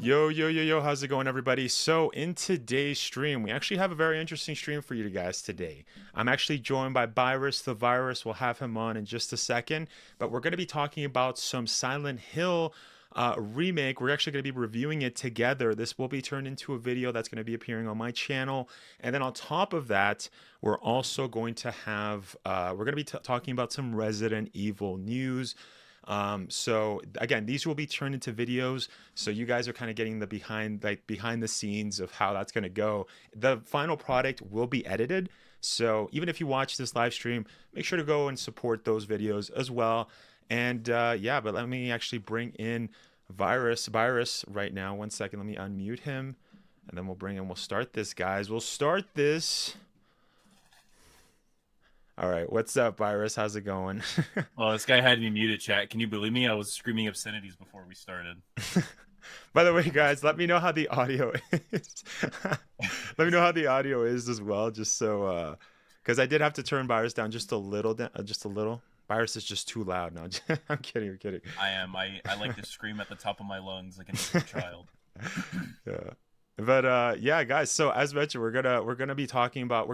Yo, how's it going, everybody? So, in today's stream, we actually have a very interesting stream for you guys today. I'm actually joined by Virus the Virus. We'll have him on in just a second, but we're going to be talking about some Silent Hill remake. We're actually going to be reviewing it together. This will be turned into a video that's going to be appearing on my channel. And then on top of that, we're also going to have, we're going to be talking about some Resident Evil news. So again, these will be turned into videos, so you guys are kind of getting the behind the scenes of how that's going to go. The final product will be edited, so even if you watch this live stream, make sure to go and support those videos as well. And yeah, but let me actually bring in Virus right now. 1 second, let me unmute him, and then we'll start this, guys. We'll start this. All right, what's up, Virus? How's it going? Well, this guy had me muted, chat. Can you believe me? I was screaming obscenities before we started. By the way, guys, let me know how the audio is. Let me know how the audio is as well, just so, because I did have to turn Virus down just a little, Virus is just too loud. No, I'm kidding. I am. I like to scream at the top of my lungs like a child. Yeah. But yeah, guys, so as mentioned, we're gonna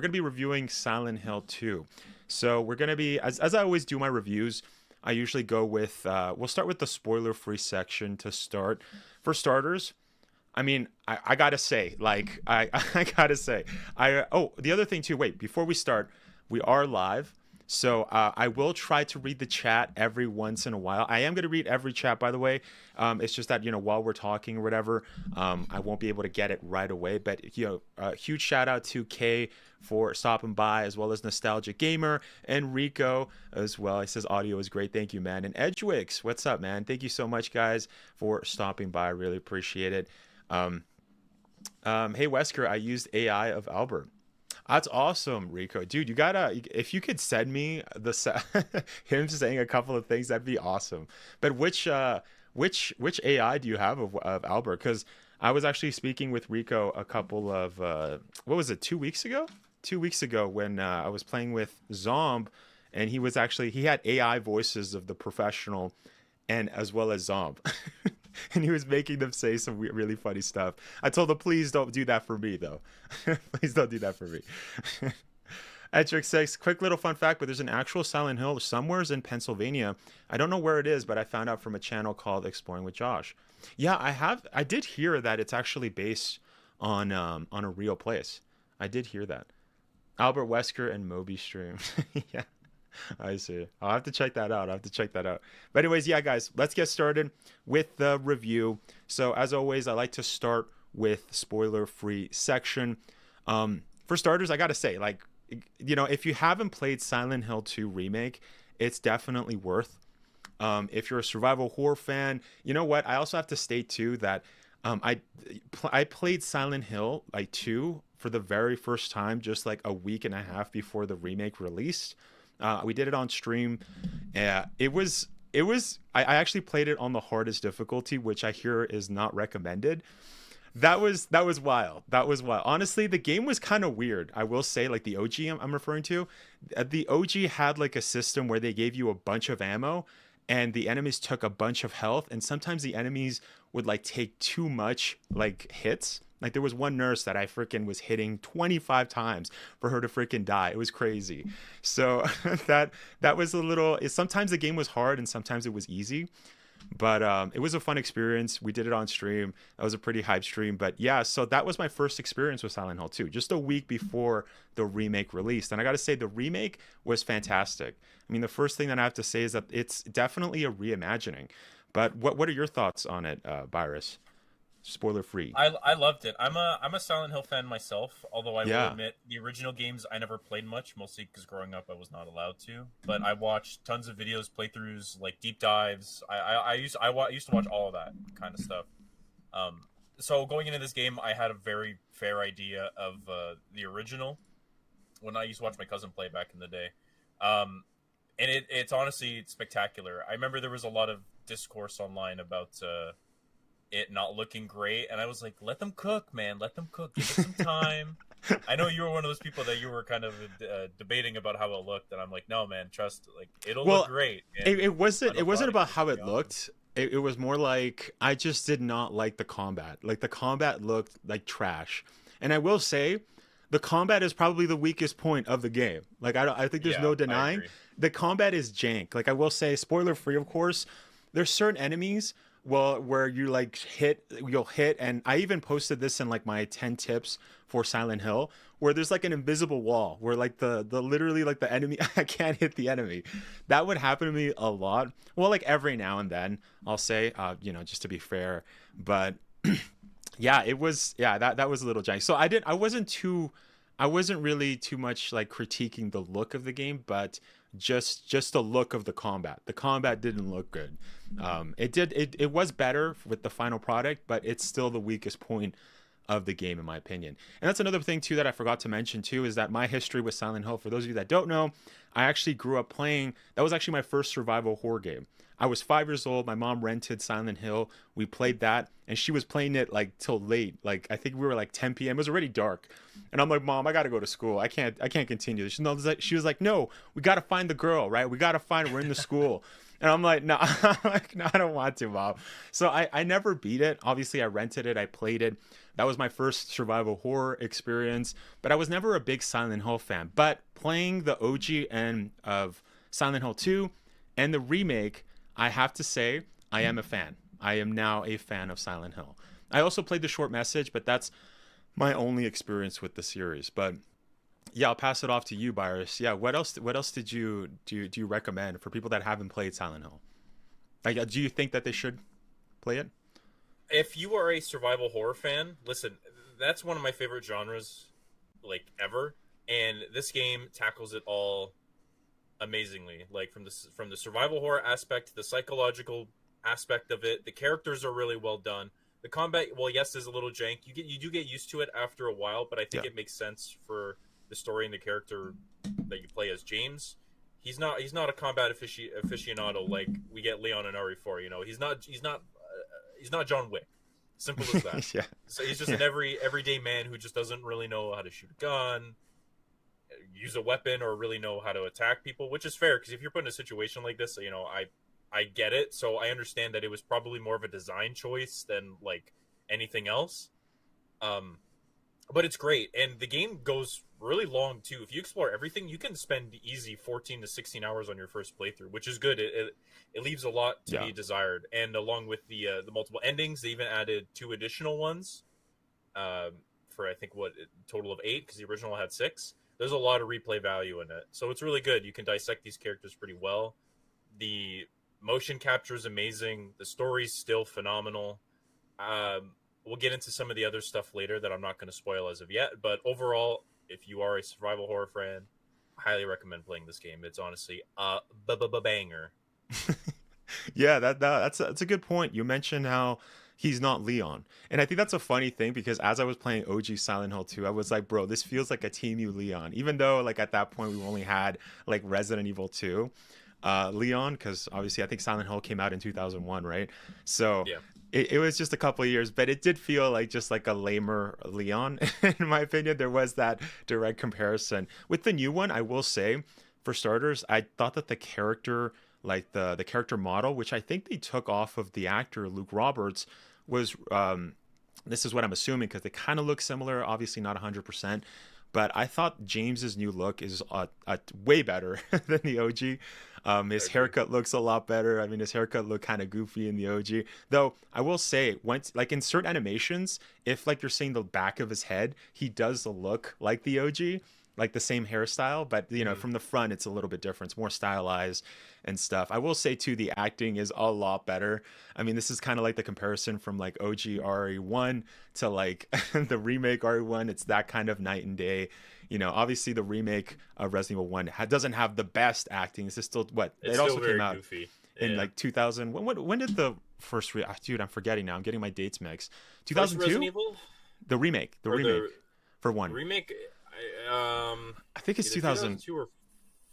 be reviewing Silent Hill 2. So we're gonna be, as I always do my reviews, I usually go with we'll start with the spoiler-free section to start. For starters, I mean, I gotta say, like, I gotta say, oh, the other thing too, wait, before we start, we are live. So I will try to read the chat every once in a while. I am going to read every chat, by the way. It's just that, while we're talking or whatever, I won't be able to get it right away. But, huge shout out to Kay for stopping by, as well as Nostalgic Gamer and Rico as well. He says audio is great. Thank you, man. And Edgewix, what's up, man? Thank you so much, guys, for stopping by. I really appreciate it. Hey, Wesker, I used AI of Albert. That's awesome, Rico. Dude, you gotta, if you could send me him saying a couple of things, that'd be awesome. But which AI do you have of Albert? Because I was actually speaking with Rico a couple of, what was it, 2 weeks ago? 2 weeks ago when I was playing with Zomb, and he had AI voices of the professional and as well as Zomb. And he was making them say some really funny stuff. I told him, please don't do that for me, though. Please don't do that for me. Edric says, quick little fun fact, but there's an actual Silent Hill somewheres in Pennsylvania. I don't know where it is, but I found out from a channel called Exploring with Josh. Yeah, I did hear that it's actually based on a real place. I did hear that. Albert Wesker and Moby stream. Yeah. I see. I'll have to check that out. But anyways, yeah, guys, let's get started with the review. So as always, I like to start with spoiler-free section. For starters, I got to say, like, if you haven't played Silent Hill 2 Remake, it's definitely worth. If you're a survival horror fan, you know what? I also have to state, too, that I played Silent Hill 2 for the very first time just like a week and a half before the remake released. We did it on stream. It was I actually played it on the hardest difficulty, which I hear is not recommended. That was wild. Honestly, the game was kind of weird. I will say, like, the OG I'm referring to, the OG had like a system where they gave you a bunch of ammo and the enemies took a bunch of health, and sometimes the enemies would like take too much like hits. Like, there was one nurse that I freaking was hitting 25 times for her to freaking die. It was crazy. So that was a little, sometimes the game was hard and sometimes it was easy. But it was a fun experience. We did it on stream. That was a pretty hype stream. But yeah, so that was my first experience with Silent Hill 2, just a week before the remake released. And I got to say, the remake was fantastic. I mean, the first thing that I have to say is that it's definitely a reimagining. But what are your thoughts on it, Virus? Spoiler free. I loved it. I'm a Silent Hill fan myself, although I will admit the original games I never played much, mostly because growing up I was not allowed to. But I watched tons of videos, playthroughs, like deep dives. I used to watch all of that kind of stuff. So going into this game, I had a very fair idea of the original when I used to watch my cousin play back in the day. And it's honestly spectacular. I remember there was a lot of discourse online about it not looking great, and I was like, let them cook, man, let them cook, give it some time. I know you were one of those people that you were kind of debating about how it looked, and I'm like, no, man, trust, like, it'll look great. It wasn't about how it looked. it was more like I just did not like the combat. Like the combat looked like trash. And I will say, the combat is probably the weakest point of the game. Like I think there's Yeah, no I denying agree. the combat is jank. Like I will say, spoiler free, of course. There's certain enemies well where you like you'll hit, and I even posted this in like my 10 tips for Silent Hill, where there's like an invisible wall where like the literally like the enemy I can't hit the enemy. That would happen to me a lot. Well, like every now and then I'll say, just to be fair, but yeah, it was that was a little janky. So I wasn't really too much like critiquing the look of the game, but just the look of the combat. The combat didn't look good. It was better with the final product, but it's still the weakest point of the game in my opinion. And that's another thing too that I forgot to mention too, is that my history with Silent Hill, for those of you that don't know, I actually grew up playing, that was actually my first survival horror game. I was 5 years old. My mom rented Silent Hill. We played that, and she was playing it like till late. Like I think we were like 10 p.m. It was already dark, and I'm like, Mom, I gotta go to school. I can't continue. She was like, No, we gotta find the girl, right? We gotta find her. We're in the school. And I'm like, no, no, I don't want to, Mom. So I never beat it. Obviously, I rented it. I played it. That was my first survival horror experience. But I was never a big Silent Hill fan. But playing the OG and of Silent Hill 2 and the remake, I have to say, I am a fan. I am now a fan of Silent Hill. I also played the short message, but that's my only experience with the series. But yeah, I'll pass it off to you, Byrus. Yeah, what else did you do you recommend for people that haven't played Silent Hill? Like, do you think that they should play it? If you are a survival horror fan, listen, that's one of my favorite genres, like ever, and this game tackles it all amazingly. Like from the survival horror aspect, the psychological aspect of it, the characters are really well done. The combat, well, yes, is a little jank. You do get used to it after a while, but I think it makes sense for the story and the character that you play as James. He's not a combat aficionado like we get Leon and RE4. You know, he's not John Wick. Simple as that. Yeah. So he's just an everyday man who just doesn't really know how to shoot a gun, use a weapon, or really know how to attack people, which is fair because if you're put in a situation like this, you know, I get it. So I understand that it was probably more of a design choice than like anything else. But it's great, and the game goes really long too. If you explore everything, you can spend easy 14 to 16 hours on your first playthrough, which is good. It leaves a lot to be desired, and along with the multiple endings, they even added 2 additional ones for I think total of 8 because the original had 6. There's a lot of replay value in it, so it's really good. You can dissect these characters pretty well. The motion capture is amazing. The story's still phenomenal. We'll get into some of the other stuff later that I'm not going to spoil as of yet. But overall, if you are a survival horror fan, I highly recommend playing this game. It's honestly a banger. Yeah, that's a good point. You mentioned how he's not Leon, and I think that's a funny thing because as I was playing OG Silent Hill 2, I was like, bro, this feels like a Team U Leon, even though like at that point we only had like Resident Evil 2 Leon, because obviously I think Silent Hill came out in 2001, right? So Yeah. it was just a couple of years, but it did feel like just like a lamer Leon in my opinion. There was that direct comparison with the new one. I will say, for starters, I thought that the character, like the character model, which I think they took off of the actor Luke Roberts, was this is what I'm assuming because they kind of look similar, obviously not 100%, but I thought James's new look is way better than the OG. His haircut looks a lot better. I mean, his haircut looked kind of goofy in the OG. Though I will say, once like in certain animations, if like you're seeing the back of his head, he does look like the OG, like the same hairstyle. But you know, from the front, it's a little bit different. It's more stylized and stuff. I will say too, the acting is a lot better. I mean, this is kind of like the comparison from like OG RE1 to like the remake RE1. It's that kind of night and day. You know, obviously the remake of Resident Evil 1 doesn't have the best acting. This is still what It's it still also very came out goofy. in like 2000. When did the first dude? I'm forgetting now. I'm getting my dates mixed. 2002. Resident Evil? The remake. The Or remake for one. Remake? I think it's either 2000. 2002 or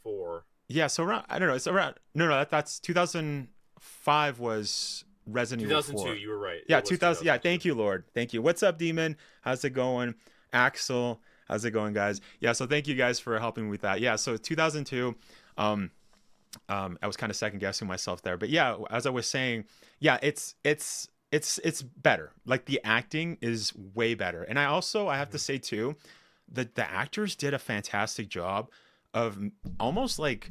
4. Yeah, so around. I don't know. It's around. No, that's 2005 was Resident Evil 4. 2002. You were right. Yeah, It was 2000. Yeah, 2002. thank you, Lord. Thank you. What's up, Demon? How's it going? Axel, how's it going, guys? Yeah, so thank you guys for helping with that. Yeah, so 2002. I was kind of second guessing myself there, but yeah, as I was saying, yeah, it's better. Like the acting is way better, and I have to say too, that the actors did a fantastic job of almost like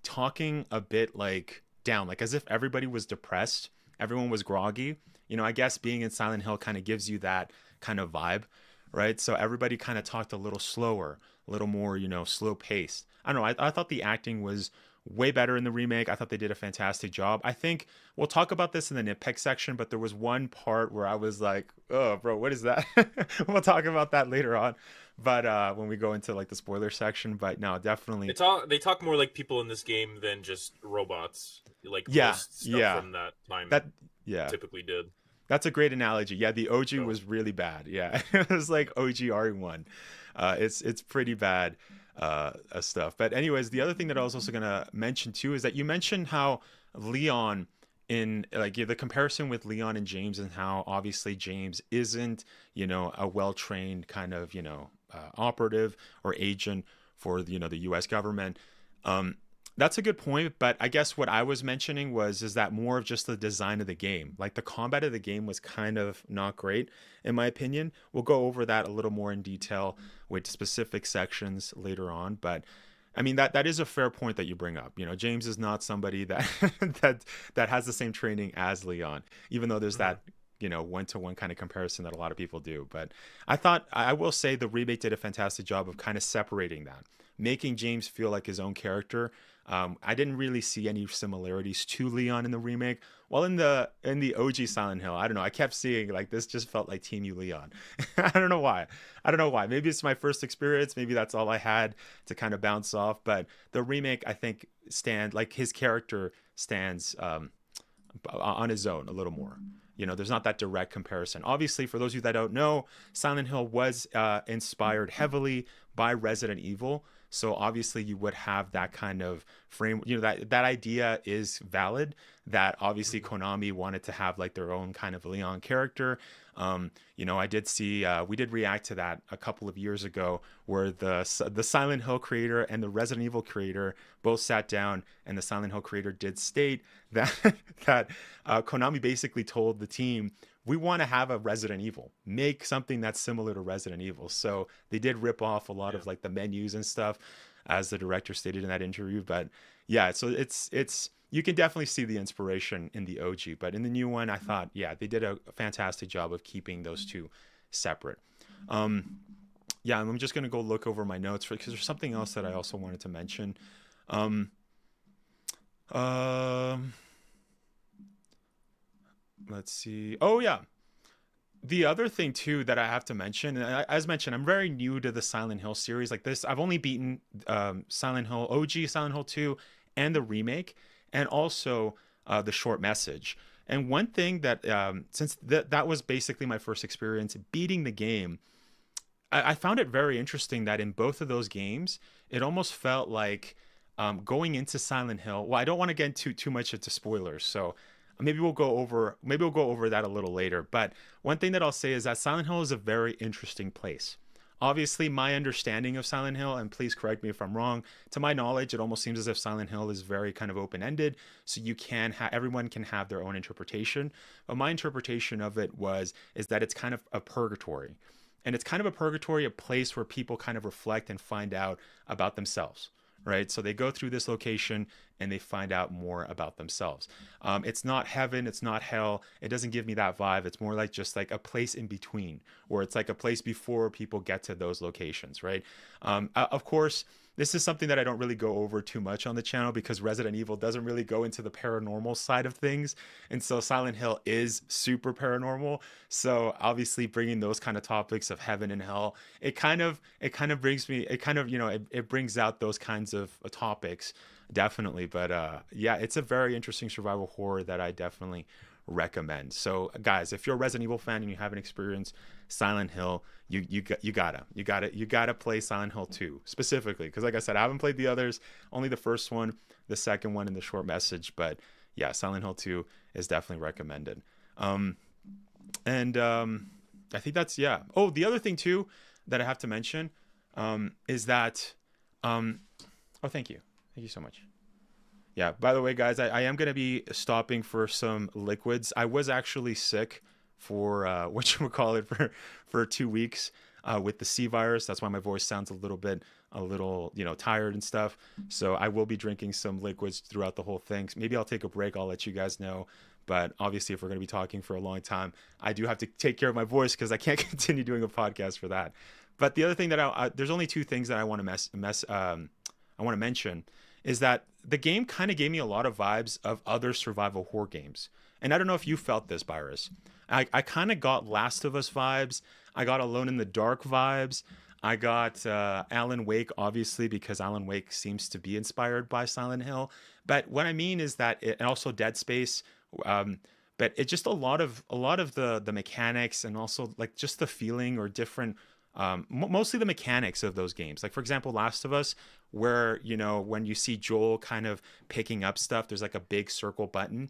talking a bit like down, like as if everybody was depressed, everyone was groggy. I guess being in Silent Hill kind of gives you that kind of vibe, right? So everybody kind of talked a little slower, a little more, slow paced. I don't know. I thought the acting was way better in the remake. I thought they did a fantastic job. I think we'll talk about this in the nitpick section, but there was one part where I was like, oh, bro, what is that? We'll talk about that later on. But when we go into like the spoiler section, but no, definitely. They talk more like people in this game than just robots, like Yeah, most stuff yeah. from that time That, yeah. typically did. That's a great analogy. Yeah, the OG So, was really bad. Yeah, it was like OG RE1. It's pretty bad stuff. But anyways, the other thing that I was also gonna mention too is that you mentioned how Leon in like the comparison with Leon and James, and how obviously James isn't a well-trained kind of operative or agent for the U.S. government. That's a good point, but I guess what I was mentioning is that more of just the design of the game. Like the combat of the game was kind of not great, in my opinion. We'll go over that a little more in detail with specific sections later on, but I mean that is a fair point that you bring up. James is not somebody that that has the same training as Leon, even though there's that one-to-one kind of comparison that a lot of people do. But I will say the remake did a fantastic job of kind of separating that, making James feel like his own character. I didn't really see any similarities to Leon in the remake. While in the OG Silent Hill, I don't know. I kept seeing like this just felt like Team You Leon. I don't know why. Maybe it's my first experience. Maybe that's all I had to kind of bounce off. But the remake, I think, his character stands on his own a little more. There's not that direct comparison. Obviously, for those of you that don't know, Silent Hill was inspired heavily by Resident Evil. So obviously you would have that kind of frame, that idea is valid, that obviously Konami wanted to have like their own kind of Leon character. I did see, we did react to that a couple of years ago where the Silent Hill creator and the Resident Evil creator both sat down, and the Silent Hill creator did state that, Konami basically told the team, we want to have a Resident Evil, make something that's similar to Resident Evil. So they did rip off a lot of like the menus and stuff, as the director stated in that interview. But yeah, so it's you can definitely see the inspiration in the OG, but in the new one, I thought, yeah, they did a fantastic job of keeping those two separate. Yeah, I'm just going to go look over my notes because there's something else that I also wanted to mention. Let's see. Oh yeah. The other thing too that I have to mention, and as mentioned, I'm very new to the Silent Hill series. Like this, I've only beaten Silent Hill OG, Silent Hill 2, and the remake, and also the short message. And one thing that since that was basically my first experience beating the game, I found it very interesting that in both of those games, it almost felt like going into Silent Hill. Well, I don't want to get too much into spoilers, so maybe we'll go over that a little later. But one thing that I'll say is that Silent Hill is a very interesting place. Obviously, my understanding of Silent Hill, and please correct me if I'm wrong, to my knowledge, it almost seems as if Silent Hill is very kind of open-ended, so everyone can have their own interpretation. But my interpretation of it is that it's kind of a purgatory. And it's kind of a purgatory, a place where people kind of reflect and find out about themselves, right? So they go through this location and they find out more about themselves. It's not heaven, it's not hell. It doesn't give me that vibe. It's more like just like a place in between, where it's like a place before people get to those locations, right? Of course, this is something that I don't really go over too much on the channel because Resident Evil doesn't really go into the paranormal side of things. And so Silent Hill is super paranormal. So obviously bringing those kind of topics of heaven and hell, it kind of brings me, it brings out those kinds of topics, definitely. But yeah, it's a very interesting survival horror that I definitely recommend. So guys, if you're a Resident Evil fan and you haven't experienced Silent Hill, you gotta play Silent Hill 2 specifically, because like I said, I haven't played the others, only the first one, the second one, and the short message. But yeah, Silent Hill 2 is definitely recommended. I think that's, yeah. Oh, the other thing too that I have to mention is that oh, thank you so much. Yeah. By the way, guys, I am gonna be stopping for some liquids. I was actually sick for what you would call it for 2 weeks with the C virus. That's why my voice sounds a little tired and stuff. So I will be drinking some liquids throughout the whole thing. Maybe I'll take a break. I'll let you guys know. But obviously, if we're going to be talking for a long time, I do have to take care of my voice because I can't continue doing a podcast for that. But the other thing that there's only two things that I want to I want to mention is that the game kind of gave me a lot of vibes of other survival horror games. And I don't know if you felt this, Virus. I kind of got Last of Us vibes. I got Alone in the Dark vibes. I got Alan Wake, obviously, because Alan Wake seems to be inspired by Silent Hill. But what I mean is that, and also Dead Space, but it's just a lot of the mechanics and also like just the feeling or different, mostly the mechanics of those games. Like for example, Last of Us, where when you see Joel kind of picking up stuff, there's like a big circle button.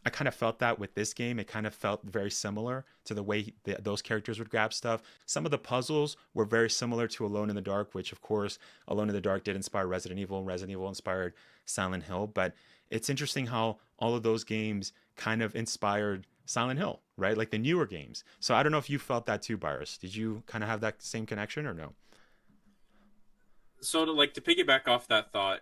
I kind of felt that with this game. It kind of felt very similar to the way those characters would grab stuff. Some of the puzzles were very similar to Alone in the Dark, which of course Alone in the Dark did inspire Resident Evil, and Resident Evil inspired Silent Hill. But it's interesting how all of those games kind of inspired Silent Hill, right? Like the newer games. So I don't know if you felt that too, Byrus. Did you kind of have that same connection or no? So to piggyback off that thought,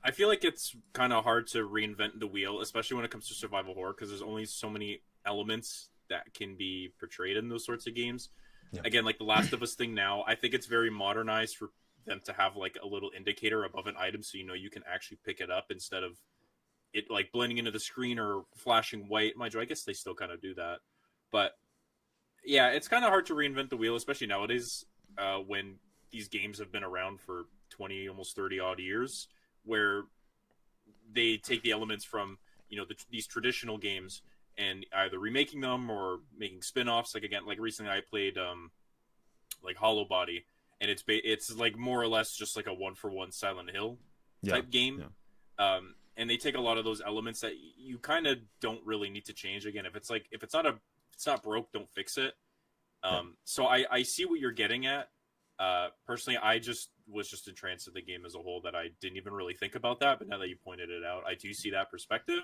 I feel like it's kind of hard to reinvent the wheel, especially when it comes to survival horror, because there's only so many elements that can be portrayed in those sorts of games. Yeah. Again, like the Last of Us thing now, I think it's very modernized for them to have like a little indicator above an item so you can actually pick it up instead of it like blending into the screen or flashing white. Mind you, I guess they still kind of do that. But yeah, it's kind of hard to reinvent the wheel, especially nowadays when these games have been around for 20, almost 30 odd years, where they take the elements from these traditional games and either remaking them or making spin-offs. Like again, like recently I played like Hollow Body, and it's like more or less just like a 1-for-1 Silent Hill type game. Yeah. And they take a lot of those elements that you kind of don't really need to change. Again, if it's not broke, don't fix it. So I see what you're getting at. Personally, I was just entranced with the game as a whole that I didn't even really think about that. But now that you pointed it out, I do see that perspective.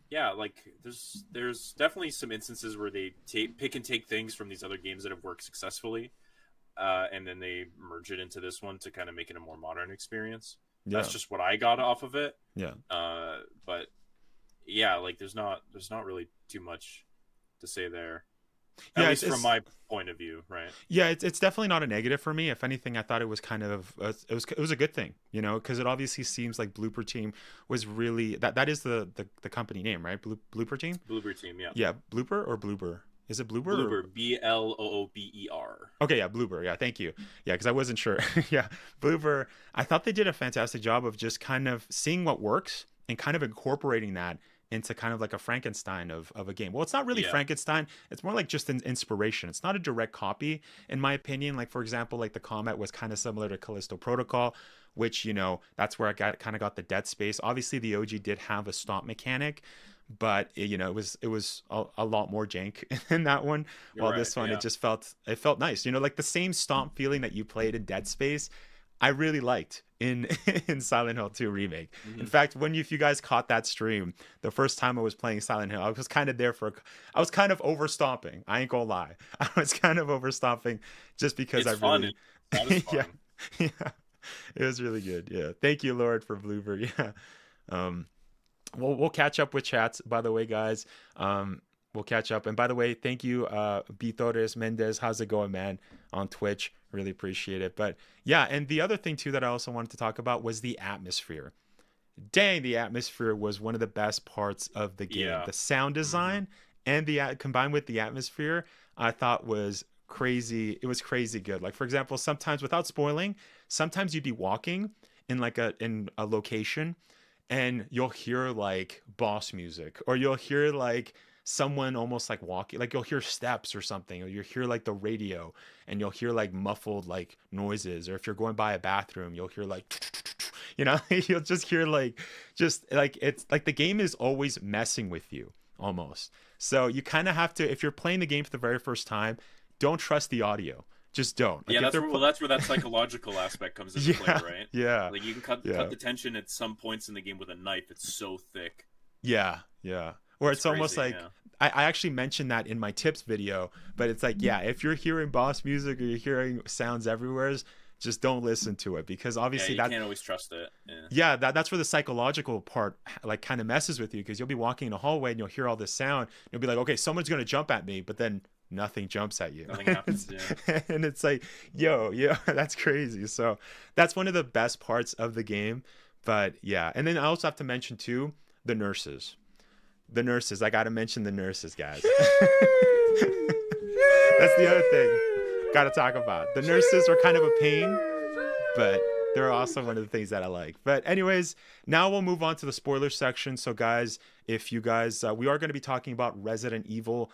Yeah, like there's definitely some instances where they pick and take things from these other games that have worked successfully, and then they merge it into this one to kind of make it a more modern experience. Yeah. That's just what I got off of it. Yeah. But yeah, like there's not really too much to say there. At least from my point of view, right? Yeah, it's definitely not a negative for me. If anything, I thought it was kind of it was a good thing, because it obviously seems like Blooper Team was really that is the company name, right? Blooper Team. Blooper Team, yeah. Yeah, Blooper or Bloober. Is it Bloober? Bloober, Bloober. Okay, yeah, Bloober. Yeah, thank you. Yeah, because I wasn't sure. Yeah, Bloober. I thought they did a fantastic job of just kind of seeing what works and kind of incorporating that into kind of like a Frankenstein of a game. Well, it's not really Frankenstein. It's more like just an inspiration. It's not a direct copy, in my opinion. Like, for example, like the combat was kind of similar to Callisto Protocol, which, that's where I kind of got the Dead Space. Obviously, the OG did have a stomp mechanic, but it was a lot more jank in that one. While this one, it felt nice. Like the same stomp feeling that you played in Dead Space, I really liked in Silent Hill 2 Remake. Mm-hmm. In fact, if you guys caught that stream, the first time I was playing Silent Hill, I was kind of I was kind of over stomping. I ain't gonna lie. I was kind of over stomping just because it's fun. Yeah. It was really good. Yeah. Thank you, Lord, for Bloober. Yeah. We'll catch up with chats, by the way, guys. We'll catch up. And by the way, thank you, Bitores Mendez. How's it going, man? On Twitch. Really appreciate it. But yeah, and the other thing too that I also wanted to talk about was the atmosphere. Dang, the atmosphere was one of the best parts of the game. Yeah. The sound design and combined with the atmosphere, I thought was crazy. It was crazy good. Like for example, sometimes without spoiling, sometimes you'd be walking in a location and you'll hear like boss music, or you'll hear like someone almost like walking, like you'll hear steps or something, or you'll hear like the radio and you'll hear like muffled like noises, or if you're going by a bathroom you'll hear like you'll just hear it's like the game is always messing with you almost. So you kind of have to, if you're playing the game for the very first time, don't trust the audio. Just don't. Like, Yeah, that's where that psychological aspect comes into play, right? Yeah. Like you can cut the tension at some points in the game with a knife. It's so thick. Yeah, yeah. Or it's almost crazy, like yeah. I actually mentioned that in my tips video, but it's like, yeah, if you're hearing boss music or you're hearing sounds everywhere, just don't listen to it, because obviously you can't always trust it. That's where the psychological part like kind of messes with you, because you'll be walking in a hallway and you'll hear all this sound. And you'll be like, okay, someone's gonna jump at me, but then nothing jumps at you. Nothing happens. Yeah. And it's like, yo, that's crazy. So that's one of the best parts of the game. But yeah, and then I also have to mention too the nurses. The nurses. I got to mention the nurses, guys. That's the other thing. Got to talk about. The nurses are kind of a pain, but they're also one of the things that I like. But anyways, now we'll move on to the spoiler section. So guys, if you guys, we are going to be talking about Resident Evil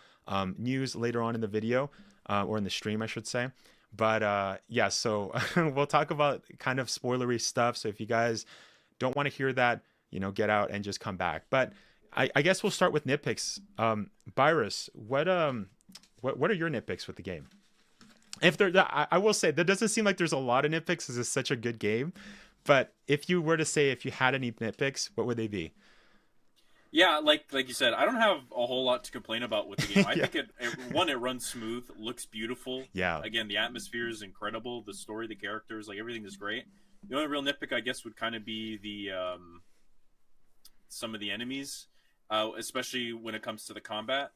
news later on in the video, or in the stream, I should say. But yeah, so we'll talk about kind of spoilery stuff. So if you guys don't want to hear that, get out and just come back. But I guess we'll start with nitpicks. Byrus, what are your nitpicks with the game? If there, I will say there doesn't seem like there's a lot of nitpicks because it's such a good game. But if you were to say if you had any nitpicks, what would they be? Yeah, like you said, I don't have a whole lot to complain about with the game. I think it runs smooth, looks beautiful. Yeah. Again, the atmosphere is incredible. The story, the characters, like everything is great. The only real nitpick, I guess, would kind of be the some of the enemies, especially when it comes to the combat.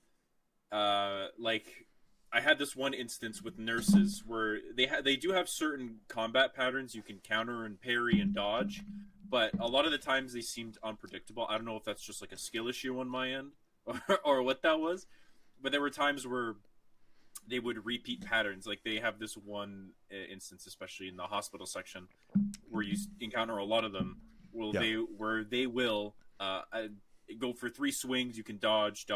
Like I had this one instance with nurses where they do have certain combat patterns you can counter and parry and dodge, but a lot of the times they seemed unpredictable. I don't know if that's just like a skill issue on my end or what that was, but there were times where they would repeat patterns. Like they have this one instance, especially in the hospital section, where you encounter a lot of them. They will go for 3 swings. You can dodge,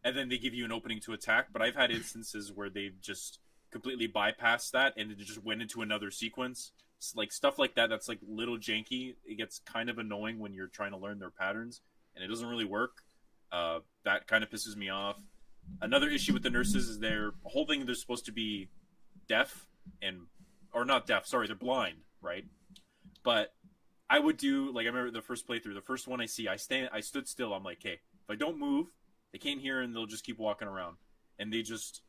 and then they give you an opening to attack. But I've had instances where they've just completely bypassed that and it just went into another sequence. It's like stuff like that. That's like little janky. It gets kind of annoying when you're trying to learn their patterns, and it doesn't really work. That kind of pisses me off. Another issue with the nurses is they're supposed to be deaf or not deaf. Sorry, they're blind, right? But I would do, like, I remember the first playthrough, the first one I stood still. I'm like, okay, if I don't move, they can't hear and they'll just keep walking around. And they just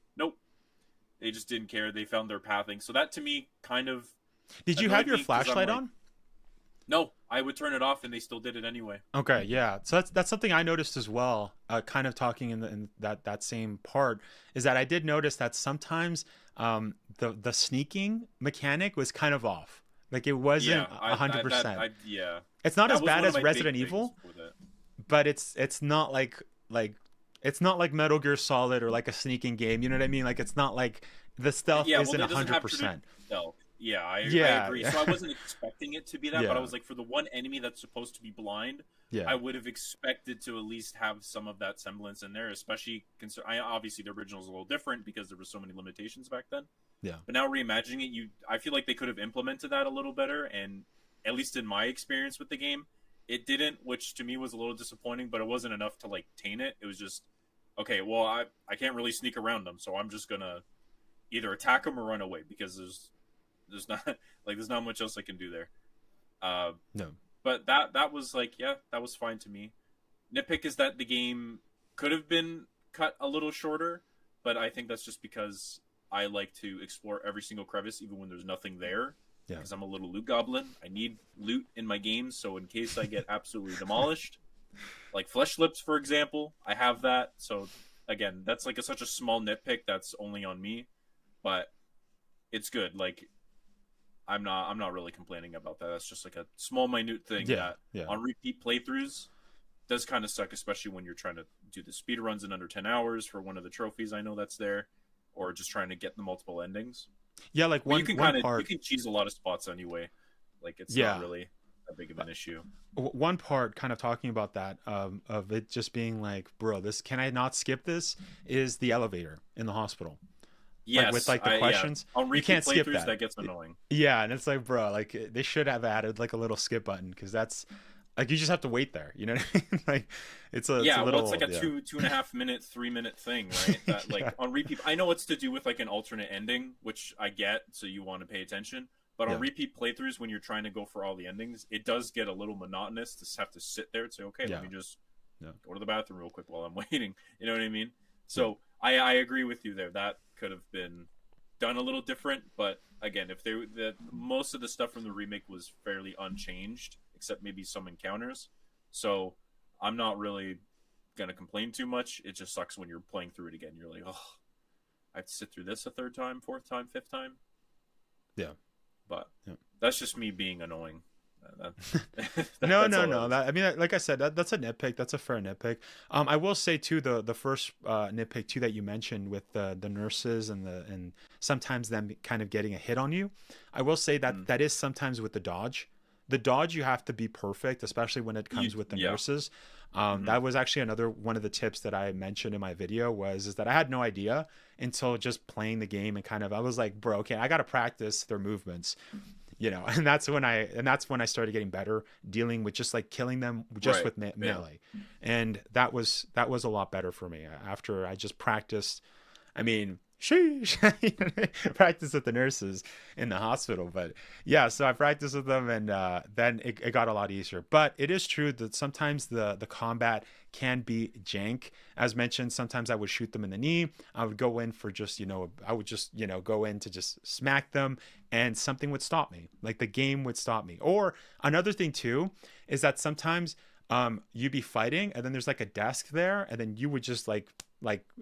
didn't care. They found their pathing. So that to me kind of. Did you have your flashlight on? No, I would turn it off and they still did it anyway. Okay, yeah. So that's something I noticed as well. Kind of talking in that same part is that I did notice that sometimes the sneaking mechanic was kind of off. Like it wasn't 100%. Yeah. It's not as bad as Resident Evil, but it's not like it's not like Metal Gear Solid or like a sneaking game. You know what I mean? Like it's not like the stealth isn't 100%. Yeah, I agree. So I wasn't expecting it to be that, but I was like, for the one enemy that's supposed to be blind, I would have expected to at least have some of that semblance in there, especially obviously the original is a little different because there were so many limitations back then. Yeah. But now reimagining it, I feel like they could have implemented that a little better, and at least in my experience with the game, it didn't, which to me was a little disappointing, but it wasn't enough to like taint it. It was just, okay, well, I can't really sneak around them, so I'm just gonna either attack them or run away because there's not much else I can do there. No. But that was like, yeah, that was fine to me. Nitpick is that the game could have been cut a little shorter, but I think that's just because I like to explore every single crevice, even when there's nothing there. Yeah. Because I'm a little loot goblin. I need loot in my games, so in case I get absolutely demolished, like Flesh Lips, for example, I have that. So again, that's like such a small nitpick that's only on me, but it's good. Like, I'm not really complaining about that. That's just like a small, minute thing that on repeat playthroughs does kind of suck, especially when you're trying to do the speed runs in under 10 hours for one of the trophies. I know that's there, or just trying to get the multiple endings. Yeah, like one part you can cheese a lot of spots anyway. Like it's not really that big of an issue. One part, kind of talking about that, of it just being like, bro, can I not skip this? Is the elevator in the hospital. Yes, like with like the questions, on you can't skip that. That gets annoying. Yeah, and it's like, bro, like they should have added like a little skip button, because that's like you just have to wait there. You know what I mean? Like it's a Yeah, little, well, it's like a 2.5 minute, 3 minute thing, right? That like yeah. on repeat. I know it's to do with like an alternate ending, which I get, so you want to pay attention. But on Yeah. repeat playthroughs, when you're trying to go for all the endings, it does get a little monotonous to have to sit there and say, okay, Yeah. let me just Yeah. go to the bathroom real quick while I'm waiting. You know what I mean? Yeah. So I agree with you there. That could have been done a little different, but again, if most of the stuff from the remake was fairly unchanged, except maybe some encounters. So I'm not really gonna complain too much. It just sucks when you're playing through it again. You're like, oh, I have to sit through this a third time, fourth time, fifth time. Yeah. But Yeah. that's just me being annoying. No. I mean, like I said, that's a nitpick. That's a fair nitpick. I will say too, the first nitpick too that you mentioned with the nurses and sometimes them kind of getting a hit on you. I will say that that is sometimes with the dodge. The dodge, you have to be perfect, especially when it comes with the nurses. That was actually another one of the tips that I mentioned in my video is that I had no idea until just playing the game and kind of I was like, bro, okay, I got to practice their movements. You know, and that's when I started getting better dealing with just like killing them just with melee. And that was a lot better for me after I just practiced. I mean, sheesh, practice with the nurses in the hospital. But yeah, so I practiced with them and then it got a lot easier. But it is true that sometimes the combat can be jank. As mentioned, sometimes I would shoot them in the knee. I would go in for just, I would just, go in to just smack them and something would stop me. Like the game would stop me. Or another thing too, is that sometimes you'd be fighting and then there's like a desk there and then you would just like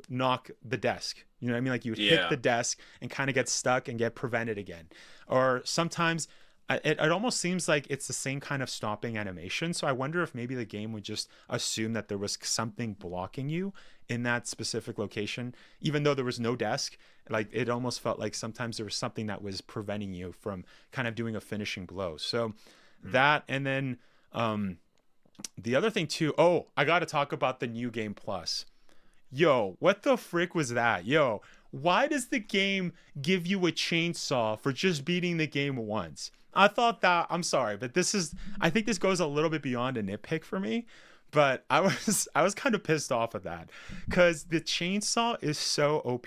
knock the desk. You know what I mean? Like you would hit the desk and kind of get stuck and get prevented again. Or sometimes it almost seems like it's the same kind of stopping animation. So I wonder if maybe the game would just assume that there was something blocking you in that specific location, even though there was no desk. Like it almost felt like sometimes there was something that was preventing you from kind of doing a finishing blow. So that, and then the other thing too, I got to talk about the New Game Plus. Yo, what the frick was that? Yo, why does the game give you a chainsaw for just beating the game once? I thought that, I'm sorry, but I think this goes a little bit beyond a nitpick for me, but I was kind of pissed off at that because the chainsaw is so OP.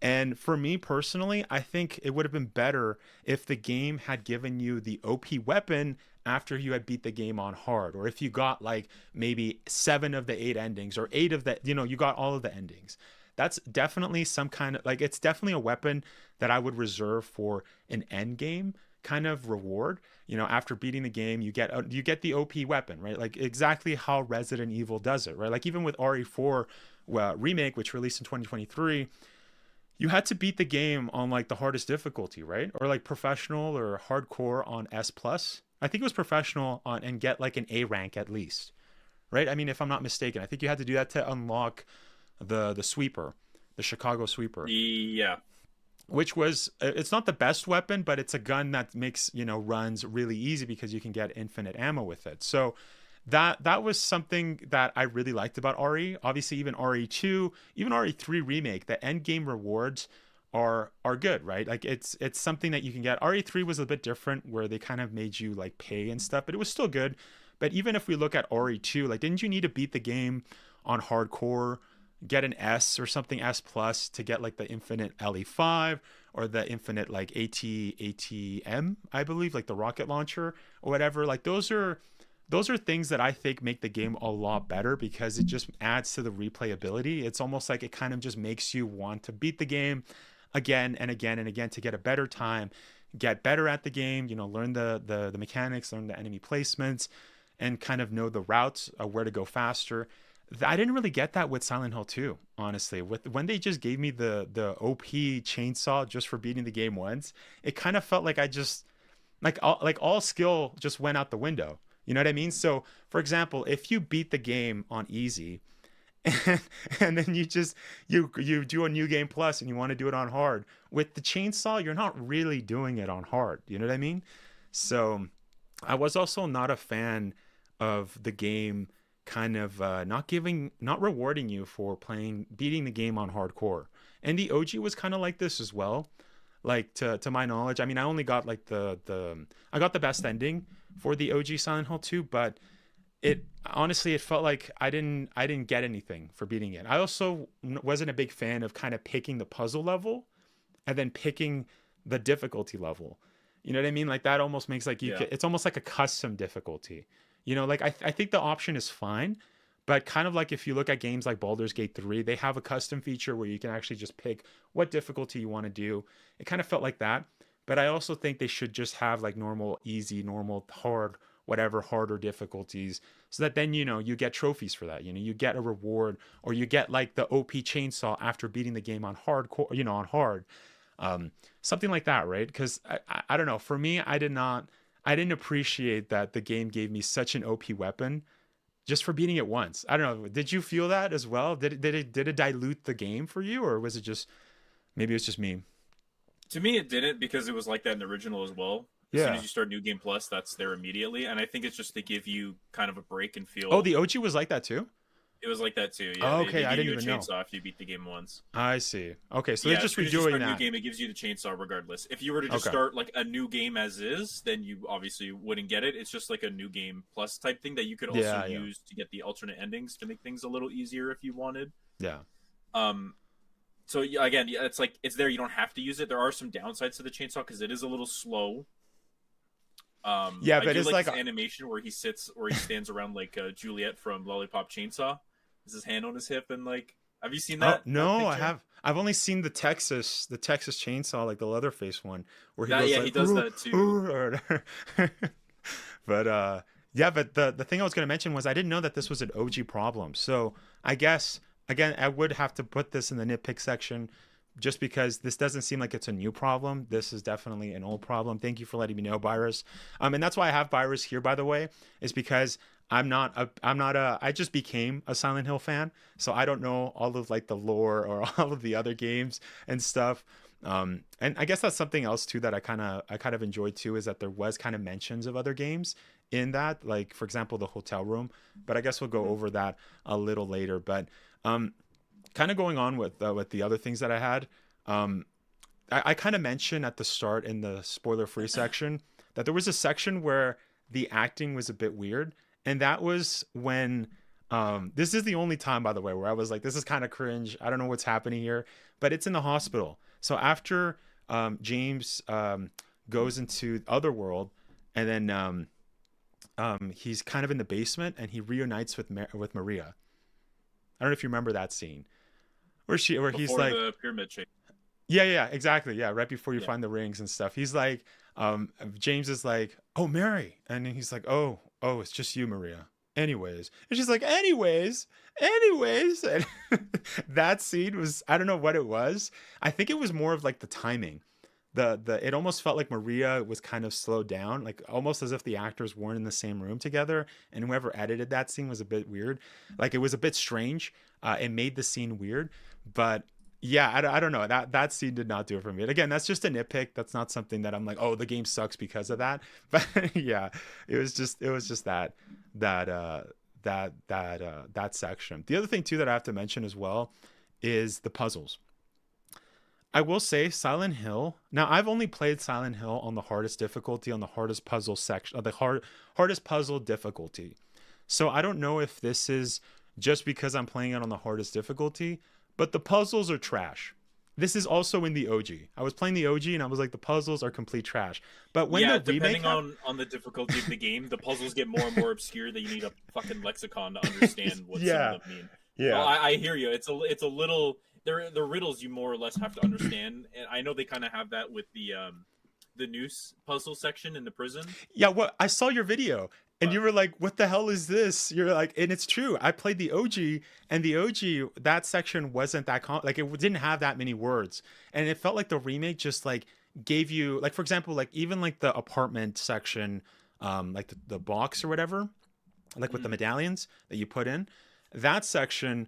And for me personally, I think it would have been better if the game had given you the OP weapon after you had beat the game on hard, or if you got like maybe 7 of the 8 endings or 8 of the, you got all of the endings. That's definitely some kind of it's definitely a weapon that I would reserve for an end game kind of reward. After beating the game, you get the OP weapon, right? Like exactly how Resident Evil does it, right? Like even with RE4 remake, which released in 2023, you had to beat the game on like the hardest difficulty, right? Or like professional or hardcore on S+. I think it was professional on and get like an A rank at least, right? I mean, if I'm not mistaken, I think you had to do that to unlock the sweeper, the Chicago sweeper. Yeah. Which was, it's not the best weapon, but it's a gun that makes, runs really easy because you can get infinite ammo with it. So that was something that I really liked about RE. Obviously, even RE2, even RE3 remake, the end game rewards are good, right? Like it's something that you can get. RE3 was a bit different where they kind of made you like pay and stuff, but it was still good. But even if we look at RE2, like didn't you need to beat the game on hardcore, get an S or something S plus to get like the infinite LE5 or the infinite like ATM, I believe, like the rocket launcher or whatever. Like those are things that I think make the game a lot better because it just adds to the replayability. It's almost like it kind of just makes you want to beat the game again and again and again to get a better time, get better at the game, learn the mechanics, learn the enemy placements, and kind of know the routes of where to go faster. I didn't really get that with Silent Hill 2, honestly. When they just gave me the OP chainsaw just for beating the game once, it kind of felt like I just all skill just went out the window. You know what I mean? So, for example, if you beat the game on easy and then you do a New Game Plus and you want to do it on hard, with the chainsaw, you're not really doing it on hard. You know what I mean? So I was also not a fan of the game kind of not rewarding you for beating the game on hardcore. And the OG was kind of like this as well. like to my knowledge. I mean, I only got like I got the best ending for the OG Silent Hill 2, but it honestly, it felt like I didn't get anything for beating it. I also wasn't a big fan of kind of picking the puzzle level and then picking the difficulty level. You know what I mean? Like that almost makes like it's almost like a custom difficulty. You know, like I think the option is fine, but kind of like if you look at games like Baldur's Gate 3, they have a custom feature where you can actually just pick what difficulty you want to do. It kind of felt like that, but I also think they should just have like normal, easy, normal, hard, whatever harder difficulties, so that then, you know, you get trophies for that. You know, you get a reward, or you get like the OP chainsaw after beating the game on hardcore, you know, on hard. Something like that, right? Because I don't know, for me, I didn't appreciate that the game gave me such an OP weapon just for beating it once. I don't know, did you feel that as well? Did it dilute the game for you, or was it just, maybe it's just me? To me, it didn't, because it was like that in the original as well. As soon as you start New Game Plus, that's there immediately, and I think it's just to give you kind of a break and feel. Oh, the OG was like that too? It was like that too. Yeah. Oh, okay, they I didn't you even a know. chainsaw after you beat the game once. I see. Okay, so yeah, they're just as soon as redoing you start that. a new game, it gives you the chainsaw regardless. If you were to just start like a new game as is, then you obviously wouldn't get it. It's just like a New Game Plus type thing that you could also use to get the alternate endings to make things a little easier if you wanted. Yeah. So again, it's like it's there. You don't have to use it. There are some downsides to the chainsaw because it is a little slow. Yeah, but it's like animation where he stands around like Juliet from Lollipop Chainsaw. Is his hand on his hip and like, have you seen that? No, I have. I've only seen the Texas Chainsaw, like the Leatherface one, where he goes yeah, like, he does that too. But yeah, but the thing I was going to mention was I didn't know that this was an OG problem. So I guess again, I would have to put this in the nitpick section, just because this doesn't seem like it's a new problem. This is definitely an old problem. Thank you for letting me know, Virus. And that's why I have Virus here, by the way, is because I just became a Silent Hill fan, so I don't know all of like the lore or all of the other games and stuff. And I guess that's something else too that I kind of enjoyed too, is that there was kind of mentions of other games in that, like for example the hotel room. But I guess we'll go over that a little later. But kind of going on with the other things that I had, I kind of mentioned at the start in the spoiler-free section that there was a section where the acting was a bit weird, and that was when this is the only time, by the way, where I was like, this is kind of cringe. I don't know what's happening here, but it's in the hospital. So after James goes into Otherworld, and then he's kind of in the basement, and he reunites with Maria. I don't know if you remember that scene where he's like the pyramid shape. Yeah, exactly. Yeah, right before you find the rings and stuff. He's like, James is like, "Oh, Mary," and then he's like, "Oh, it's just you, Maria. Anyways," and she's like, "Anyways," and that scene was, I don't know what it was. I think it was more of like the timing. It almost felt like Maria was kind of slowed down, like almost as if the actors weren't in the same room together, and whoever edited that scene was a bit weird. Like it was a bit strange. It made the scene weird, but yeah, I don't know. That scene did not do it for me. And again, that's just a nitpick. That's not something that I'm like, oh, the game sucks because of that. But yeah, it was just that section. The other thing too that I have to mention as well is the puzzles. I will say Silent Hill. Now, I've only played Silent Hill on the hardest difficulty, on the hardest puzzle section, the hardest puzzle difficulty. So I don't know if this is just because I'm playing it on the hardest difficulty, but the puzzles are trash. This is also in the OG. I was playing the OG and I was like, the puzzles are complete trash. But when the remake, depending on the difficulty of the game, the puzzles get more and more obscure that you need a fucking lexicon to understand what some of them mean. Yeah, well, I hear you. It's a little. They're riddles you more or less have to understand, and I know they kind of have that with the noose puzzle section in the prison. Yeah, I saw your video, and you were like, "What the hell is this?" You're like, and it's true. I played the OG, and the OG, that section wasn't that like it didn't have that many words, and it felt like the remake just like gave you, like for example, like even like the apartment section, like the box or whatever, like with the medallions that you put in, that section.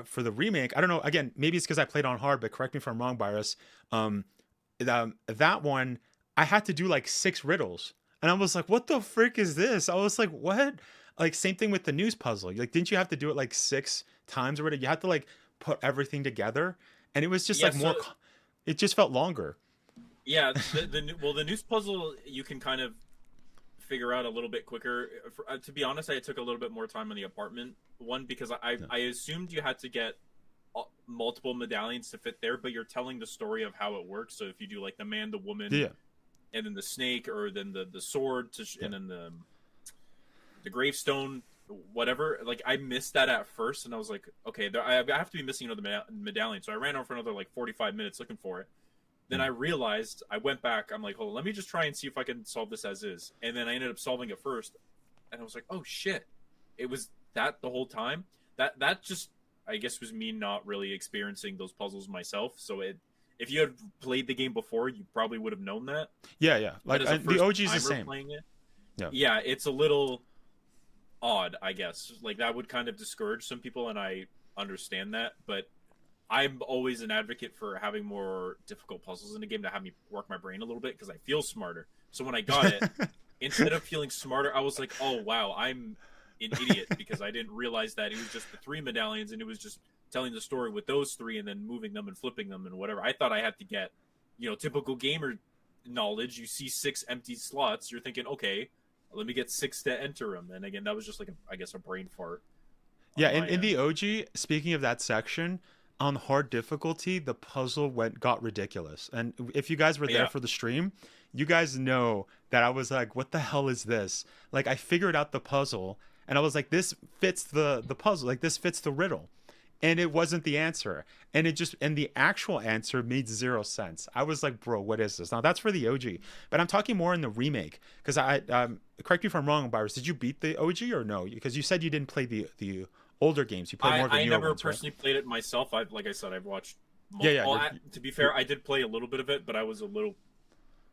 For the remake, I don't know. Again, maybe it's because I played on hard, but correct me if I'm wrong, Virus. That one, I had to do like 6 riddles, and I was like, "What the frick is this?" I was like, "What?" Like same thing with the news puzzle. Like, didn't you have to do it like 6 times or whatever? You had to like put everything together, and it was just more. It just felt longer. Yeah, the noose puzzle you can kind of figure out a little bit quicker. To be honest, I took a little bit more time on the apartment one because I assumed you had to get multiple medallions to fit there, but you're telling the story of how it works. So if you do like the man, the woman, and then the snake, or then the sword, and then the gravestone, whatever. Like I missed that at first, and I was like, okay, I have to be missing another medallion. So I ran over for another like 45 minutes looking for it. Then I realized, I went back, I'm like, hold on, let me just try and see if I can solve this as is. And then I ended up solving it first. And I was like, oh shit. It was that the whole time? That just, I guess, was me not really experiencing those puzzles myself. So if you had played the game before, you probably would have known that. Yeah. Like the OG is the same. Playing it, yeah, it's a little odd, I guess. Like that would kind of discourage some people, and I understand that. But I'm always an advocate for having more difficult puzzles in the game to have me work my brain a little bit because I feel smarter. So when I got it, instead of feeling smarter, I was like, oh, wow, I'm an idiot because I didn't realize that it was just the 3 medallions and it was just telling the story with those 3 and then moving them and flipping them and whatever. I thought I had to get, typical gamer knowledge. You see 6 empty slots. You're thinking, okay, let me get 6 to enter them. And again, that was just like, I guess, a brain fart. Yeah, in the OG, speaking of that section, on hard difficulty, the puzzle got ridiculous. And if you guys were there for the stream, you guys know that I was like, what the hell is this? Like, I figured out the puzzle, and I was like, this fits the puzzle. Like, this fits the riddle. And it wasn't the answer. And the actual answer made 0 sense. I was like, bro, what is this? Now, that's for the OG. But I'm talking more in the remake. Because correct me if I'm wrong, Virus, did you beat the OG or no? Because you said you didn't play the older games. You play more of the newer ones, I never personally played it myself. Like I said, I've watched. To be fair, I did play a little bit of it, but I was a little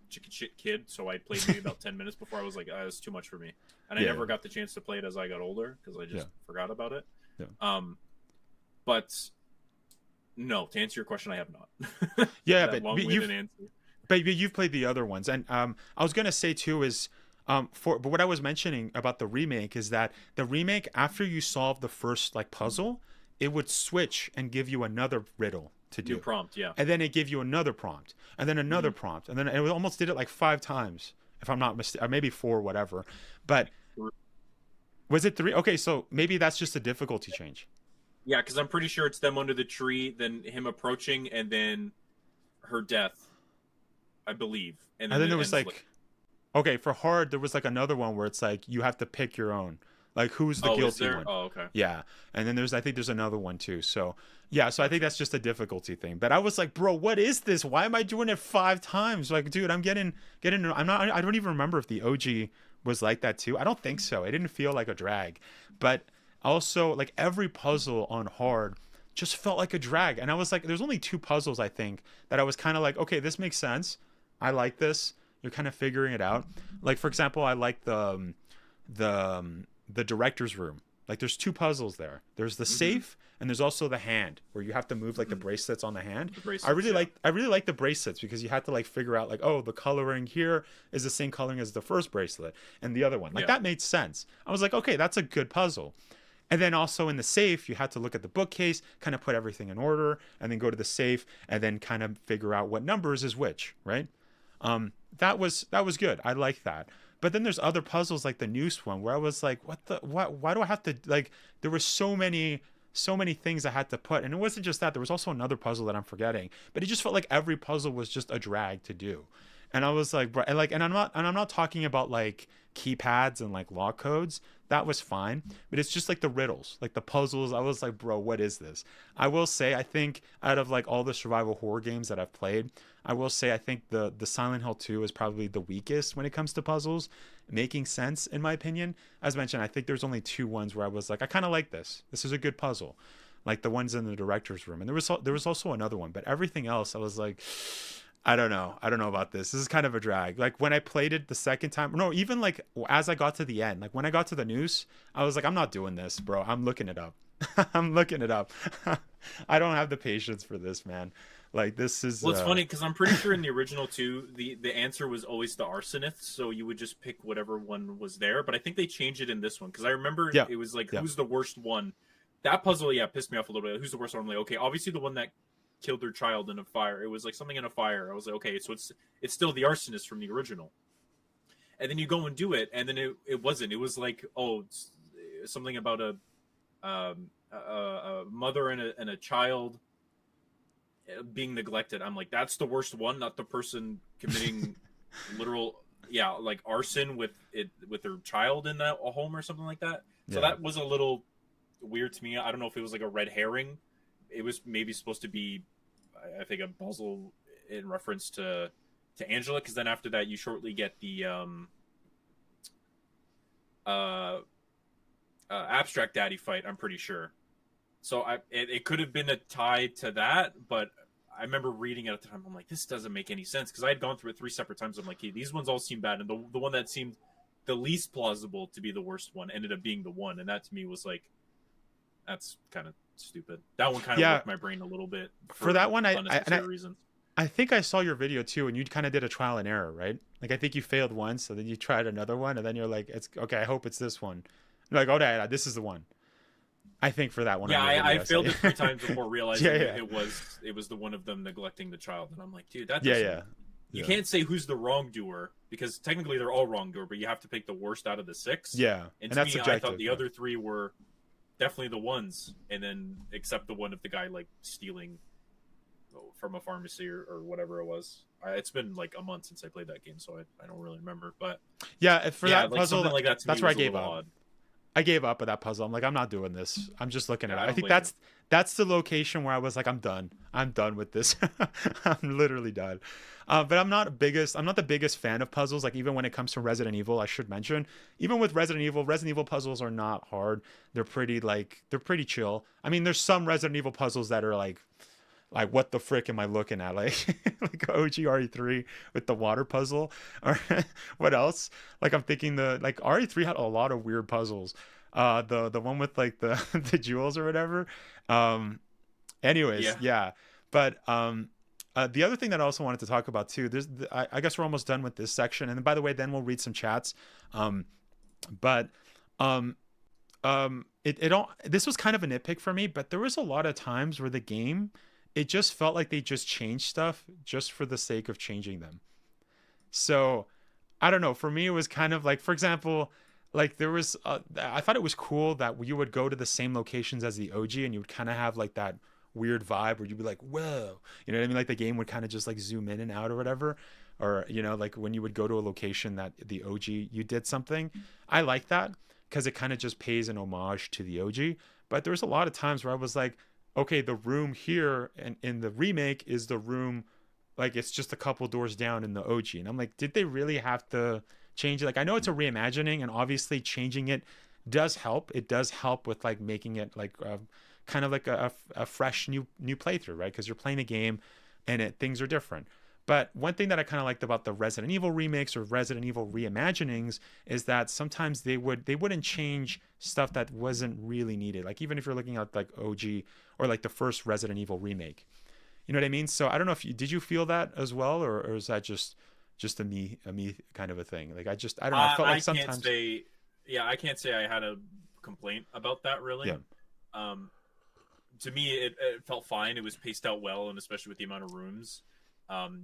chicken shit kid, so I played maybe about 10 minutes before I was like, it was too much for me, and I never got the chance to play it as I got older because I just forgot about it. But no, to answer your question, I have not. But you've played the other ones, and I was gonna say too is. But what I was mentioning about the remake is that the remake, after you solve the first like puzzle, it would switch and give you another riddle to do. New prompt, yeah. And then it give you another prompt, and then another prompt, and then it almost did it like 5 times, if I'm not mistaken, or maybe 4, whatever. But was it 3? Okay, so maybe that's just a difficulty change. Yeah, because I'm pretty sure it's them under the tree, then him approaching, and then her death, I believe. And then there was like okay, for hard, there was like another one where it's like you have to pick your own, like who's the guilty one. Oh, okay. Yeah, and then I think there's another one too. So yeah, so I think that's just a difficulty thing. But I was like, bro, what is this? Why am I doing it 5 times? Like, dude, I don't even remember if the OG was like that too. I don't think so. It didn't feel like a drag. But also, like every puzzle on hard just felt like a drag. And I was like, there's only 2 puzzles I think that I was kind of like, okay, this makes sense. I like this. You're kind of figuring it out. Like, for example, I like the director's room. Like, there's 2 puzzles there. There's the safe, and there's also the hand, where you have to move like the bracelets on the hand. I really like the bracelets because you had to like figure out like, oh, the coloring here is the same coloring as the first bracelet and the other one. Like that made sense. I was like, okay, that's a good puzzle. And then also in the safe, you had to look at the bookcase, kind of put everything in order, and then go to the safe, and then kind of figure out what numbers is which, right? That was good. I like that. But then there's other puzzles like the noose one where I was like, why do I have to, like, there were so many things I had to put. And it wasn't just that, there was also another puzzle that I'm forgetting, but it just felt like every puzzle was just a drag to do. And I was like, bro, and I'm not talking about like keypads and like lock codes. That was fine, but it's just like the riddles, like the puzzles. I was like, bro, what is this? I will say, I think out of like all the survival horror games that I've played, I will say I think the Silent Hill 2 is probably the weakest when it comes to puzzles making sense, in my opinion. As mentioned, I think there's only 2 ones where I was like, I kind of like this. This is a good puzzle, like the ones in the director's room, and there was also another one, but everything else I was like, I don't know about this. This is kind of a drag. Like when I played it the second time, no, even like as I got to the end, like when I got to the noose, I was like, I'm not doing this, bro. I'm looking it up. I'm looking it up. I don't have the patience for this, man. Like this is. Well, it's funny because I'm pretty sure in the original 2, the answer was always the arsonist, so you would just pick whatever one was there. But I think they changed it in this one because I remember it was like, who's the worst one? That puzzle, pissed me off a little bit. Who's the worst one? I'm like, okay, obviously the one that killed their child in a fire. It was like something in a fire. I was like, okay, so it's still the arsonist from the original. And then you go and do it, and then it wasn't. It was like, oh, it's something about a mother and a child being neglected. I'm like, that's the worst one, not the person committing literal, like arson with their child in a home or something like that. So that was a little weird to me. I don't know if it was like a red herring. It was maybe supposed to be, I think, a puzzle in reference to Angela, because then after that you shortly get the abstract daddy fight, I'm pretty sure. So it could have been a tie to that, but I remember reading it at the time. I'm like, this doesn't make any sense, because I had gone through it 3 separate times. I'm like, hey, these ones all seem bad, and the one that seemed the least plausible to be the worst one ended up being the one, and that to me was like, that's kind of stupid. That one kind of worked my brain a little bit for that one. Reasons. I think I saw your video too, and you kind of did a trial and error, right? Like, I think you failed once, so then you tried another one, and then you're like, "It's okay. I hope it's this one." You're like, "Oh, yeah, this is the one." I think for that one. Yeah, I failed it 3 times before realizing it was the one of them neglecting the child, and I'm like, dude, that doesn't. You can't say who's the wrongdoer, because technically they're all wrongdoer, but you have to pick the worst out of the 6. Yeah, and to me, I thought the other 3 were definitely the ones, and then except the one of the guy like stealing from a pharmacy or whatever it was. It's been like a month since I played that game, so I don't really remember. But for that like puzzle, like that that's where I gave up. Odd. I gave up at that puzzle. I'm like, I'm not doing this. I'm just looking at it. I think that's the location where I was like, I'm done. I'm done with this. I'm literally done. But I'm not the biggest fan of puzzles. Like, even when it comes to Resident Evil, I should mention, even with Resident Evil puzzles are not hard. They're pretty chill. I mean, there's some Resident Evil puzzles that are like, what the frick am I looking at? Like like OG RE3 with the water puzzle, or what else? Like, I'm thinking RE3 had a lot of weird puzzles. The one with like the the jewels or whatever. Anyways, But the other thing that I also wanted to talk about too, I guess we're almost done with this section, and by the way, then we'll read some chats. This was kind of a nitpick for me, but there was a lot of times where the game, it just felt like they just changed stuff just for the sake of changing them. So I don't know. For me, it was kind of like, for example, like there was, I thought it was cool that you would go to the same locations as the OG, and you would kind of have like that weird vibe where you'd be like, whoa, you know what I mean? Like the game would kind of just like zoom in and out or whatever. Or, you know, like when you would go to a location that the OG, you did something. I like that because it kind of just pays an homage to the OG. But there's a lot of times where I was like, okay, the room here and in the remake is the room, like it's just a couple doors down in the OG. And I'm like, did they really have to change it? Like, I know it's a reimagining, and obviously changing it does help. It does help with like making it like kind of like a fresh new playthrough, right? Because you're playing a game and things are different. But one thing that I kind of liked about the Resident Evil remakes or Resident Evil reimaginings is that sometimes they wouldn't change stuff that wasn't really needed. Like, even if you're looking at like OG or like the first Resident Evil remake, you know what I mean? So I don't know if did you feel that as well, or is that just a me kind of a thing? Like, I don't know. I felt like sometimes. I can't say I had a complaint about that really. Yeah. To me, it felt fine. It was paced out well, and especially with the amount of rooms.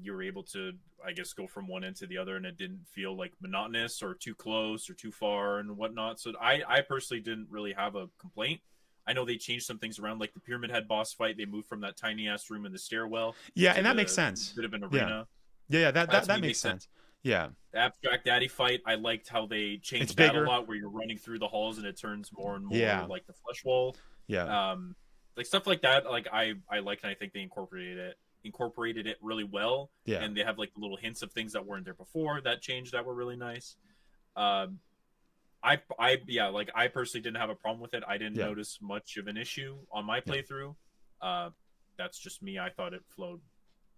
You were able to, I guess, go from one end to the other, and it didn't feel like monotonous or too close or too far and whatnot. So I personally didn't really have a complaint. I know they changed some things around, like the Pyramid Head boss fight. They moved from that tiny ass room in the stairwell. Yeah, and that makes sense. Bit of an arena. Yeah, that makes sense. Yeah. The Abstract Daddy fight, I liked how they changed that a lot, where you're running through the halls and it turns more and more like the flesh wall. Yeah. Like stuff like that. Like I liked, and I think they incorporated it really well. Yeah. And they have like the little hints of things that weren't there before that changed that were really nice. I personally didn't have a problem with it. I didn't notice much of an issue on my playthrough. That's just me. I thought it flowed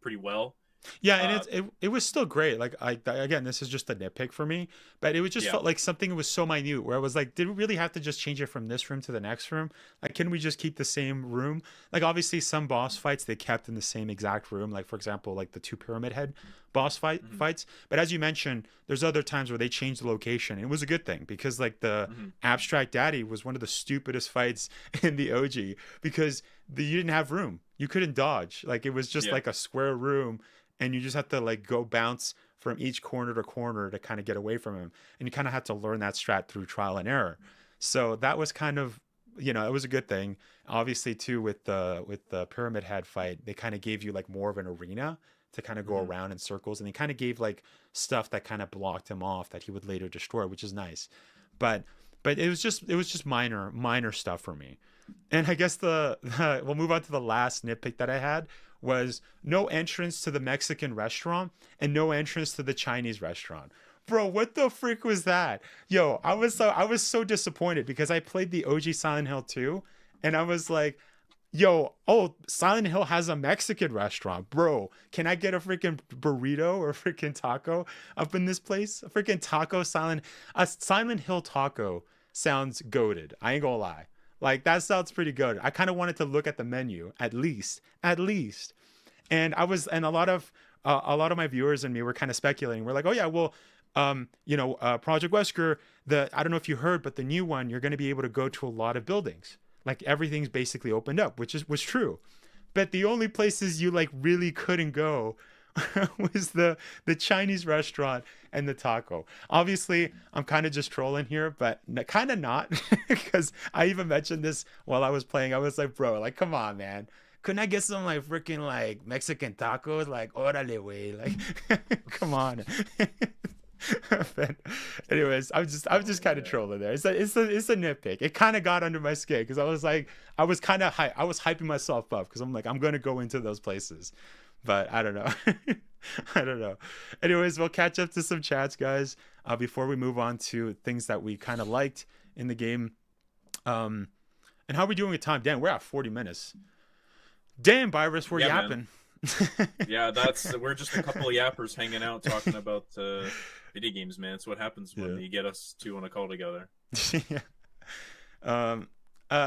pretty well. Yeah, and it was still great. Like, again, this is just a nitpick for me, but it was just felt like something was so minute where I was like, did we really have to just change it from this room to the next room? Like, can we just keep the same room? Like, obviously some boss fights they kept in the same exact room. Like, for example, like the 2 Pyramid Head fights. But as you mentioned, there's other times where they change the location. And it was a good thing because like the Abstract Daddy was one of the stupidest fights in the OG because you didn't have room. You couldn't dodge. Like it was just like a square room, and you just have to like go bounce from each corner to corner to kind of get away from him. And you kind of had to learn that strat through trial and error. So that was kind of, it was a good thing. Obviously too, with the Pyramid Head fight, they kind of gave you like more of an arena to kind of go around in circles, and they kind of gave like stuff that kind of blocked him off that he would later destroy, which is nice. But it was just minor stuff for me. And I guess we'll move on to the last nitpick that I had was no entrance to the Mexican restaurant and no entrance to the Chinese restaurant. Bro, what the freak was that? Yo, I was so disappointed because I played the OG Silent Hill 2 and I was like, yo, Silent Hill has a Mexican restaurant. Bro, can I get a freaking burrito or a freaking taco up in this place? A freaking a Silent Hill taco sounds goated. I ain't gonna lie. Like, that sounds pretty good. I kind of wanted to look at the menu, at least. And a lot of my viewers and me were kind of speculating. We're like, oh yeah, well, Project Wesker, I don't know if you heard, but the new one, you're going to be able to go to a lot of buildings. Like everything's basically opened up, was true. But the only places you like really couldn't go was the Chinese restaurant and the taco. Obviously, I'm kind of just trolling here, but kind of not, because I even mentioned this while I was playing. I was like, bro, like, come on, man. Couldn't I get some like freaking like Mexican tacos? Like, órale, way. Like, come on. But anyways, I'm just kind of trolling there. It's a nitpick. It kind of got under my skin because I was kind of I was hyping myself up because I'm like, I'm gonna go into those places. But I don't know. I don't know. Anyways, we'll catch up to some chats, guys, before we move on to things that we kind of liked in the game. And how are we doing with time? Damn, we're at 40 minutes. Damn, Virus, we're yapping. Yeah, we're just a couple of yappers hanging out talking about video games, man. It's what happens when you get us two on a call together. Yeah.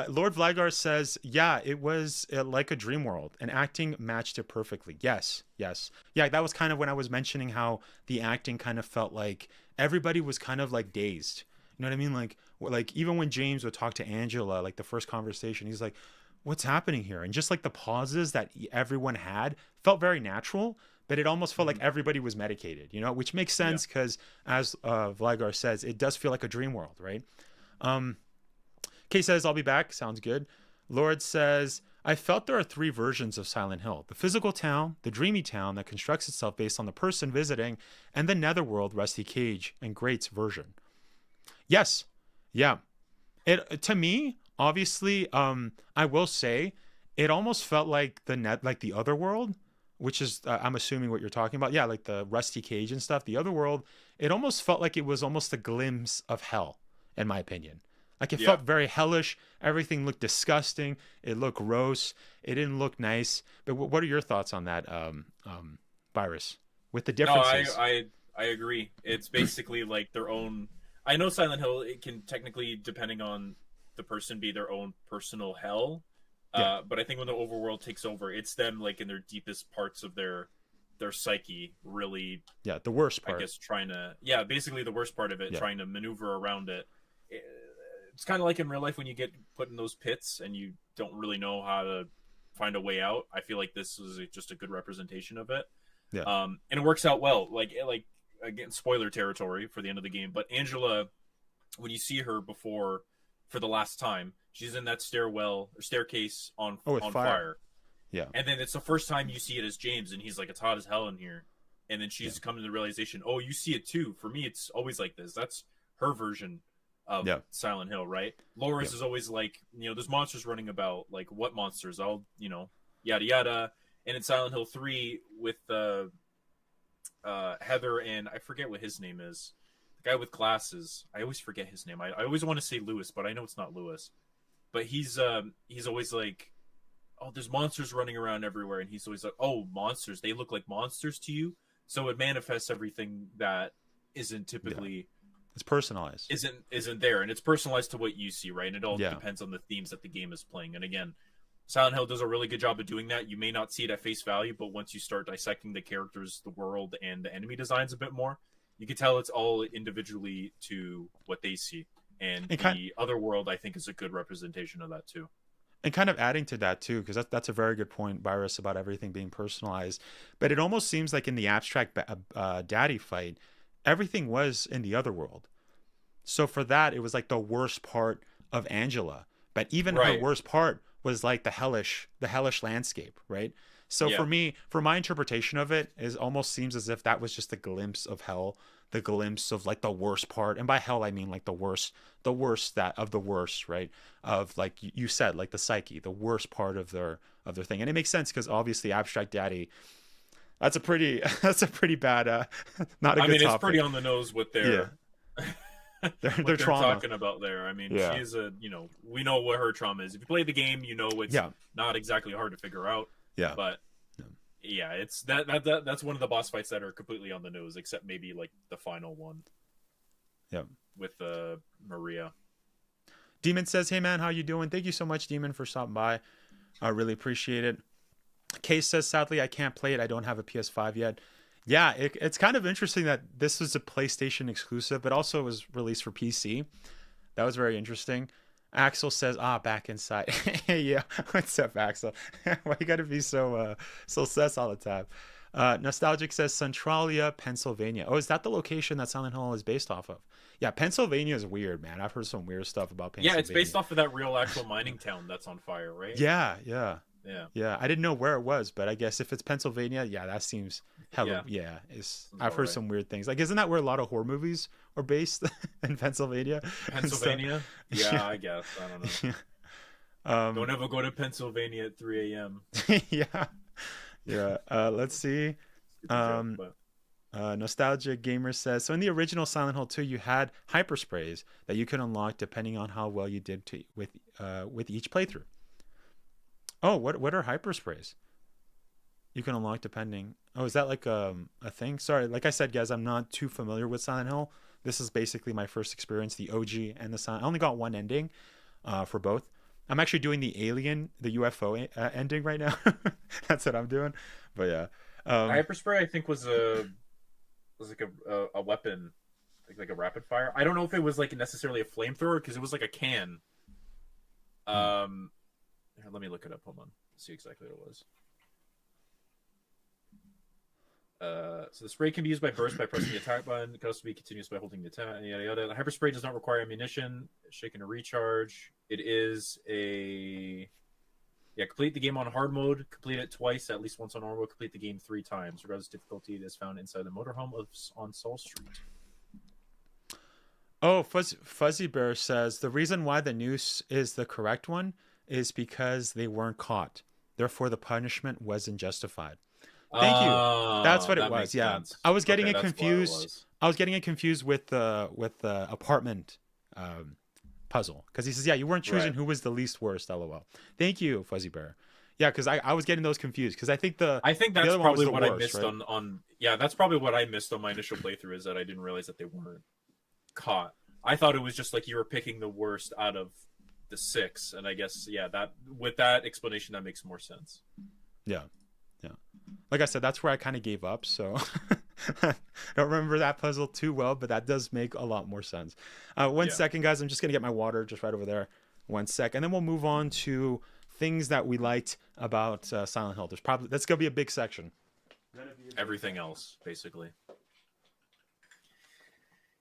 Lord Vlagar says, yeah, it was like a dream world, and acting matched it perfectly. Yes. Yeah, that was kind of when I was mentioning how the acting kind of felt like everybody was kind of like dazed. You know what I mean? Like even when James would talk to Angela, like the first conversation, he's like, what's happening here? And just like the pauses that everyone had felt very natural, but it almost felt like everybody was medicated, which makes sense because as Vlagar says, it does feel like a dream world, right? Kay says, I'll be back. Sounds good. Lord says, I felt there are 3 versions of Silent Hill. The physical town, the dreamy town that constructs itself based on the person visiting, and the netherworld Rusty Cage and Great's version. Yes. Yeah. To me, obviously, I will say, it almost felt like the other world, which is, I'm assuming what you're talking about. Yeah, like the Rusty Cage and stuff. The other world, it almost felt like it was almost a glimpse of hell, in my opinion. Like it felt very hellish. Everything looked disgusting. It looked gross. It didn't look nice. But what are your thoughts on that, Virus? With the differences? No, I agree. It's basically like their own. I know Silent Hill, it can technically, depending on the person, be their own personal hell. But I think when the overworld takes over, it's them like in their deepest parts of their psyche, really. Yeah, the worst part. I guess basically the worst part of it, trying to maneuver around it. It's kind of like in real life when you get put in those pits and you don't really know how to find a way out. I feel like this is just a good representation of it. Yeah. And it works out well. Like again, spoiler territory for the end of the game. But Angela, when you see her for the last time, she's in that staircase on fire. Yeah. And then it's the first time you see it as James, and he's like, it's hot as hell in here. And then she's come to the realization, oh, you see it too. For me, it's always like this. That's her version of Silent Hill, right? Loris is always like, there's monsters running about. Like, what monsters? Yada yada. And in Silent Hill 3 with Heather and I forget what his name is. The guy with glasses. I always forget his name. I always want to say Lewis, but I know it's not Lewis. But he's always like, oh, there's monsters running around everywhere, and he's always like, oh, monsters. They look like monsters to you. So it manifests everything that isn't typically. It's personalized. Isn't there, and it's personalized to what you see, right? And it all depends on the themes that the game is playing. And again, Silent Hill does a really good job of doing that. You may not see it at face value, but once you start dissecting the characters, the world, and the enemy designs a bit more, you can tell it's all individually to what they see. And the other world, I think, is a good representation of that too. And kind of adding to that too, because that's a very good point, Virus, about everything being personalized. But it almost seems like in the abstract daddy fight, everything was in the other world. So for that, it was like the worst part of Angela. But even her worst part was like the hellish landscape, right? So for me, for my interpretation of it, is almost seems as if that was just a glimpse of hell, the glimpse of like the worst part. And by hell, I mean like the worst that of the worst, right? Of like you said, like the psyche, the worst part of their thing. And it makes sense because obviously Abstract Daddy, that's a pretty bad, not a good topic. It's pretty on the nose with their their trauma. Talking about there. I mean, she is we know what her trauma is. If you play the game, you know it's not exactly hard to figure out. Yeah, but it's that's one of the boss fights that are completely on the nose, except maybe like the final one. Yeah, with Maria. Demon says, "Hey man, how you doing? Thank you so much, Demon, for stopping by. I really appreciate it." Case says, "Sadly, I can't play it. I don't have a PS5 yet." Yeah, it's kind of interesting that this was a PlayStation exclusive, but also was released for PC. That was very interesting. Axel says, back inside. Yeah, what's up, Axel? Why you gotta be so sus all the time? Nostalgic says, Centralia, Pennsylvania. Oh, is that the location that Silent Hill is based off of? Yeah, Pennsylvania is weird, man. I've heard some weird stuff about Pennsylvania. Yeah, it's based off of that real actual mining town that's on fire, right? Yeah. Yeah, I didn't know where it was, but I guess if it's Pennsylvania, that seems hella. Yeah, I've heard some weird things. Like, isn't that where a lot of horror movies are based in Pennsylvania? Pennsylvania? Yeah, I guess. I don't know. Don't ever go to Pennsylvania at 3 a.m. Yeah. Let's see. Nostalgia Gamer says, so in the original Silent Hill 2, you had hypersprays that you could unlock depending on how well you did with each playthrough. Oh, what are hypersprays? You can unlock depending. Oh, is that like a thing? Sorry, like I said, guys, I'm not too familiar with Silent Hill. This is basically my first experience, the OG and the Silent. I only got one ending for both. I'm actually doing the alien, the UFO ending right now. That's what I'm doing. But yeah, hyperspray I think was like a weapon, like a rapid fire. I don't know if it was like necessarily a flamethrower because it was like a can. Here, let me look it up. Hold on. See exactly what it was. So the spray can be used by burst by pressing the attack button. It can also be continuous by holding the attack. Yada yada. The hyperspray does not require ammunition. Shaken to recharge. It is complete the game on hard mode. Complete it twice, at least once on normal. Complete the game 3 times. Regardless of difficulty, it is found inside the motorhome on Saul Street. Oh, Fuzzy Bear says the reason why the noose is the correct one is because they weren't caught. Therefore, the punishment wasn't justified. Thank you. That's what it was. Yeah, sense. I was getting it confused. I was getting it confused with the apartment puzzle because he says, you weren't choosing who was the least worst. LOL. Thank you, Fuzzy Bear. Yeah, because I was getting those confused because I think that's probably what worst, I missed right? on. Yeah, that's probably what I missed on my initial playthrough is that I didn't realize that they weren't caught. I thought it was just like you were picking the worst out of the 6, and I guess that with that explanation that makes more sense. Yeah. Like I said, that's where I kind of gave up. So I don't remember that puzzle too well, but that does make a lot more sense. One second, guys. I'm just gonna get my water just right over there. 1 sec, and then we'll move on to things that we liked about Silent Hill. That's gonna be a big section. Everything else, basically.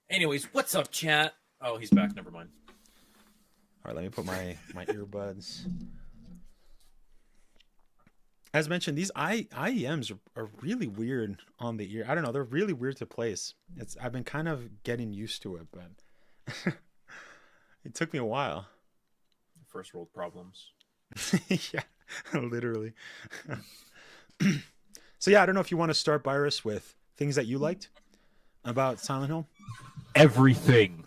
Anyways, what's up, chat? Oh, he's back. Never mind. All right, let me put my earbuds. As mentioned, these IEMs are really weird on the ear. I don't know. They're really weird to place. I've been kind of getting used to it, but it took me a while. First world problems. Yeah, literally. So I don't know if you want to start, Virus, with things that you liked about Silent Hill. Everything.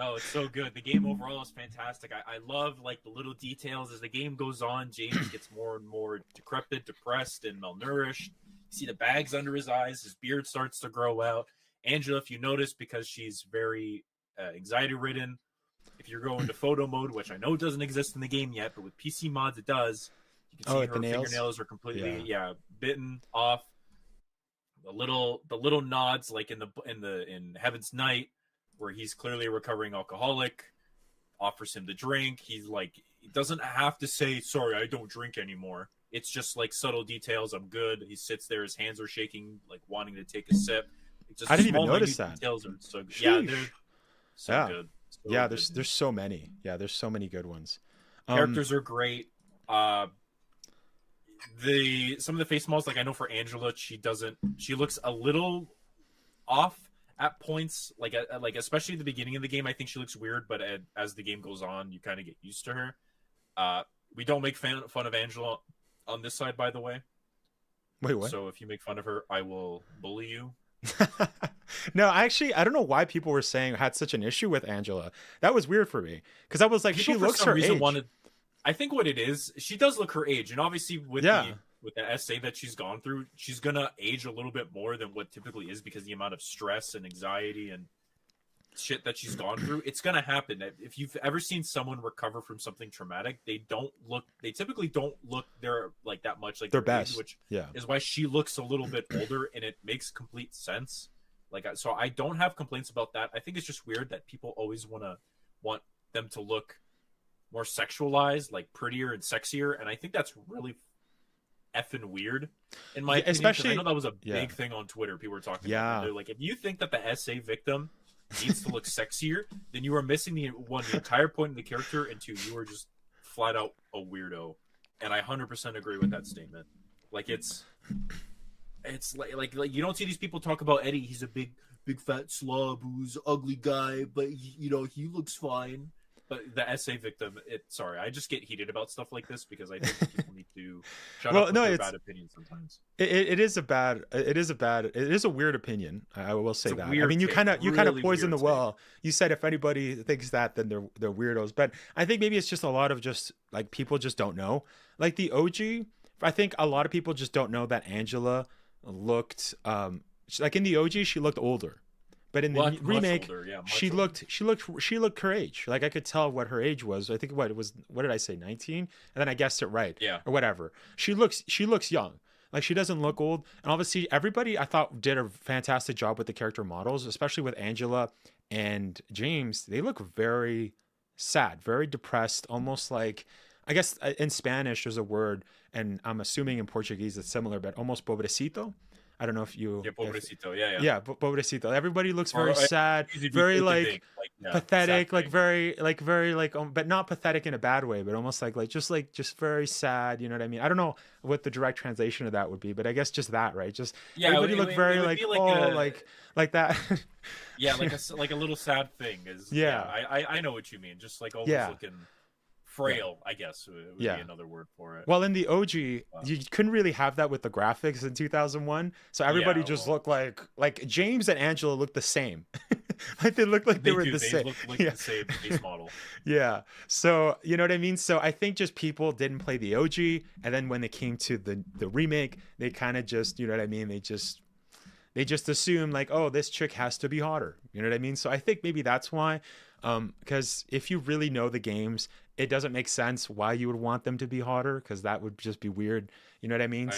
No, it's so good. The game overall is fantastic. I love like the little details as the game goes on. James gets more and more decrepit, depressed, and malnourished. You see the bags under his eyes. His beard starts to grow out. Angela, if you notice, because she's very anxiety-ridden, if you're going to photo mode, which I know doesn't exist in the game yet, but with PC mods it does. You can see her fingernails are completely bitten off. The little nods like in Heaven's Night, where he's clearly a recovering alcoholic, offers him the drink. He's like, he doesn't have to say, sorry, I don't drink anymore. It's just like subtle details. I'm good. He sits there, his hands are shaking, like wanting to take a sip. I didn't even notice that. Details are so good. Yeah, they're so good. So yeah, good. there's so many. Yeah, there's so many good ones. Characters are great. Some of the face models, like I know for Angela, she looks a little off at points, like especially at the beginning of the game. I think she looks weird, but as the game goes on, you kind of get used to her. We don't make fun of Angela on this side, by the way. Wait, what? So if you make fun of her, I will bully you. No, actually, I don't know why people were saying had such an issue with Angela. That was weird for me because I was like, people she looks her age. I think what it is, she does look her age, and obviously with the essay that she's gone through, she's gonna age a little bit more than what typically is because the amount of stress and anxiety and shit that she's gone through. It's gonna happen. If you've ever seen someone recover from something traumatic, they typically don't look their like that much like their best, which is why she looks a little bit older, and it makes complete sense. So I don't have complaints about that. I think it's just weird that people always want them to look more sexualized, like prettier and sexier, and I think that's really effing weird in my opinion. Especially, I know that was a big thing on Twitter. People were talking about it. They're like, if you think that the SA victim needs to look sexier, then you are missing the entire point of the character, and two, you are just flat out a weirdo. And I 100% agree with that statement. Like it's like you don't see these people talk about Eddie. He's a big fat slob who's an ugly guy, but he looks fine. But the SA victim, sorry, I just get heated about stuff like this because I think people need to shut up with their bad opinions sometimes. It is a weird opinion. I will say that. I mean, you kind of poison the well. You said if anybody thinks that, then they're weirdos. But I think maybe it's just a lot of just like people just don't know. Like the OG, I think a lot of people just don't know that Angela looked like in the OG she looked older. But in the remake, she looked her age. Like I could tell what her age was. I think what did I say, 19? And then I guessed it right. Yeah. Or whatever. She looks young. Like she doesn't look old. And obviously everybody I thought did a fantastic job with the character models, especially with Angela and James. They look very sad, very depressed, almost like, I guess in Spanish there's a word, and I'm assuming in Portuguese it's similar, but almost pobrecito. I don't know if you... Yeah, pobrecito, yeah. Yeah, pobrecito. Everybody looks very sad, very like pathetic, like very, but not pathetic in a bad way, but almost just very sad. You know what I mean? I don't know what the direct translation of that would be, but I guess just that, right? Just everybody look very like that. Yeah, like a little sad thing is. Yeah, I know what you mean. Just like always looking frail, I guess would be another word for it. Well, in the OG, you couldn't really have that with the graphics in 200001, so everybody just looked like James and Angela looked the same. Like they looked like they were the same. Looked like the same base model. Yeah. So you know what I mean? So I think just people didn't play the OG, and then when they came to the remake, they kind of just, you know what I mean? They just assumed like, oh, this chick has to be hotter. You know what I mean? So I think maybe that's why. Because if you really know the games, it doesn't make sense why you would want them to be hotter, because that would just be weird. You know what I mean?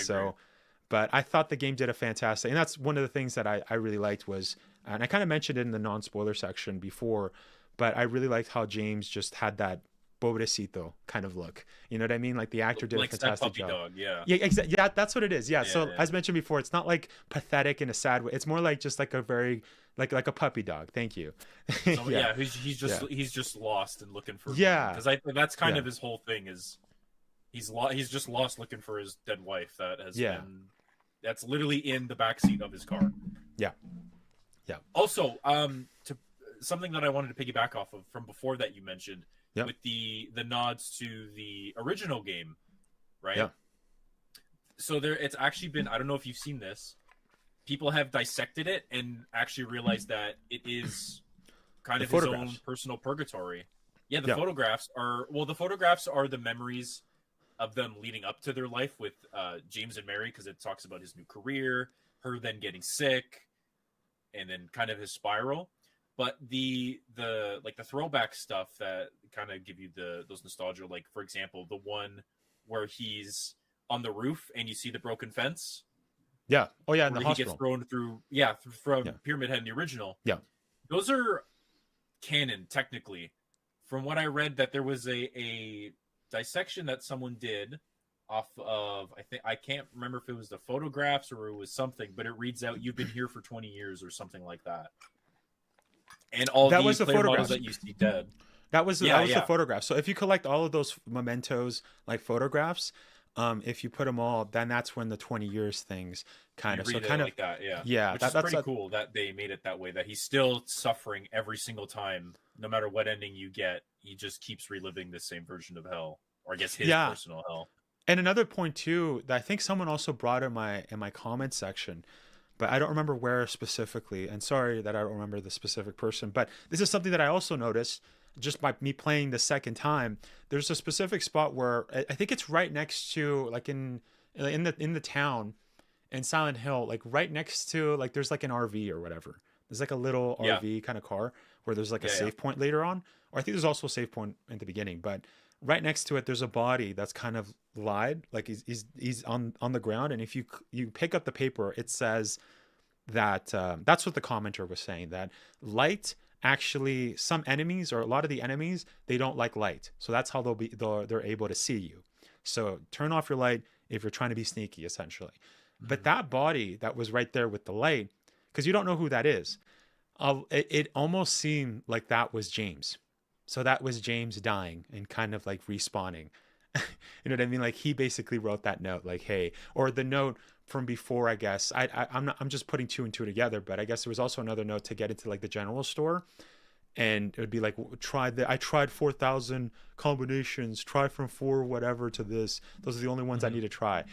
But I thought the game did a fantastic, and that's one of the things that I really liked was, and I kind of mentioned it in the non-spoiler section before, but I really liked how James just had that pobrecito kind of look. You know what I mean? Like the actor did a fantastic job. Dog, yeah. Yeah, exactly. Yeah, that's what it is. Yeah. So as mentioned before, it's not like pathetic in a sad way. It's more like just like a very like a puppy dog. Thank you. So, he's just lost and looking for because that's kind of his whole thing is he's just lost looking for his dead wife that has been that's literally in the backseat of his car. Yeah. Also, to something that I wanted to piggyback off of from before that you mentioned. Yep. With the nods to the original game, right? Yeah. So it's actually been, I don't know if you've seen this, people have dissected it and actually realized that it is kind of his own personal purgatory. Yeah, the photographs are the memories of them leading up to their life with James and Mary, because it talks about his new career, her then getting sick, and then kind of his spiral. But the like the throwback stuff that kind of give you those nostalgia, like for example, the one where he's on the roof and you see the broken fence. Yeah. Oh yeah, in the where he hospital. gets thrown through. From Pyramid Head in the original. Yeah. Those are canon technically. From what I read, that there was a dissection that someone did off of, I can't remember if it was the photographs or it was something, but it reads out, "You've been here for 20 years" or something like that. And all that was the player photographs models that you see dead. That was the photograph. So if you collect all of those mementos, like photographs, if you put them all, then that's when the 20 years things kind of like that, yeah, which is pretty cool that they made it that way. That he's still suffering every single time, no matter what ending you get. He just keeps reliving the same version of hell, or I guess his personal hell. And another point too that I think someone also brought in my comment section, but I don't remember where specifically. And sorry that I don't remember the specific person, but this is something that I also noticed just by me playing the second time. There's a specific spot where I think it's right next to, like in the town in Silent Hill, like right next to, like there's like an RV or whatever. There's like a little RV kind of car where there's like a save point later on, or I think there's also a save point in the beginning, but right next to it there's a body that's kind of lied, like he's on the ground, and if you pick up the paper, it says that that's what the commenter was saying, that light actually, some enemies, or a lot of the enemies, they don't like light, so that's how they're able to see you. So turn off your light if you're trying to be sneaky, essentially. But that body that was right there with the light, because you don't know who that is, it almost seemed like that was James. So that was James dying and kind of like respawning. You know what I mean? Like he basically wrote that note, like, hey, or the note from before, I guess. I'm just putting two and two together, but I guess there was also another note to get into like the general store, and it would be like, I tried 4,000 combinations, try from 4 whatever to this. Those are the only ones I need to try.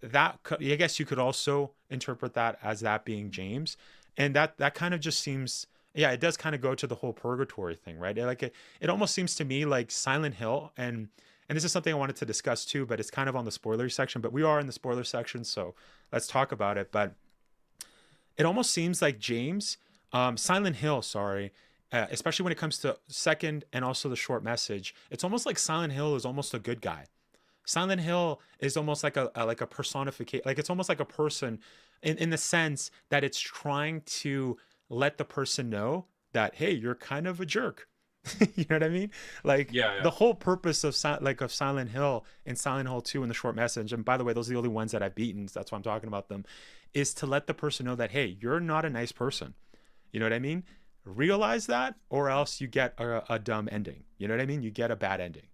That, I guess you could also interpret that as that being James, and that kind of just seems, yeah, it does kind of go to the whole purgatory thing, right? It almost seems to me like Silent Hill, and this is something I wanted to discuss too, but it's kind of on the spoiler section, but we are in the spoiler section, so let's talk about it. But it almost seems like James, Silent Hill, sorry, especially when it comes to second and also the short message, it's almost like Silent Hill is almost a good guy. Silent Hill is almost like a personification, like it's almost like a person in the sense that it's trying to let the person know that, hey, you're kind of a jerk. You know what I mean? Like the whole purpose of Silent Hill and Silent Hill 2 and the short message, and by the way, those are the only ones that I've beaten, so that's why I'm talking about them, is to let the person know that, hey, you're not a nice person. You know what I mean? Realize that, or else you get a dumb ending. You know what I mean? You get a bad ending.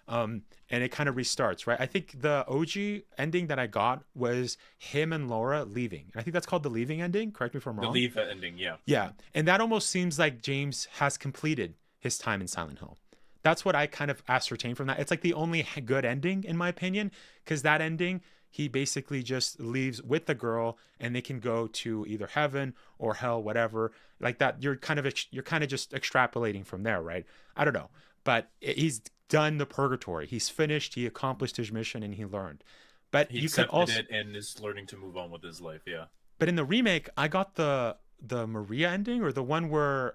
And it kind of restarts, right? I think the OG ending that I got was him and Laura leaving. I think that's called the leaving ending. Correct me if I'm wrong. The leave ending, yeah. Yeah. And that almost seems like James has completed his time in Silent Hill. That's what I kind of ascertained from that. It's like the only good ending, in my opinion, because that ending, he basically just leaves with the girl and they can go to either heaven or hell, whatever. Like that, you're kind of just extrapolating from there, right? I don't know. But he's done the purgatory. He's finished. He accomplished his mission and he learned. But he you could also, it and is learning to move on with his life. Yeah. But in the remake, I got the Maria ending, or the one where,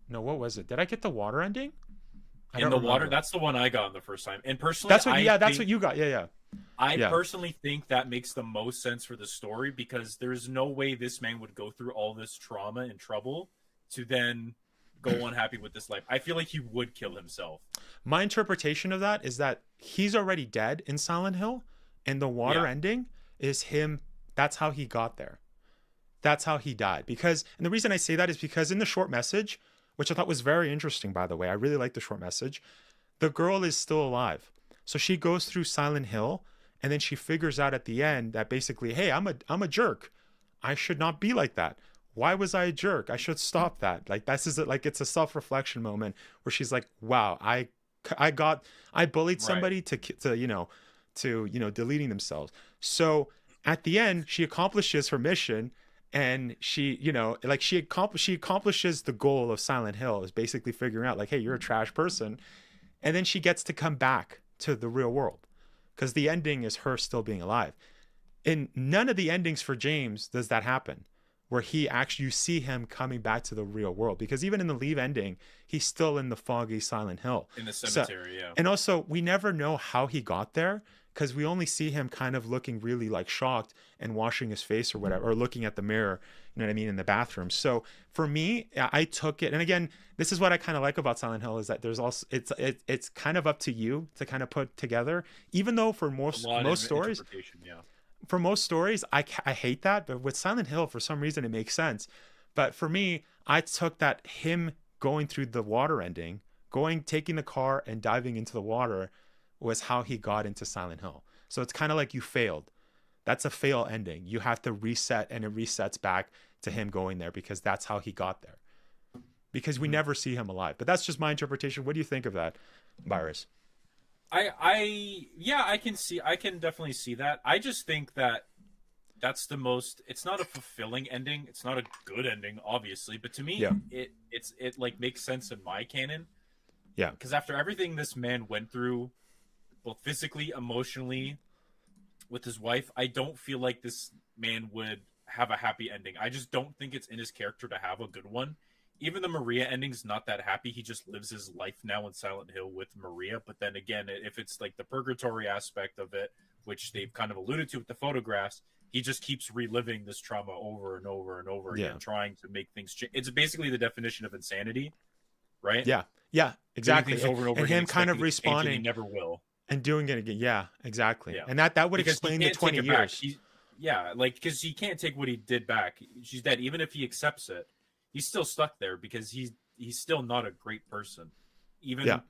no, what was it? Did I get the water ending? In the water, that's the one I got the first time. And personally, that's what you got. Yeah. I personally think that makes the most sense for the story, because there's no way this man would go through all this trauma and trouble to then go unhappy with this life. I feel like he would kill himself. My interpretation of that is that he's already dead in Silent Hill, and the water ending is him. That's how he got there. That's how he died. And the reason I say that is because in the short message, which I thought was very interesting, by the way, I really like the short message, the girl is still alive. So she goes through Silent Hill, and then she figures out at the end that basically, hey, I'm a jerk. I should not be like that. Why was I a jerk? I should stop that. Like, this is like, it's a self-reflection moment where she's like, wow, I bullied somebody to deleting themselves. So at the end, she accomplishes her mission, and she accomplishes the goal of Silent Hill, is basically figuring out like, hey, you're a trash person. And then she gets to come back to the real world, because the ending is her still being alive. In none of the endings for James does that happen. where he actually, you see him coming back to the real world, because even in the Leave ending, he's still in the foggy Silent Hill in the cemetery. Yeah. And also, we never know how he got there, because we only see him kind of looking really like shocked and washing his face or whatever, or looking at the mirror, you know what I mean, in the bathroom. So for me, I took it, and again, this is what I kind of like about Silent Hill, is that there's also, it's kind of up to you to kind of put together, even though for most stories, for most stories, I hate that, but with Silent Hill, for some reason, it makes sense. But for me, I took that him going through the water ending, taking the car and diving into the water, was how he got into Silent Hill. So it's kind of like you failed. That's a fail ending. You have to reset, and it resets back to him going there, because that's how he got there. Because we never see him alive. But that's just my interpretation. What do you think of that, Virus? I can definitely see that. I just think that that's it's not a fulfilling ending. It's not a good ending, obviously, but to me, it like makes sense in my canon. Yeah. Because after everything this man went through, both physically, emotionally, with his wife, I don't feel like this man would have a happy ending. I just don't think it's in his character to have a good one. Even the Maria ending's not that happy. He just lives his life now in Silent Hill with Maria. But then again, if it's like the purgatory aspect of it, which they've kind of alluded to with the photographs, he just keeps reliving this trauma over and over and over again, trying to make things change. It's basically the definition of insanity, right? Yeah, exactly. Over and over and again, him kind of responding. He never will. And doing it again. Yeah, exactly. Yeah. And that would explain the 20 years. Because he can't take what he did back. She's dead. Even if he accepts it, he's still stuck there, because he's still not a great person. Even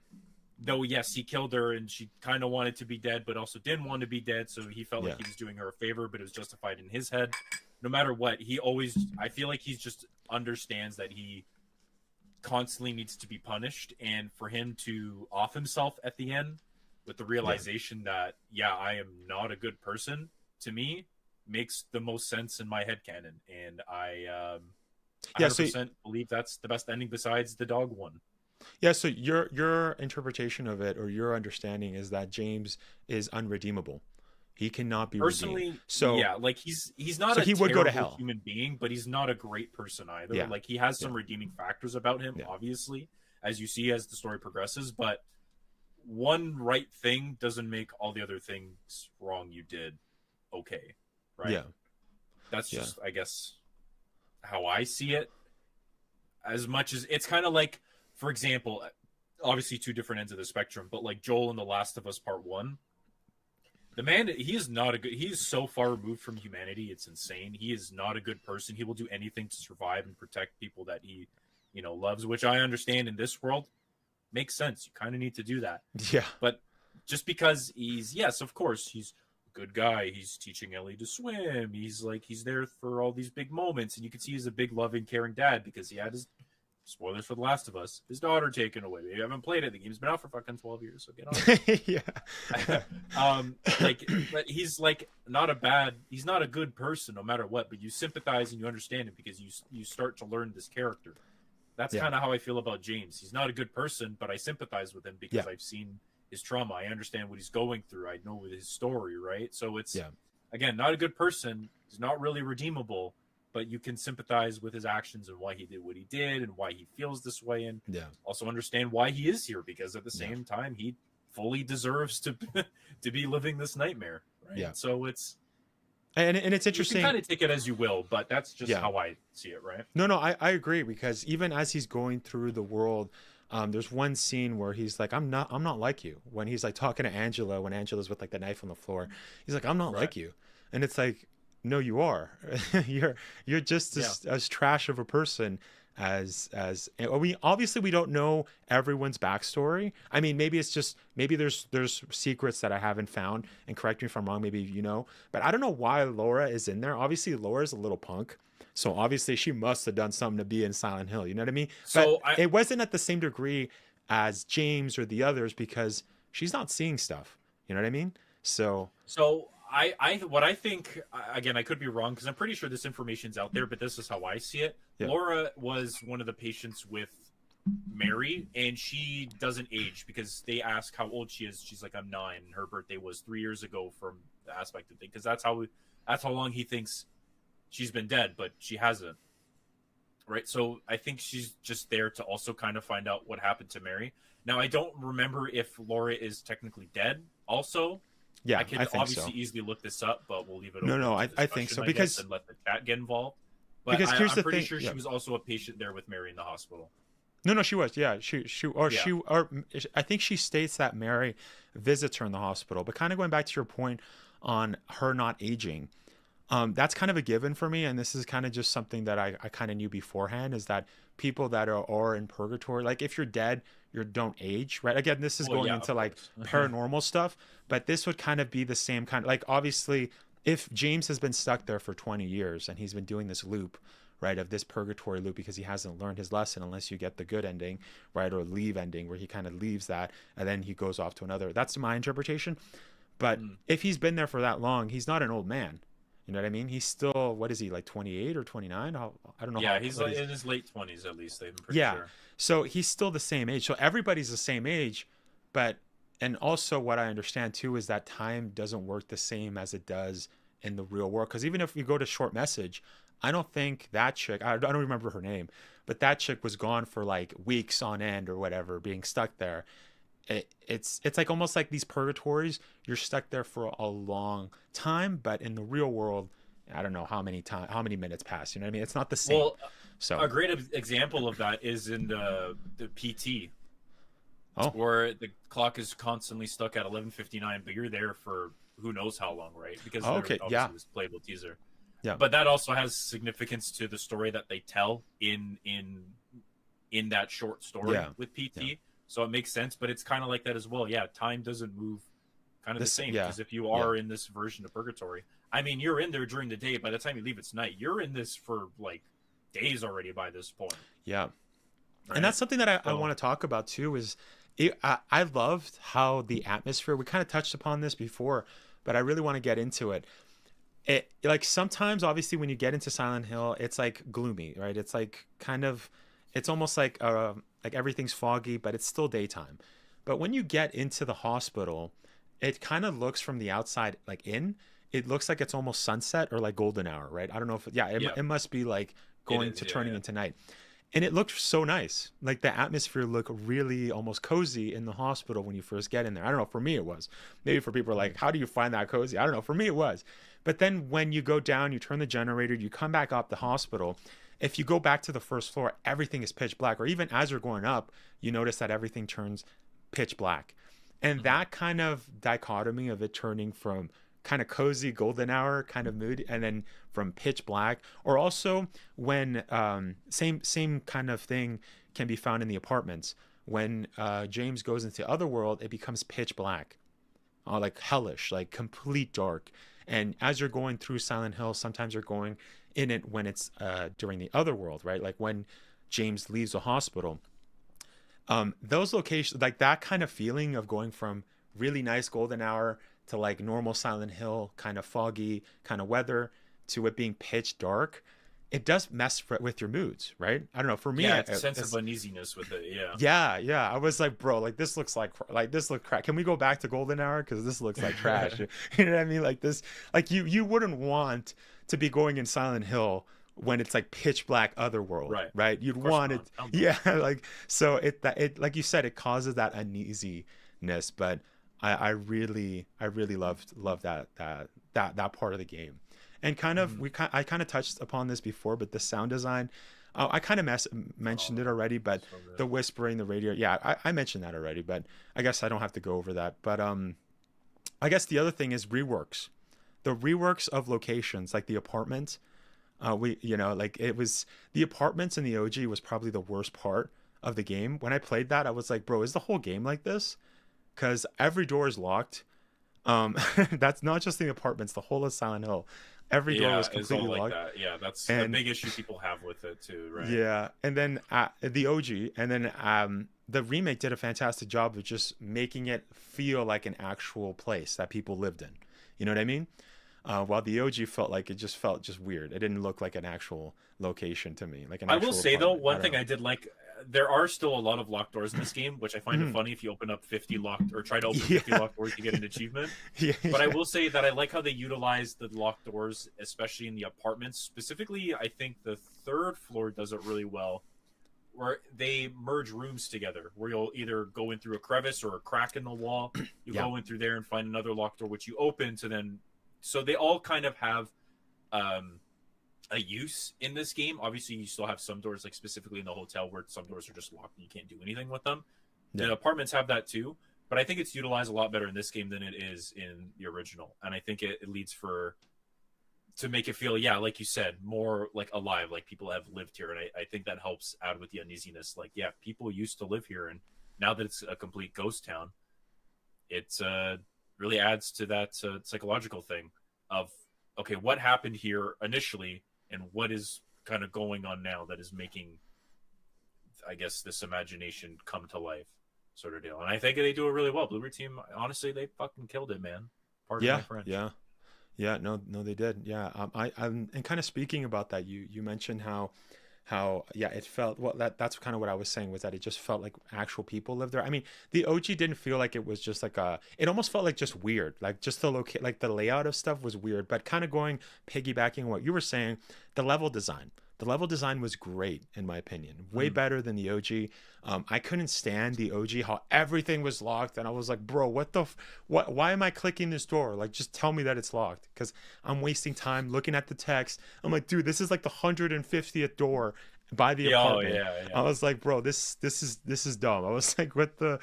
though, yes, he killed her and she kind of wanted to be dead, but also didn't want to be dead. So he felt like he was doing her a favor, but it was justified in his head. No matter what, I feel like he just understands that he constantly needs to be punished. And for him to off himself at the end with the realization that, I am not a good person, to me, makes the most sense in my headcanon. And I 100% believe that's the best ending besides the dog one. Yeah, so your interpretation of it, or your understanding, is that James is unredeemable. He cannot be redeemed. So like he's not he would go to hell human being, but he's not a great person either. Yeah. Like he has some redeeming factors about him, obviously, as you see as the story progresses, but one right thing doesn't make all the other things wrong you did okay, right? Yeah. That's just, I guess, how I see it. As much as it's kind of like, for example, obviously two different ends of the spectrum, but like Joel in The Last of Us Part 1, the man, he is so far removed from humanity, it's insane. He is not a good person. He will do anything to survive and protect people that he, loves, which I understand in this world makes sense. You kind of need to do that. Yeah. But just because yes, of course, he's a good guy. He's teaching Ellie to swim. He's there for all these big moments. And you can see he's a big, loving, caring dad, because he had his, spoilers for The Last of Us, his daughter taken away. You haven't played it. The game's been out for fucking 12 years, so get on it. But he's he's not a good person no matter what, but you sympathize and you understand it because you start to learn this character. That's kind of how I feel about James. He's not a good person, but I sympathize with him because I've seen his trauma. I understand what he's going through. I know his story, right? So it's, again, not a good person. He's not really redeemable, but you can sympathize with his actions and why he did what he did and why he feels this way, and also understand why he is here, because at the same time, he fully deserves to be living this nightmare, right? Yeah. So it's... And it's interesting. You can kind of take it as you will, but that's just how I see it, right? No, I agree, because even as he's going through the world, there's one scene where he's like, I'm not like you. When he's like talking to Angela, when Angela's with like the knife on the floor, he's like, I'm not like you. And it's like, no, you are. you're just as trash of a person as we don't know everyone's backstory. I mean, maybe there's secrets that I haven't found, and correct me if I'm wrong, maybe but I don't know why Laura is in there. Obviously Laura's a little punk, so obviously she must have done something to be in Silent Hill, you know what I mean? So but it wasn't at the same degree as James or the others, because she's not seeing stuff, you know what I mean? So what I think, again, I could be wrong, because I'm pretty sure this information's out there, but this is how I see it. Yeah. Laura was one of the patients with Mary, and she doesn't age, because they ask how old she is. She's like, I'm 9. Her birthday was 3 years ago from the aspect of thing, because that's how long he thinks she's been dead, but she hasn't. Right, so I think she's just there to also kind of find out what happened to Mary. Now, I don't remember if Laura is technically dead. Also, Yeah, I can think obviously so. easily look this up, but we'll leave it. No, open I think so, because and let the chat get involved. But because here's I'm the pretty thing. sure Yeah. she was also a patient there with Mary in the hospital. No, she was. Yeah, I think she states that Mary visits her in the hospital. But kind of going back to your point on her not aging, that's kind of a given for me, and this is kind of just something that I kind of knew beforehand, is that people that are in purgatory, like if you're dead, you don't age, right? Again, this is going into like paranormal stuff, but this would kind of be the same kind of, like, obviously, if James has been stuck there for 20 years and he's been doing this loop, right, of this purgatory loop, because he hasn't learned his lesson, unless you get the good ending, right, or leave ending, where he kind of leaves that and then he goes off to another. That's my interpretation. But if he's been there for that long, he's not an old man. You know what I mean? He's still, what is he, like 28 or 29? I don't know. Yeah, he's like in his late 20s at least. I'm pretty sure. So he's still the same age. So everybody's the same age, but, and also what I understand too is that time doesn't work the same as it does in the real world. Because even if you go to short message, I don't think that chick, I don't remember her name, but that chick was gone for like weeks on end or whatever, being stuck there. It's like almost like these purgatories, you're stuck there for a long time, but in the real world, I don't know how many minutes pass. You know what I mean? It's not the same. Well, so a great example of that is in the PT, oh, where the clock is constantly stuck at 11:59, but you're there for who knows how long, right? Because okay, yeah, it was playable teaser. Yeah, but that also has significance to the story that they tell in that short story with PT. Yeah. So it makes sense, but it's kind of like that as well. Yeah, time doesn't move kind of the same, because if you are in this version of purgatory, I mean, you're in there during the day. By the time you leave, it's night. You're in this for like days already by this point. Yeah, right? And that's something that I want to talk about too. Is I loved how the atmosphere. We kind of touched upon this before, but I really want to get into it. It, like, sometimes obviously when you get into Silent Hill, it's like gloomy, right? It's like kind of, it's almost like everything's foggy, but it's still daytime. But when you get into the hospital, it kind of looks from the outside, like it looks like it's almost sunset or like golden hour, right? I don't know if it must be like going to turning into night. And it looked so nice. Like the atmosphere looked really almost cozy in the hospital when you first get in there. I don't know, for me it was. Maybe for people like, how do you find that cozy? I don't know, for me it was. But then when you go down, you turn the generator, you come back up the hospital. If you go back to the first floor, everything is pitch black. Or even as you're going up, you notice that everything turns pitch black. And that kind of dichotomy of it turning from kind of cozy golden hour kind of mood, and then from pitch black, or also when same kind of thing can be found in the apartments. When James goes into the other world, it becomes pitch black, like hellish, like complete dark. And as you're going through Silent Hill, sometimes you're going in it when it's during the other world, right? Like when James leaves the hospital. Those locations, like that kind of feeling of going from really nice golden hour to like normal Silent Hill, kind of foggy kind of weather, to it being pitch dark, it does mess with your moods, right? I don't know. For me, it's a sense of uneasiness with it. Yeah. I was like, bro, like this looks crap. Can we go back to golden hour? Because this looks like trash. You know what I mean? Like this, like you wouldn't want to be going in Silent Hill when it's like pitch black otherworld, right? You'd want it, like, so it like you said, it causes that uneasiness. But I really loved that part of the game. And kind of I kind of touched upon this before, but the sound design, I kind of mentioned it already, but the whispering, the radio, I mentioned that already, but I guess I don't have to go over that. But I guess the other thing is reworks, the reworks of locations, like the apartments. Like it was the apartments in the OG was probably the worst part of the game. When I played that, I was like, bro, is the whole game like this? Because every door is locked. That's not just the apartments, the whole of Silent Hill. Every door was completely locked. That. Yeah, that's a big issue people have with it too, right? Yeah, and then the OG, and then the remake did a fantastic job of just making it feel like an actual place that people lived in. You know what I mean? While the OG felt just weird. It didn't look like an actual location to me. Like an. I will say though, one thing I did like there are still a lot of locked doors in this game, which I find it funny if you open up 50 locked or try to open 50 locked doors to get an achievement. But I will say that I like how they utilize the locked doors, especially in the apartments. Specifically, I think the third floor does it really well, where they merge rooms together, where you'll either go in through a crevice or a crack in the wall. You go in through there and find another locked door, which you open to then. So they all kind of have a use in this game. Obviously, you still have some doors, like specifically in the hotel, where some doors are just locked and you can't do anything with them. The apartments have that too, but I think it's utilized a lot better in this game than it is in the original. And I think it leads to make it feel, like you said, more like alive, like people have lived here. And I think that helps add with the uneasiness. Like, people used to live here, and now that it's a complete ghost town, it really adds to that psychological thing of, okay, what happened here initially and what is kind of going on now that is making, I guess, this imagination come to life, sort of deal. And I think they do it really well. Bloober Team, honestly, they fucking killed it, man. Pardon my French. No, they did. I'm and kind of speaking about that, you mentioned how it felt, well, that's kind of what I was saying, was that it just felt like actual people lived there. I mean, the OG didn't feel like it was just like it almost felt like just weird, like just the like the layout of stuff was weird. But kind of piggybacking on what you were saying, the level design was great, in my opinion, way better than the OG. I couldn't stand the OG, how everything was locked, and I was like, bro, why am I clicking this door? Like, just tell me that it's locked, because I'm wasting time looking at the text. I'm like, dude, this is like the 150th door by the apartment. I was like, bro, this is dumb. I was like, what the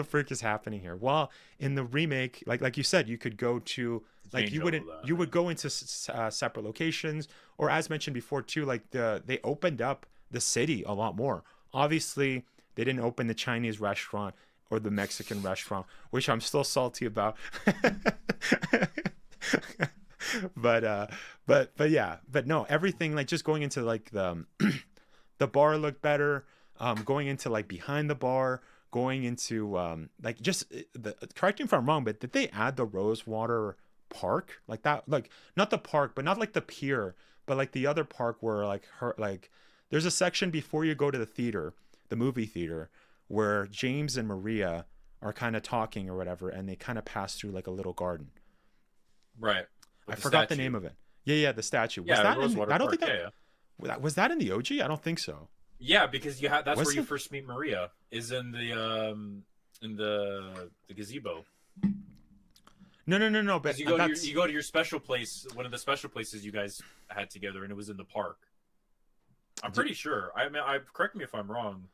frick is happening here? Well, in the remake, like you said, you could go to, like, you would go into separate locations, or as mentioned before too, like they opened up the city a lot more. Obviously, they didn't open the Chinese restaurant or the Mexican restaurant, which I'm still salty about. but no, everything, like, just going into like the bar looked better. Going into like behind the bar, going into like just correct me if I'm wrong, but did they add the Rosewater Park, like that, like not the park, but not like the pier, but like the other park where like there's a section before you go to the movie theater, where James and Maria are kind of talking or whatever, and they kind of pass through like a little garden. Right. I forgot the name of it. Yeah, the statue. Was that Rosewater I don't Park, think that was that in the OG? I don't think so. Yeah, because that's where you first meet Maria, is in the gazebo. No. But you go to your special place, one of the special places you guys had together, and it was in the park. I'm pretty sure. I mean, correct me if I'm wrong.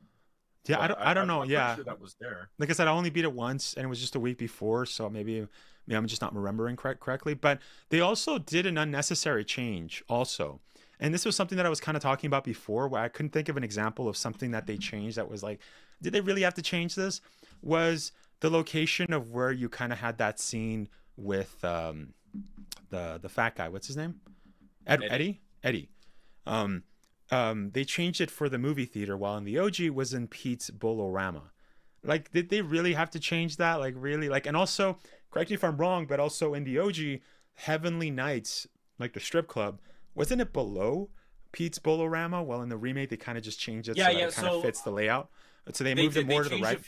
Yeah, I don't know. I'm yeah, sure that was there. Like I said, I only beat it once, and it was just a week before, so maybe I'm just not remembering correctly. But they also did an unnecessary change also. And this was something that I was kind of talking about before, where I couldn't think of an example of something that they changed that was like, did they really have to change this? Was the location of where you kind of had that scene with the fat guy. What's his name? Eddie. They changed it for the movie theater, while in the OG was in Pete's Bolorama. Like, did they really have to change that? Like, really? Like, and also, correct me if I'm wrong, but also in the OG, Heavenly Nights, like the strip club, wasn't it below Pete's Bolorama? Well, in the remake, they kind of just changed it so that it kind of fits the layout. So they moved it more to the right.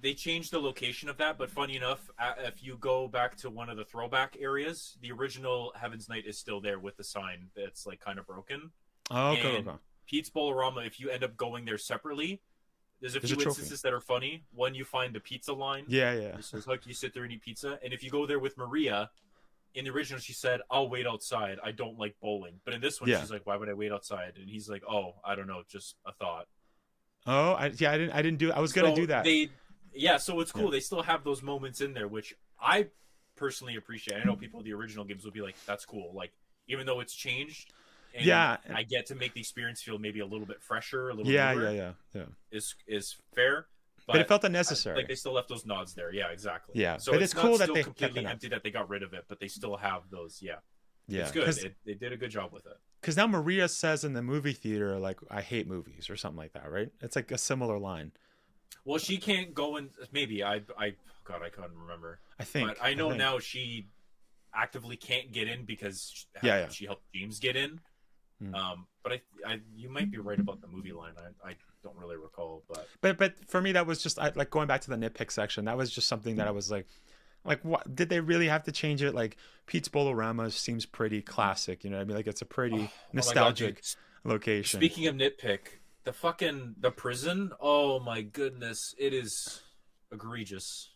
They changed the location of that, but funny enough, if you go back to one of the throwback areas, the original Heaven's Night is still there with the sign that's like kind of broken. Oh, okay. Pete's Bolorama, if you end up going there separately, there's a few instances that are funny. One, you find the pizza line. Yeah. So it's like you sit there and eat pizza, and if you go there with Maria, in the original she said, "I'll wait outside. I don't like bowling." But in this one, she's like, "Why would I wait outside?" And he's like, "Oh, I don't know, just a thought." Oh, I didn't do. I was gonna do that. So it's cool. Yeah. They still have those moments in there, which I personally appreciate. I know people in the original games will be like, "That's cool." Like, even though it's changed. And I get to make the experience feel maybe a little bit fresher, a little newer. Yeah. Is fair. But it felt unnecessary. Like they still left those nods there. Yeah, exactly. Yeah. So but it's cool that they completely empty that they got rid of it, but they still have those. Yeah. It's good. They did a good job with it. Because now Maria says in the movie theater, like, "I hate movies" or something like that, right? It's like a similar line. Well, she can't go in. Maybe I couldn't remember. But I know now she actively can't get in because she helped James get in. But you might be right about the movie line. don't really recall. But for me, that was just like going back to the nitpick section. That was just something that I was like, what did they really have to change it? Like Pete's Bolorama seems pretty classic, you know what I mean? Like it's a pretty nostalgic location. Speaking of nitpick, the prison, oh my goodness, it is egregious.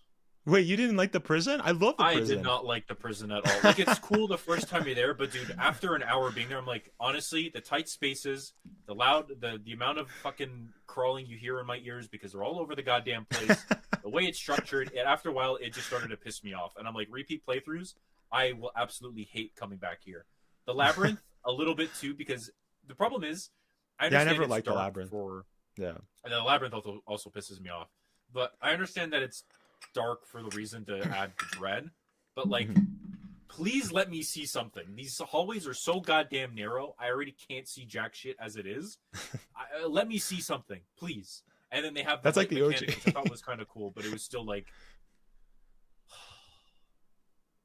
Wait, you didn't like the prison? I love the prison. I did not like the prison at all. Like, it's cool the first time you're there, but dude, after an hour being there, I'm like, honestly, the tight spaces, the amount of fucking crawling you hear in my ears because they're all over the goddamn place, the way it's structured, and after a while, it just started to piss me off. And I'm like, repeat playthroughs, I will absolutely hate coming back here. The Labyrinth, a little bit too, because the problem is, I never liked the Labyrinth. And the Labyrinth also pisses me off. But I understand that it's dark for the reason to add dread, but like please let me see something. These hallways are so goddamn narrow, I already can't see jack shit as it is. Let me see something, please. And then they have that's like the OG, which I thought was kind of cool, but it was still like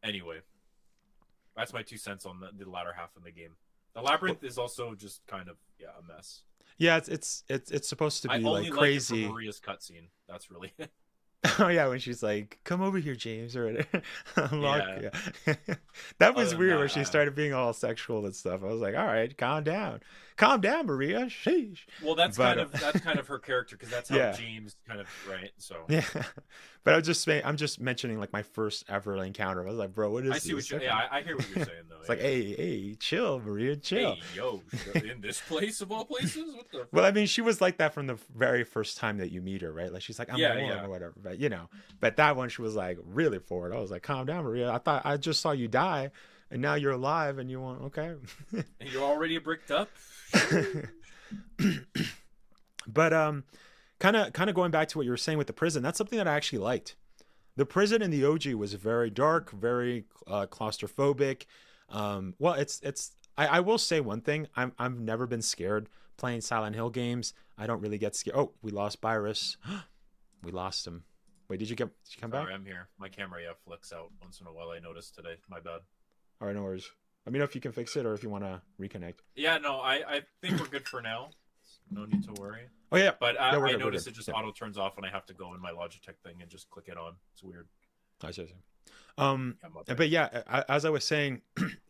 anyway, that's my 2 cents on the latter half of the game. The Labyrinth is also just kind of a mess. Yeah, it's supposed to be like crazy. Like Maria's cutscene. That's really it. Oh yeah, when she's like, "Come over here, James," or yeah. That was weird when she started being all sexual and stuff. I was like, "All right, calm down, Maria." Sheesh. Well, that's kind of her character because that's how James kind of So yeah, but I'm just mentioning like my first ever encounter. I was like, "Bro, what is this?" I see what you. Yeah, I hear what you're saying though. It's like, hey, chill, Maria, chill. Hey, yo, in this place of all places, what the? Well, I mean, she was like that from the very first time that you meet her, right? Like she's like, "I'm warm," or whatever. But but that one she was like really forward. I was like, "Calm down, Maria. I thought I just saw you die, and now you're alive, and you want okay." And you're already bricked up. But kind of going back to what you were saying with the prison, that's something that I actually liked. The prison in the OG was very dark, very claustrophobic. Well, I will say one thing. I've never been scared playing Silent Hill games. I don't really get scared. Oh, we lost Virus. We lost him. Wait, did you come back? Sorry, I'm here. My camera flicks out once in a while. I noticed today. My bad. All right, no worries. Let me know if you can fix it or if you want to reconnect. Yeah, no, I think we're good for now. No need to worry. Oh yeah, but I noticed it just auto turns off and I have to go in my Logitech thing and just click it on. It's weird. I see. But yeah, as I was saying,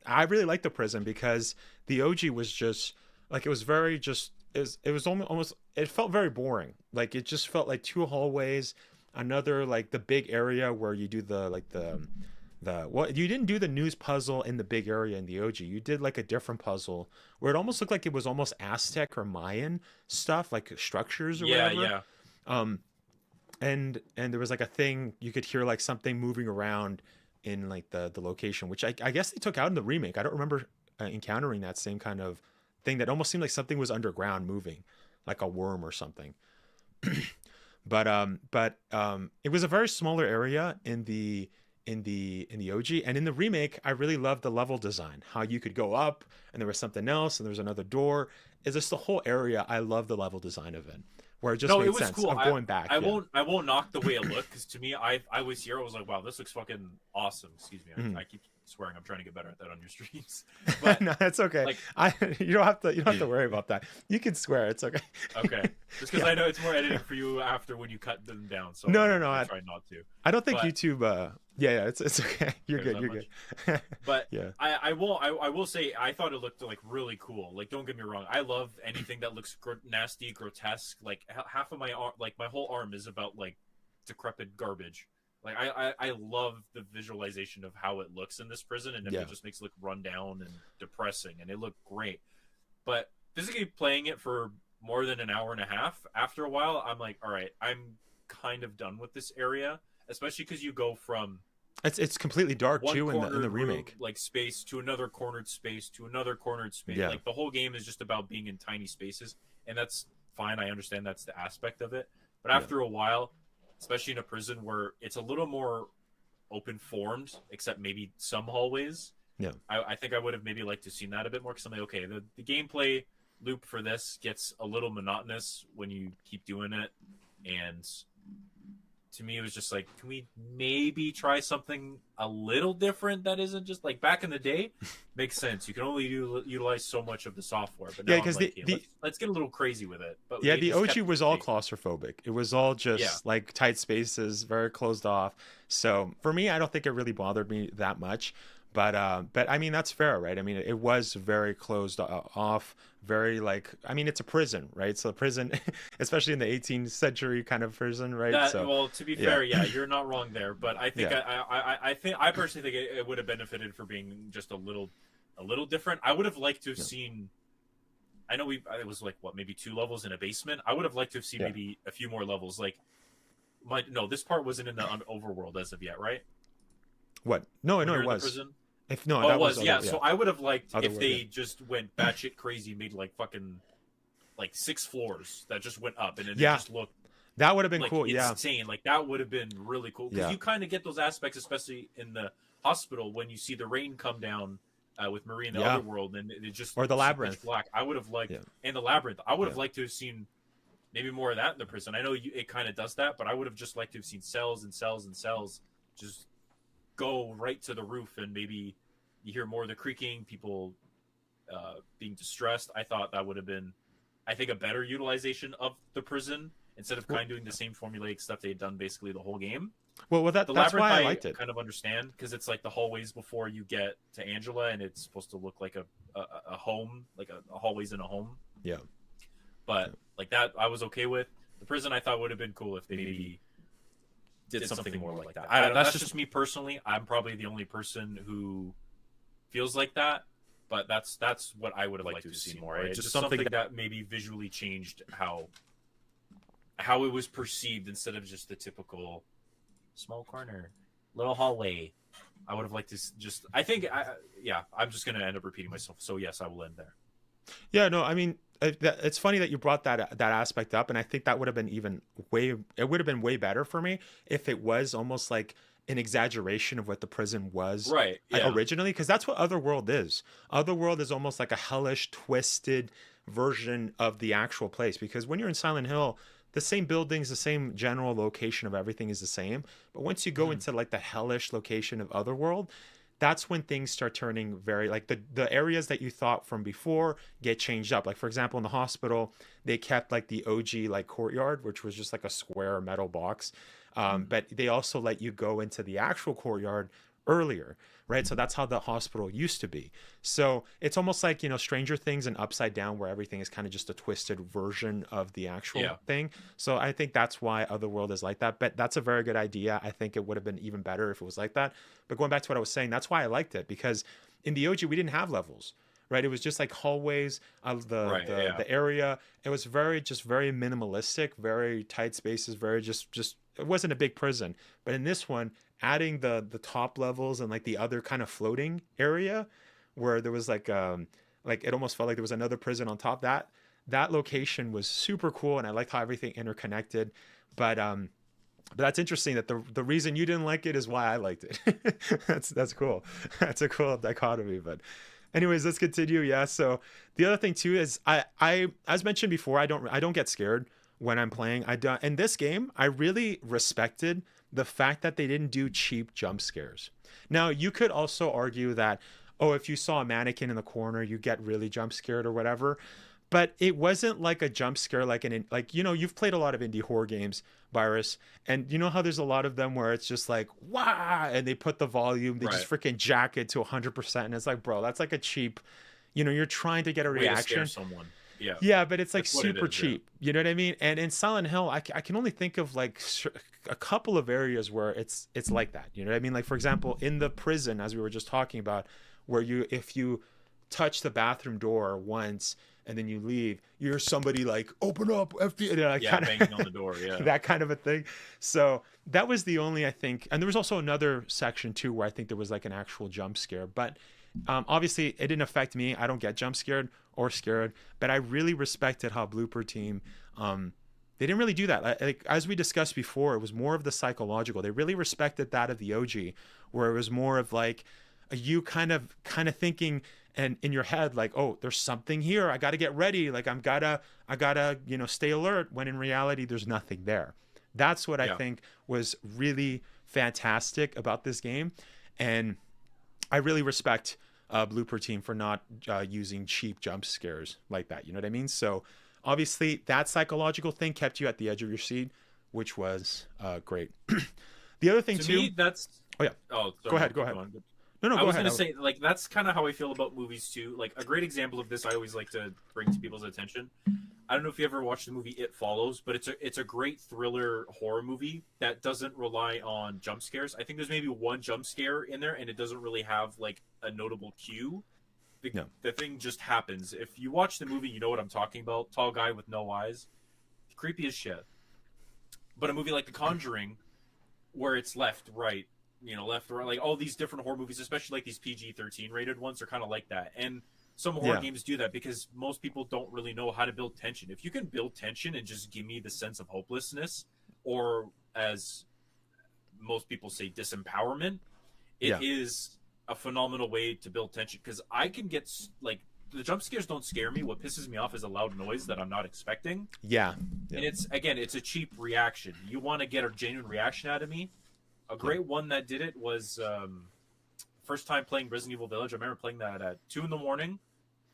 I really like the prison because the OG was just like it was very just it was almost it felt very boring. Like it just felt like 2 hallways, another like the big area where you do the you didn't do the news puzzle in the big area in the OG. You did like a different puzzle where it almost looked like it was almost Aztec or Mayan stuff, like structures or whatever. And there was like a thing you could hear like something moving around in like the location, which I guess they took out in the remake. I don't remember encountering that same kind of thing that almost seemed like something was underground moving, like a worm or something. But it was a very smaller area in the OG, and in the remake I really loved the level design, how you could go up and there was something else and there was another door. Is this the whole area? I love the level design of it, where it just made sense cool. of going back. I won't knock the way it looked, because to me I was here, I was like, wow, this looks fucking awesome. Excuse me, I keep swearing. I'm trying to get better at that on your streams. But no, that's okay. Like, you don't have to worry about that. You can swear. It's okay. Okay, just because I know it's more editing for you after when you cut them down. So no. I try not to. I don't think YouTube. Yeah, it's okay. You're good. But yeah, I will say I thought it looked like really cool. Like, don't get me wrong, I love anything that looks nasty, grotesque. Like half of my arm, like my whole arm, is about like decrepit garbage. Like I love the visualization of how it looks in this prison, and it just makes it look run down and depressing, and it looked great. But physically playing it for more than an hour and a half, after a while, I'm like, all right, I'm kind of done with this area. Especially because you go from it's completely dark too in the remake, room, like space to another cornered space to another cornered space. Yeah. Like the whole game is just about being in tiny spaces, and that's fine. I understand that's the aspect of it, but after a while, especially in a prison where it's a little more open formed, except maybe some hallways. Yeah, I think I would have maybe liked to seen that a bit more, because I'm like, okay, the gameplay loop for this gets a little monotonous when you keep doing it, and to me, it was just like, can we maybe try something a little different that isn't just like back in the day? Makes sense. You can only utilize so much of the software, but now because like, let's get a little crazy with it. But yeah, the OG was all claustrophobic. It was all just like tight spaces, very closed off. So for me, I don't think it really bothered me that much. But I mean, that's fair, right? I mean, it was very closed off, very like, I mean, it's a prison, right? So prison, especially in the 18th century kind of prison, right? Well, to be fair, yeah, you're not wrong there. But I think I personally think it would have benefited for being just a little different. I would have liked to have seen. I know it was like what, maybe 2 levels in a basement. I would have liked to have seen maybe a few more levels. Like, this part wasn't in the overworld as of yet, right? What? No, it was. Prison? If no, that it was yeah. So I would have liked if they just went batshit crazy, made like fucking like 6 floors that just went up, and it just looked. That would have been like, cool. Insane. Like that would have been really cool because you kind of get those aspects, especially in the hospital when you see the rain come down with Marie in the other world, and it just or the labyrinth. Black. I would have liked and the labyrinth. I would have liked to have seen maybe more of that in the prison. I know it kind of does that, but I would have just liked to have seen cells and cells and cells just go right to the roof, and maybe you hear more of the creaking, people being distressed. I thought that would have been, I think, a better utilization of the prison instead of kind of doing the same formulaic stuff they had done basically the whole game. Well, that's why I liked it. Kind of understand because it's like the hallways before you get to Angela, and it's supposed to look like a home, like a hallways in a home. Yeah. But like that, I was okay with. The prison I thought would have been cool if they maybe did something more like that. I don't know. That's just me personally. I'm probably the only person who feels like that, but that's what I would have liked to see more. Right? Just something that maybe visually changed how it was perceived instead of just the typical small corner, little hallway. I would have liked to just. I think, I'm just going to end up repeating myself. So yes, I will end there. Yeah, no, I mean, it's funny that you brought that aspect up, and I think that would have been it would have been way better for me if it was almost like an exaggeration of what the prison was originally, because that's what Otherworld is. Otherworld is almost like a hellish, twisted version of the actual place, because when you're in Silent Hill, the same buildings, the same general location of everything is the same, but once you go into like the hellish location of Otherworld, that's when things start turning very, like the areas that you thought from before get changed up. Like, for example, in the hospital, they kept like the OG like courtyard, which was just like a square metal box. But they also let you go into the actual courtyard earlier, right? So that's how the hospital used to be. So it's almost like, Stranger Things and Upside Down, where everything is kind of just a twisted version of the actual thing. So I think that's why Otherworld is like that. But that's a very good idea. I think it would have been even better if it was like that. But going back to what I was saying, that's why I liked it, because in the OG we didn't have levels, right? It was just like hallways of the area. It was very minimalistic, very tight spaces, very just it wasn't a big prison. But in this one, adding the top levels and like the other kind of floating area where there was like it almost felt like there was another prison on top, that location was super cool, and I liked how everything interconnected. But that's interesting that the reason you didn't like it is why I liked it. that's cool. That's a cool dichotomy. But anyways, let's continue. Yeah. So the other thing too is I as mentioned before, I don't get scared when I'm playing. In this game, I really respected the fact that they didn't do cheap jump scares. Now, you could also argue that, if you saw a mannequin in the corner, you get really jump scared or whatever. But it wasn't like a jump scare you've played a lot of indie horror games, Virus, and you know how there's a lot of them where it's just like, wow, and they put the volume, they just freaking jack it to 100%, and it's like, bro, that's like a cheap, you're trying to get a reaction. To scare someone. Yeah, but it's like super cheap. Yeah. You know what I mean? And in Silent Hill, I can only think of like a couple of areas where it's like that. You know what I mean? Like, for example, in the prison, as we were just talking about, where if you touch the bathroom door once and then you leave, you're somebody like, open up, FBI, banging on the door, that kind of a thing. So that was the only, I think, and there was also another section too where I think there was like an actual jump scare, but obviously it didn't affect me. I don't get jump scared or scared, but I really respected how Blooper Team, they didn't really do that. Like, as we discussed before, it was more of the psychological. They really respected that of the OG, where it was more of like you kind of thinking and in your head like, oh, there's something here, I got to get ready, like I gotta stay alert, when in reality there's nothing there. That's what I Yeah. think was really fantastic about this game. And I really respect Blooper Team for not using cheap jump scares like that. You know what I mean? So obviously that psychological thing kept you at the edge of your seat, which was great. The other thing To too. me, that's. Oh yeah. Oh, sorry, Go ahead. Go keep ahead. going. No, I go was ahead. gonna say, like, that's kind of how I feel about movies too. Like, a great example of this I always like to bring to people's attention. I don't know if you ever watched the movie It Follows, but it's a great thriller horror movie that doesn't rely on jump scares. I think there's maybe one jump scare in there, and it doesn't really have like a notable cue. The thing just happens. If you watch the movie, you know what I'm talking about. Tall guy with no eyes, creepy as shit. But a movie like The Conjuring, where it's left, right, left, right, like all these different horror movies, especially like these PG-13 rated ones, are kind of like that. And some horror games do that because most people don't really know how to build tension. If you can build tension and just give me the sense of hopelessness, or as most people say, disempowerment, it is a phenomenal way to build tension. Because I can get, like, the jump scares don't scare me. What pisses me off is a loud noise that I'm not expecting. Yeah. And it's a cheap reaction. You want to get a genuine reaction out of me. A great one that did it was first time playing Resident Evil Village. I remember playing that at 2 a.m.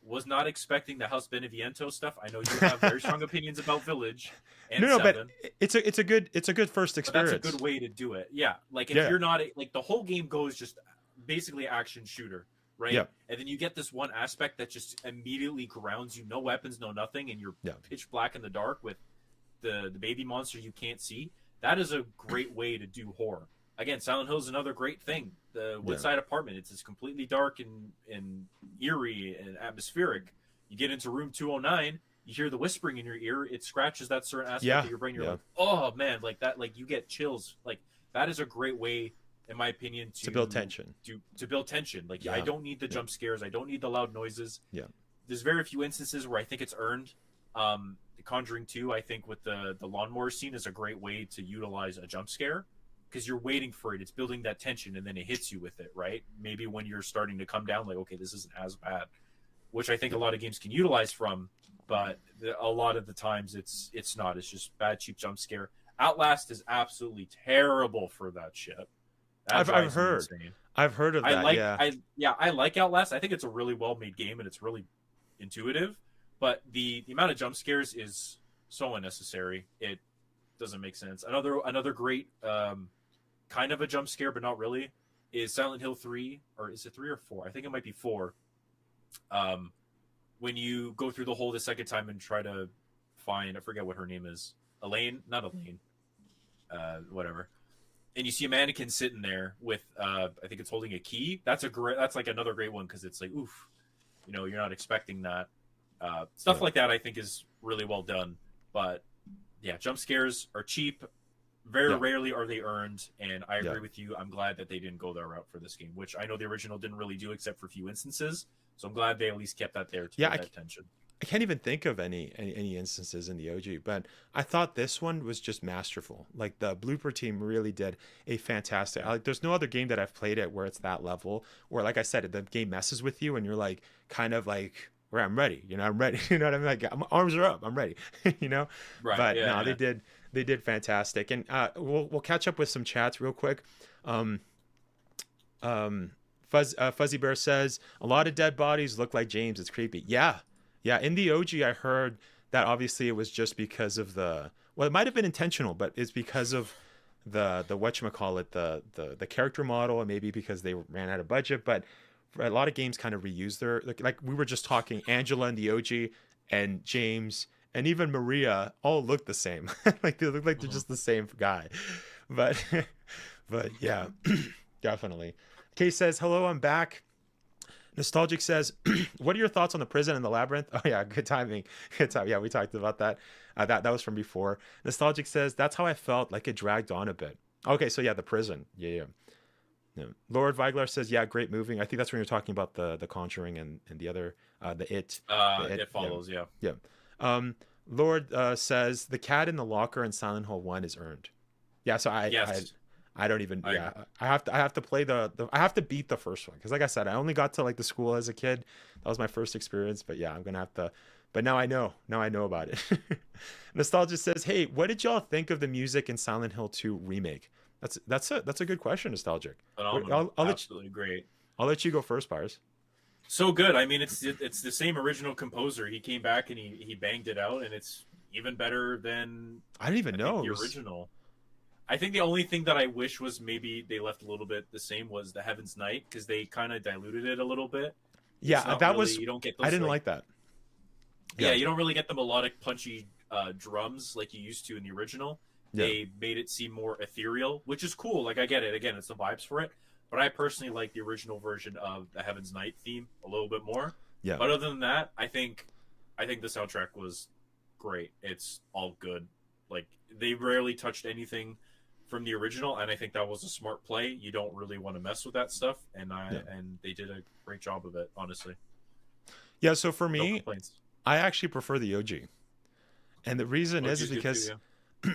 Was not expecting the House Beneviento stuff. I know you have very strong opinions about Village and no, 7. but it's a good first experience. But that's a good way to do it. Yeah, like if you're not like, the whole game goes just basically action shooter, right? Yeah. And then you get this one aspect that just immediately grounds you. No weapons, no nothing, and you're pitch black in the dark with the baby monster you can't see. That is a great way to do horror. Again, Silent Hill is another great thing. The Woodside apartment, it's completely dark and eerie and atmospheric. You get into room 209, you hear the whispering in your ear, it scratches that certain aspect of your brain. You're like, oh man, like that, like you get chills. Like that is a great way, in my opinion, to build tension. To build tension. Like I don't need the jump scares, I don't need the loud noises. Yeah. There's very few instances where I think it's earned. Conjuring 2, I think with the lawnmower scene is a great way to utilize a jump scare. Because you're waiting for it, it's building that tension, and then it hits you with it, right? Maybe when you're starting to come down, like, okay, this isn't as bad, which I think a lot of games can utilize from, but a lot of the times it's not. It's just bad, cheap jump scare. Outlast is absolutely terrible for that shit. I've heard. Insane. I've heard of that. I like Outlast. I think it's a really well made game, and it's really intuitive. But the amount of jump scares is so unnecessary. It doesn't make sense. Another great. Kind of a jump scare, but not really, is Silent Hill 3, or is it 3 or 4? I think it might be 4. When you go through the hole the second time and try to find, I forget what her name is, not Elaine, whatever, and you see a mannequin sitting there with, I think it's holding a key. That's like another great one because it's like, oof, you're not expecting that. Stuff like that I think is really well done, but yeah, jump scares are cheap. Very rarely are they earned, and I agree with you. I'm glad that they didn't go that route for this game, which I know the original didn't really do except for a few instances. So I'm glad they at least kept that there to build that tension. I can't even think of any instances in the OG, but I thought this one was just masterful. Like the Blooper Team really did a fantastic. Like there's no other game that I've played it where it's that level, where like I said, the game messes with you and you're like kind of like, where I'm ready, I'm ready. You know what I mean? Like my arms are up, I'm ready. Right. But they did fantastic. And we'll catch up with some chats real quick. Fuzzy Bear says a lot of dead bodies look like James. It's creepy. Yeah. In the OG, I heard that obviously it was just because of it might have been intentional, but it's because of the whatchamacallit, the character model, and maybe because they ran out of budget. But a lot of games kind of reuse their, like we were just talking, Angela in the OG and James and even Maria all look the same. Like they look like they're just the same guy. But yeah, definitely. Kay says, hello, I'm back. Nostalgic says, what are your thoughts on the prison and the labyrinth? Oh yeah, good timing. Good time. Yeah, we talked about that. That was from before. Nostalgic says, that's how I felt, like it dragged on a bit. Okay, so yeah, the prison. Yeah. Lord Viglar says, yeah, great moving. I think that's when you're talking about the Conjuring and the other, It Follows, yeah. Lord says, the cat in the locker in Silent Hill 1 is earned. Yeah, so I don't even. I have to play I have to beat the first one because, like I said, I only got to like the school as a kid. That was my first experience. But yeah, I'm gonna have to but now I know. Now I know about it. Nostalgia says, "Hey, what did y'all think of the music in Silent Hill 2 remake?" That's a good question, Nostalgic. Phenomenal. Absolutely great. I'll let you go first, Bars. So good. I mean, it's the same original composer. He came back and he banged it out, and it's even better than I didn't even know the original. I think the only thing that I wish was maybe they left a little bit the same was the Heaven's Night, because they kind of diluted it a little bit. Yeah, that really, was. You don't get those, I didn't like that. Yeah, you don't really get the melodic, punchy drums like you used to in the original. Yeah. They made it seem more ethereal, which is cool. Like, I get it. Again, it's the vibes for it. But I personally like the original version of the Heaven's Night theme a little bit more. Yeah. But other than that, I think the soundtrack was great. It's all good. Like, they rarely touched anything from the original, and I think that was a smart play. You don't really want to mess with that stuff, and they did a great job of it, honestly. Yeah, so for me, I actually prefer the OG. And the reason is because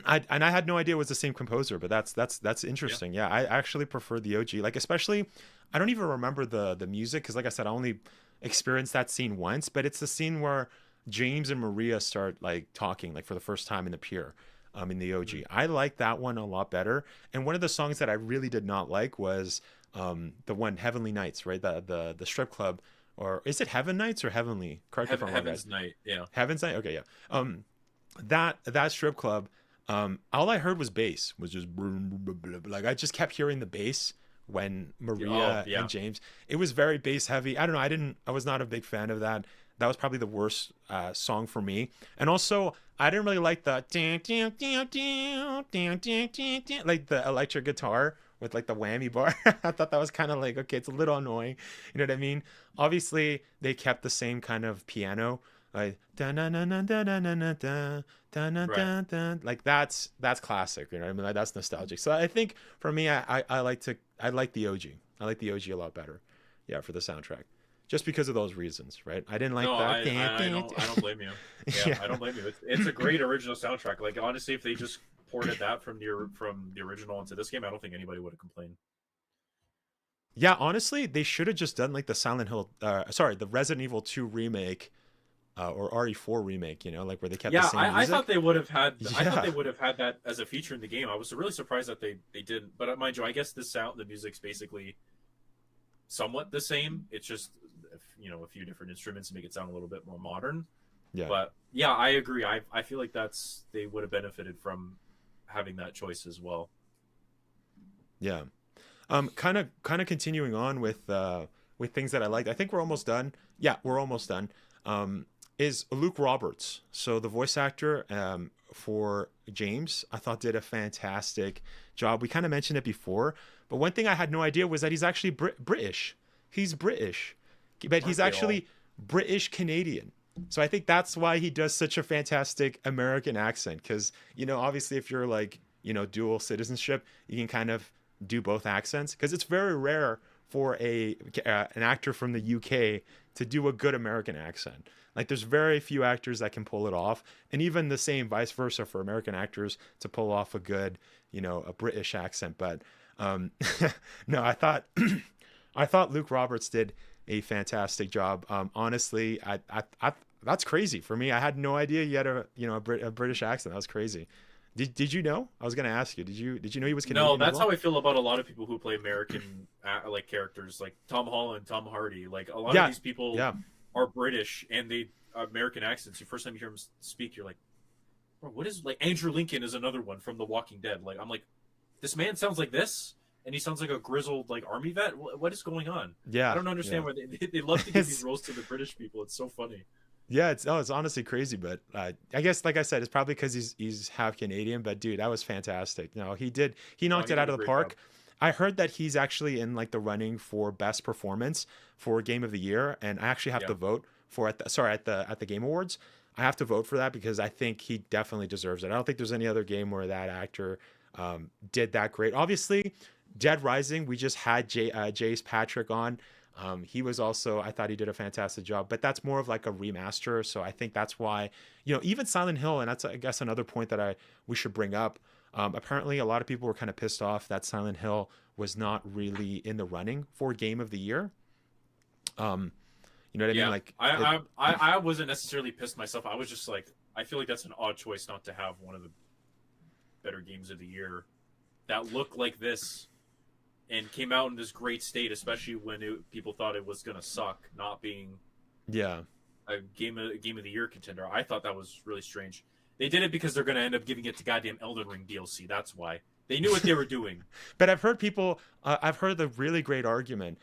I had no idea it was the same composer, but that's interesting. Yeah, I actually prefer the OG. Like, especially, I don't even remember the music, because like I said, I only experienced that scene once, but it's the scene where James and Maria start like talking like for the first time in the pier. In the OG. I like that one a lot better. And one of the songs that I really did not like was the one Heavenly Nights, right? The strip club, or is it Heaven Nights or Heavenly? Correct me if I'm wrong, Heaven's Night, yeah. Heaven's Night, okay, yeah. That strip club, all I heard was bass, was just like I just kept hearing the bass when Maria and James. It was very bass heavy. I don't know. I was not a big fan of that. That was probably the worst song for me. And also, I didn't really like the like the electric guitar with like the whammy bar. I thought that was kind of like, okay, it's a little annoying. You know what I mean? Obviously, they kept the same kind of piano, like like that's classic. You know what I mean? Like, that's nostalgic. So I think for me, I like the OG. I like the OG a lot better. Yeah, for the soundtrack. Just because of those reasons, right? I didn't like that. I don't blame you. Yeah, I don't blame you. It's a great original soundtrack. Like, honestly, if they just ported that from the original into this game, I don't think anybody would have complained. Yeah, honestly, they should have just done like the the Resident Evil 2 remake, or RE4 remake. You know, like where they kept the same music. I thought they would have had. Yeah. I thought they would have had that as a feature in the game. I was really surprised that they didn't. But mind you, I guess the music's basically somewhat the same. It's just, a few different instruments to make it sound a little bit more modern. Yeah. But yeah, I agree. I feel like they would have benefited from having that choice as well. Yeah. Kind of continuing on with things that I liked. I think we're almost done. Yeah, we're almost done. Is Luke Roberts. So the voice actor for James, I thought did a fantastic job. We kind of mentioned it before, but one thing I had no idea was that he's actually British. He's British, but he's actually British Canadian. So I think that's why he does such a fantastic American accent. Because, obviously if you're like, dual citizenship, you can kind of do both accents. Because it's very rare for an actor from the UK to do a good American accent. Like, there's very few actors that can pull it off. And even the same vice versa for American actors to pull off a good, a British accent. But no, I thought Luke Roberts did a fantastic job. Honestly, I that's crazy for me. I had no idea he had a British accent. That was crazy. Did you know? I was going to ask you. Did you know he was Canadian? No, that's how I feel about a lot of people who play American like characters, like Tom Holland, Tom Hardy. Like, a lot of these people are British and they American accents. The first time you hear them speak, you're like, bro, what is, like, Andrew Lincoln is another one from The Walking Dead. Like, I'm like, this man sounds like this, and he sounds like a grizzled like army vet. What is going on? Yeah, I don't understand why they love to give these roles to the British people. It's so funny. Yeah, it's honestly crazy, but I guess, like I said, it's probably because he's half Canadian. But dude, that was fantastic. No, he knocked it out of the park. Job. I heard that he's actually in like the running for best performance for Game of the Year, and I actually have to vote for at the Game Awards. I have to vote for that because I think he definitely deserves it. I don't think there's any other game where that actor did that great. Obviously, Dead Rising, we just had Jace Patrick on. He was also, I thought he did a fantastic job, but that's more of like a remaster. So I think that's why, even Silent Hill, and that's, I guess, another point that we should bring up. Apparently a lot of people were kind of pissed off that Silent Hill was not really in the running for Game of the Year. You know what I mean? Yeah, Like, I wasn't necessarily pissed myself. I was just like, I feel like that's an odd choice not to have one of the better games of the year that looked like this and came out in this great state, especially when people thought it was going to suck, not being a game of the year contender. I thought that was really strange. They did it because they're going to end up giving it to goddamn Elden Ring DLC. That's why. They knew what they were doing. But I've heard people, I've heard the really great argument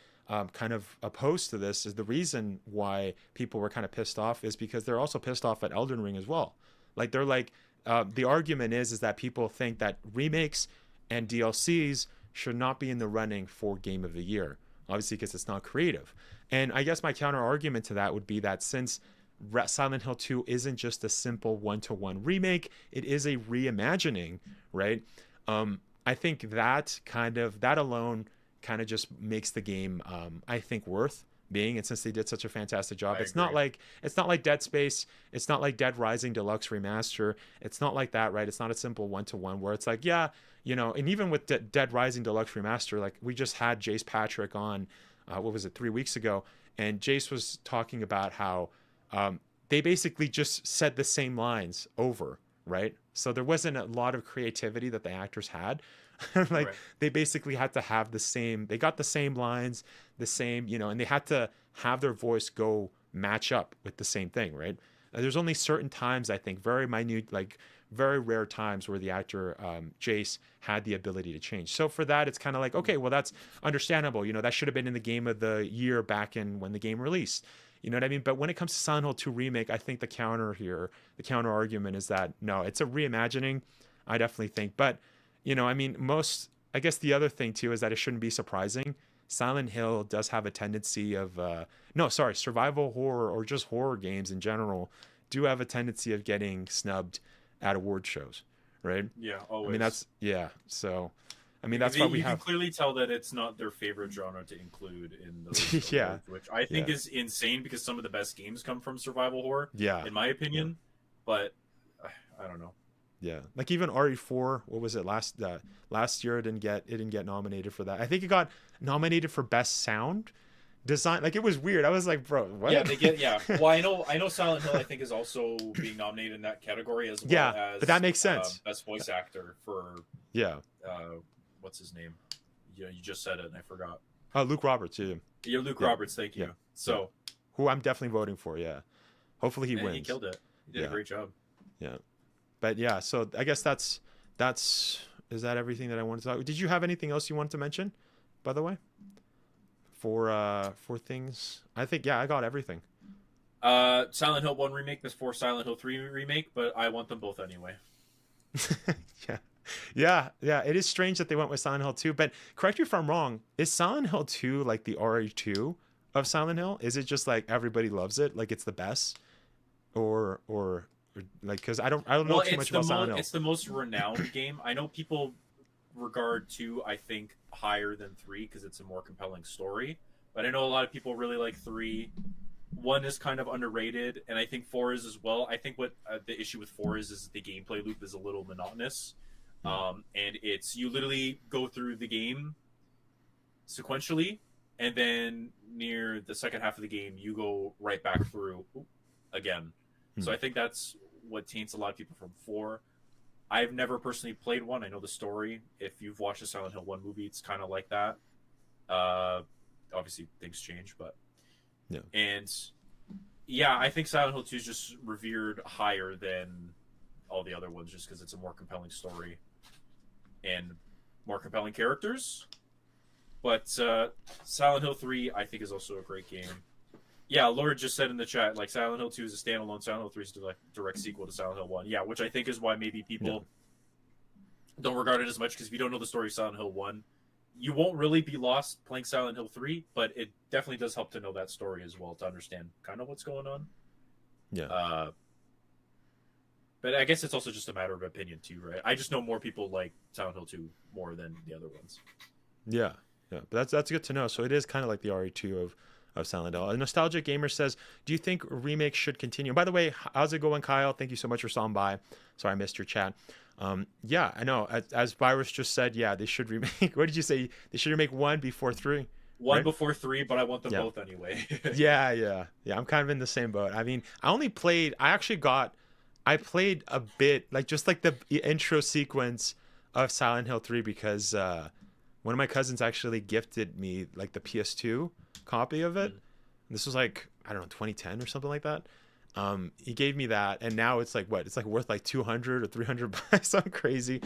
kind of opposed to this is the reason why people were kind of pissed off is because they're also pissed off at Elden Ring as well. Like, they're like, the argument is that people think that remakes and DLCs should not be in the running for Game of the Year, obviously because it's not creative. And I guess my counter argument to that would be that since Silent Hill 2 isn't just a simple one-to-one remake, it is a reimagining, right? I think that alone kind of just makes the game, I think, worth being. And since they did such a fantastic job, it's not like Dead Space, it's not like Dead Rising Deluxe Remaster, it's not like that, right? It's not a simple one-to-one where it's like, yeah, you know. And even with Dead Rising Deluxe Remaster, like, we just had Jace Patrick on, what was it, 3 weeks ago, and Jace was talking about how they basically just said the same lines over, right? So there wasn't a lot of creativity that the actors had. They basically had to have they got the same lines, the same, you know, and they had to have their voice go match up with the same thing, right? There's only certain times, I think, very minute, like very rare times where the actor Jace had the ability to change. So for that, it's kind of like, okay, well, that's understandable. You know, that should have been in the Game of the Year back in when the game released. You know what I mean? But when it comes to Silent Hill 2 Remake, I think the counter argument is that, no, it's a reimagining, I definitely think. But, you know, I mean, I guess the other thing, too, is that it shouldn't be surprising. Silent Hill does have a tendency of, survival horror or just horror games in general do have a tendency of getting snubbed at award shows, right? Yeah, always. I mean, so... I mean, that's why you can clearly tell that it's not their favorite genre to include in those yeah, awards, which I think is insane because some of the best games come from survival horror. Yeah, in my opinion, but I don't know. Yeah, like even RE4, what was it last year? It didn't get nominated for that. I think it got nominated for best sound design. Like, it was weird. I was like, bro, what? Yeah, Well, I know Silent Hill, I think, is also being nominated in that category as well as. But that makes sense. Best voice actor for. What's his name? You just said it and I forgot. Luke Roberts. Yeah, Luke Roberts. Thank you. Yeah. So, who I'm definitely voting for. Yeah, hopefully he wins. He killed it. He did a great job. Yeah, but yeah. So I guess that's is that everything that I wanted to talk? Did you have anything else you wanted to mention, by the way? For things, I think I got everything. Silent Hill 1 remake before Silent Hill 3 remake, but I want them both anyway. Yeah, it is strange that they went with Silent Hill 2, but correct me if I'm wrong, is Silent Hill 2 like the RE2 of Silent Hill? Is it just like everybody loves it, like it's the best? Or like, because I don't know too much about Silent Hill. It's the most renowned game. I know people regard 2, I think, higher than 3 because it's a more compelling story, but I know a lot of people really like 3. 1 is kind of underrated, and I think 4 is as well. I think what the issue with 4 is the gameplay loop is a little monotonous. And it's, you literally go through the game sequentially, and then near the second half of the game, you go right back through again. So I think that's what taints a lot of people from 4. I've never personally played 1. I know the story. If you've watched the Silent Hill 1 movie, it's kind of like that. Obviously, things change, but... Yeah. And, yeah, I think Silent Hill 2 is just revered higher than all the other ones just because it's a more compelling story and more compelling characters. But Silent Hill 3, I think, is also a great game. Yeah, Lord just said in the chat, like, Silent Hill 2 is a standalone, Silent Hill 3 is a direct sequel to Silent Hill 1. Yeah, which I think is why maybe people don't regard it as much, because if you don't know the story of Silent Hill 1, you won't really be lost playing Silent Hill 3, but it definitely does help to know that story as well, to understand kind of what's going on. Yeah. But I guess it's also just a matter of opinion too, right? I just know more people like Silent Hill 2 more than the other ones. Yeah. But that's good to know. So it is kind of like the RE2 of Silent Hill. A Nostalgic Gamer says, do you think remakes should continue? By the way, how's it going, Kyle? Thank you so much for stopping by. Sorry, I missed your chat. Yeah, I know. As Virus just said, yeah, they should remake. What did you say? They should remake 1 before 3, one right? before 3, but I want them Yeah. both anyway. Yeah. I'm kind of in the same boat. I mean, I played a bit, like just like the intro sequence of Silent Hill 3 because one of my cousins actually gifted me like the PS2 copy of it. This was like, I don't know, 2010 or something like that. He gave me that, and now it's like what? It's like worth like 200 or 300 bucks. Something crazy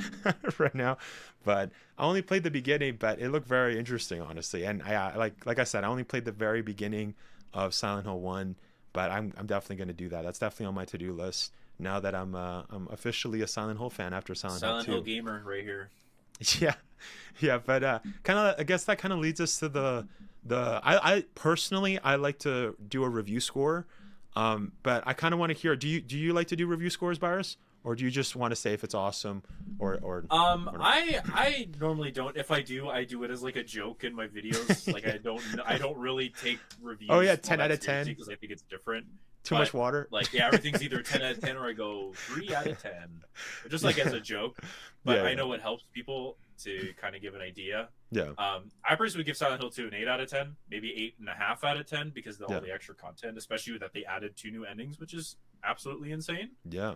right now. But I only played the beginning, but it looked very interesting, honestly. And I like I said, I only played the very beginning of Silent Hill 1, but I'm definitely going to do that. That's definitely on my to-do list now that I'm officially a Silent Hill fan after Silent Hill 2. Silent Hill gamer right here. Yeah, but kind of, I guess that kind of leads us to I personally, I like to do a review score. But I kind of want to hear, do you like to do review scores, Byrus? Or do you just want to say if it's awesome or I normally don't. If I do it as like a joke in my videos. Like I don't really take reviews. Oh yeah, 10 out of 10 because I think it's different. Too much water. Like yeah, everything's either 10 out of 10 or I go 3 out of 10. Just like as a joke. But I know it helps people to kind of give an idea. Yeah. I personally would give Silent Hill 2 an 8 out of 10, maybe 8.5 out of 10 because of all the extra content, especially that they added 2 new endings, which is absolutely insane. Yeah.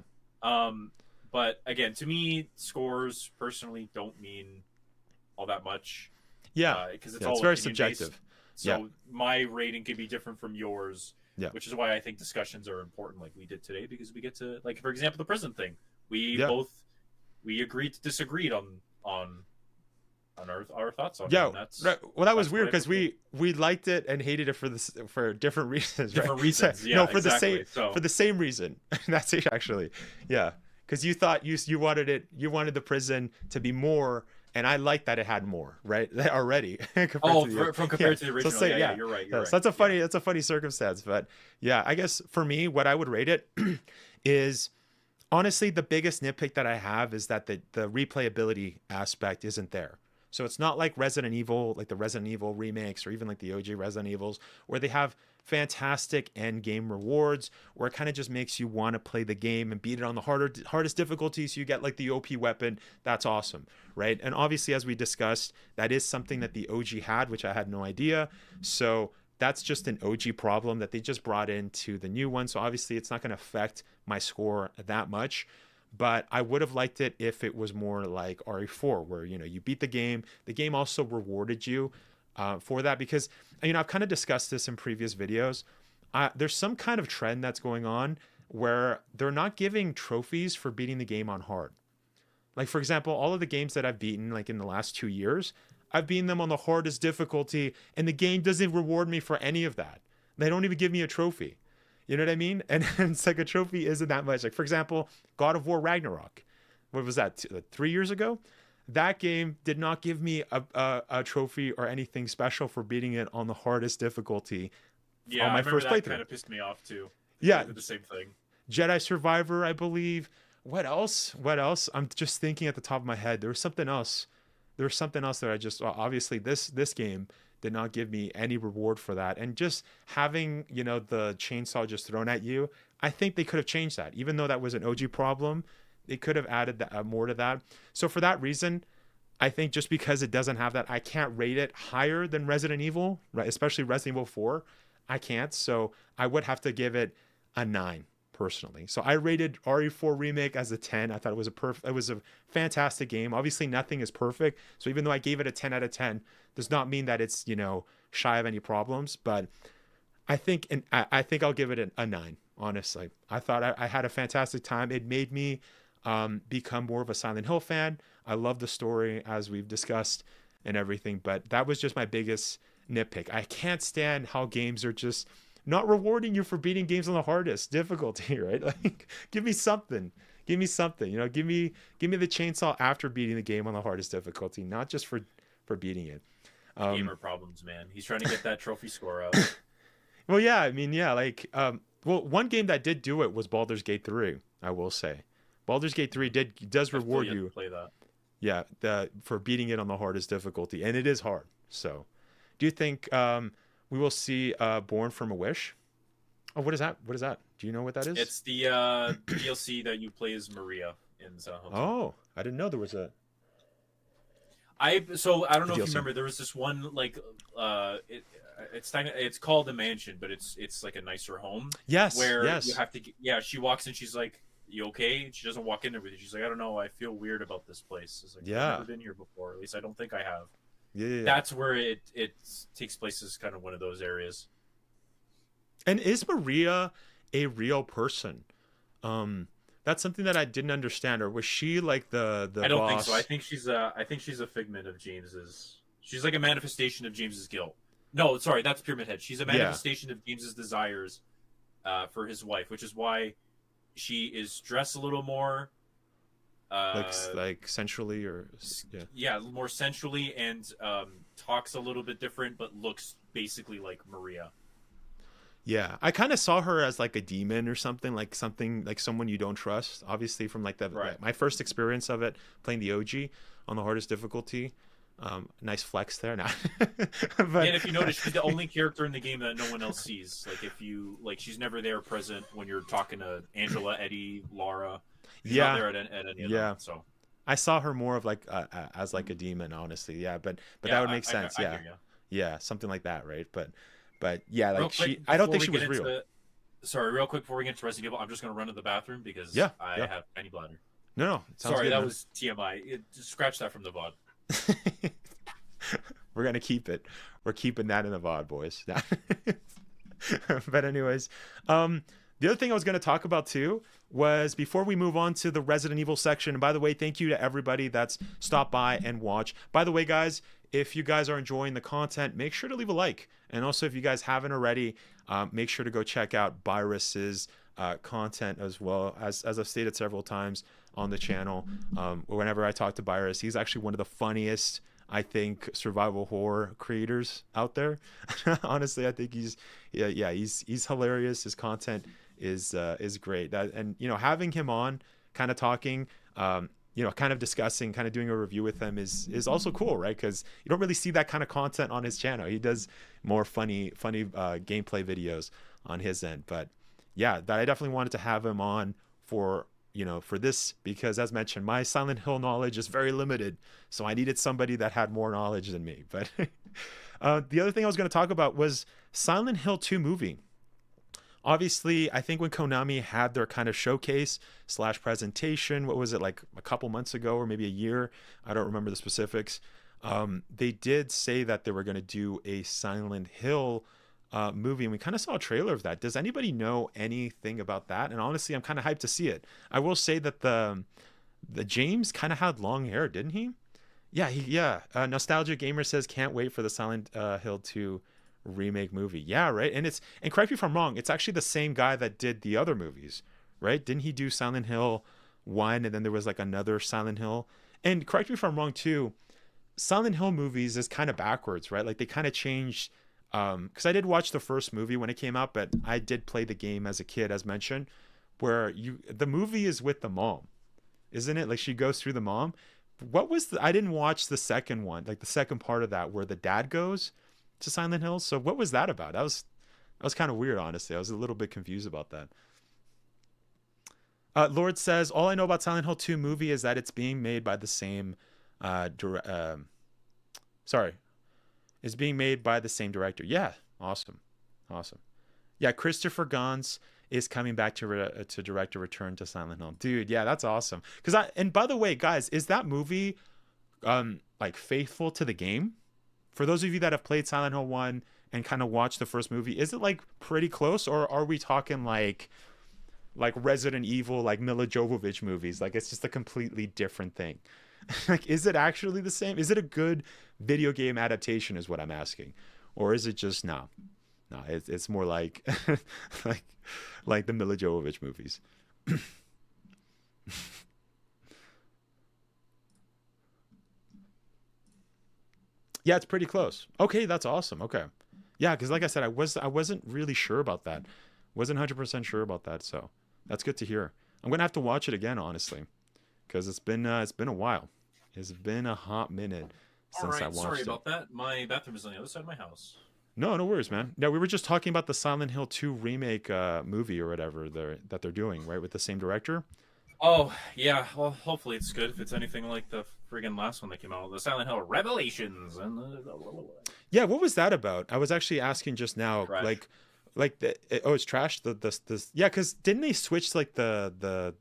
But again, to me, scores personally don't mean all that much. Yeah. Because it's all it's very subjective. Based. So my rating can be different from yours. Yeah. Which is why I think discussions are important, like we did today, because we get to, like, for example, the prison thing. We agreed to disagreed on our thoughts on it. Yeah, right. Well, that was weird because we liked it and hated it for different reasons. Different right? reasons, yeah. No, for exactly. for the same reason. That's it, actually. Yeah, because you thought you wanted the prison to be more, and I liked that it had more, right? Already. Compared to the original. So you're right. So that's a funny circumstance, but yeah, I guess for me, what I would rate it is. Honestly, the biggest nitpick that I have is that the replayability aspect isn't there. So it's not like Resident Evil, like the Resident Evil remakes or even like the OG Resident Evils, where they have fantastic end game rewards, where it kind of just makes you want to play the game and beat it on the hardest difficulty. So you get like the OP weapon. That's awesome, right? And obviously, as we discussed, that is something that the OG had, which I had no idea. So that's just an OG problem that they just brought into the new one. So obviously it's not going to affect my score that much, but I would have liked it if it was more like RE4, where, you beat the game also rewarded you for that, because, I've kind of discussed this in previous videos. There's some kind of trend that's going on where they're not giving trophies for beating the game on hard. Like, for example, all of the games that I've beaten, like in the last 2 years, I've beaten them on the hardest difficulty, and the game doesn't reward me for any of that. They don't even give me a trophy. You know what I mean? And it's like a trophy isn't that much. Like, for example, God of War Ragnarok. What was that, 3 years ago? That game did not give me a trophy or anything special for beating it on the hardest difficulty on my first playthrough. That kind of pissed me off too. Yeah. The same thing. Jedi Survivor, I believe. What else? I'm just thinking at the top of my head. There was something else that I just, obviously this game did not give me any reward for that. And just having, the chainsaw just thrown at you, I think they could have changed that. Even though that was an OG problem, they could have added more to that. So for that reason, I think just because it doesn't have that, I can't rate it higher than Resident Evil, right? Especially Resident Evil 4. I can't. So I would have to give it a 9. Personally. So I rated RE4 Remake as a 10. I thought it was a fantastic game. Obviously nothing is perfect. So even though I gave it a 10 out of 10, does not mean that it's, shy of any problems, but I think I'll give it a 9, honestly. I thought I had a fantastic time. It made me become more of a Silent Hill fan. I love the story, as we've discussed and everything, but that was just my biggest nitpick. I can't stand how games are just not rewarding you for beating games on the hardest difficulty, right? Like, give me something. Give me something. Give me the chainsaw after beating the game on the hardest difficulty, not just for beating it. Gamer problems, man. He's trying to get that trophy score up. Well, yeah. One game that did do it was Baldur's Gate 3. I will say, Baldur's Gate 3 does reward you. Play that. Yeah, for beating it on the hardest difficulty, and it is hard. So, do you think? We will see Born from a Wish. Oh, what is that? Do you know what that is? It's the DLC that you play as Maria in Silent Hill 2. Oh, I didn't know there was a... I don't know if you DLC. remember. There was this one like it's called a mansion, but it's like a nicer home. Yes. Where Yes. you have to. Yeah, she walks in. She's like, "You okay?" And she doesn't walk in there with you. She's like, "I don't know. I feel weird about this place." It's like, Yeah. I've never been here before. At least I don't think I have. Yeah. That's where it takes place. Is kind of one of those areas. And is Maria a real person? That's something that I didn't understand. Or was she like the I don't boss? think so. I think she's a figment of James's. She's like a manifestation of James's guilt. No, sorry, that's Pyramid Head. She's a manifestation of James's desires for his wife, which is why she is dressed a little more like sensually, or more sensually, and talks a little bit different, but looks basically like Maria. Yeah, I kind of saw her as like a demon or something like someone you don't trust. Obviously, from like my first experience of it, playing the OG on the hardest difficulty. Nice flex there. Now, and if you notice, she's the only character in the game that no one else sees. Like if you she's never there present when you're talking to Angela, Eddie, Laura. She's not there at any of them, so I saw her more of like as like a demon, honestly. Yeah, but that would make sense. Yeah, something like that, right? But yeah, like I don't think she was real. Sorry, real quick before we get into Resident Evil, I'm just gonna run to the bathroom because I have tiny bladder. No, sorry, good, that man. was TMI. Just scratch that from the VOD. We're gonna keep it. We're keeping that in the VOD, boys. But anyways, the other thing I was gonna talk about too was before we move on to the Resident Evil section. And by the way, thank you to everybody that's stopped by and watched. By the way, guys, if you guys are enjoying the content, make sure to leave a like. And also, if you guys haven't already, make sure to go check out Byrus's content as well. As I've stated several times on the channel, whenever I talk to Byrus, he's actually one of the funniest, I think, survival horror creators out there. Honestly, I think he's hilarious. His content is great. And having him on, kind of talking, kind of discussing, kind of doing a review with him is also cool, right? Because you don't really see that kind of content on his channel. He does more funny gameplay videos on his end. But yeah, that I definitely wanted to have him on for this, because as mentioned, my Silent Hill knowledge is very limited, so I needed somebody that had more knowledge than me. But the other thing I was going to talk about was Silent Hill 2 movie. Obviously, I think when Konami had their kind of showcase / presentation, what was it, like a couple months ago or maybe a year? I don't remember the specifics. They did say that they were going to do a Silent Hill movie, and we kind of saw a trailer of that. Does anybody know anything about that? And honestly, I'm kind of hyped to see it. I will say that the James kind of had long hair, didn't he? Yeah. Nostalgia Gamer says can't wait for the Silent Hill 2 remake movie. Yeah, right. And correct me if I'm wrong, it's actually the same guy that did the other movies, right? Didn't he do Silent Hill 1 and then there was like another Silent Hill? And correct me if I'm wrong too, Silent Hill movies is kind of backwards, right? Like they kind of changed, because I did watch the first movie when it came out, but I did play the game as a kid, as mentioned, where the movie is with the mom, isn't it? Like she goes through the mom. I didn't watch the second one, like the second part of that where the dad goes to Silent Hill. So what was that about? That was kind of weird, honestly. I was a little bit confused about that. Lord says, all I know about Silent Hill 2 movie is that it's being made by the same is being made by the same director. Yeah, awesome. Yeah, Christopher Gans is coming back to direct a return to Silent Hill. Dude, yeah, that's awesome. And by the way, guys, is that movie like faithful to the game? For those of you that have played Silent Hill 1 and kind of watched the first movie, is it like pretty close, or are we talking like Resident Evil, like Mila Jovovich movies? Like it's just a completely different thing. Like, is it actually the same? Is it a good video game adaptation is what I'm asking? Or is it just no, it's more like like the Mila Jovovich movies. Yeah, it's pretty close. Okay, that's awesome. Okay. Yeah, because like I said, I wasn't really sure about that. Wasn't 100% sure about that, so that's good to hear. I'm gonna have to watch it again, honestly, because it's been a while. It's been a hot minute since I watched it. Sorry about that. My bathroom is on the other side of my house. No worries, man. Yeah, we were just talking about the Silent Hill 2 remake movie or whatever that they're doing, right, with the same director. Oh yeah, well, hopefully it's good. If it's anything like the friggin' last one that came out, the Silent Hill Revelations, and Yeah, what was that about? I was actually asking just now, trash. oh, it's trash. Yeah, because didn't they switch like the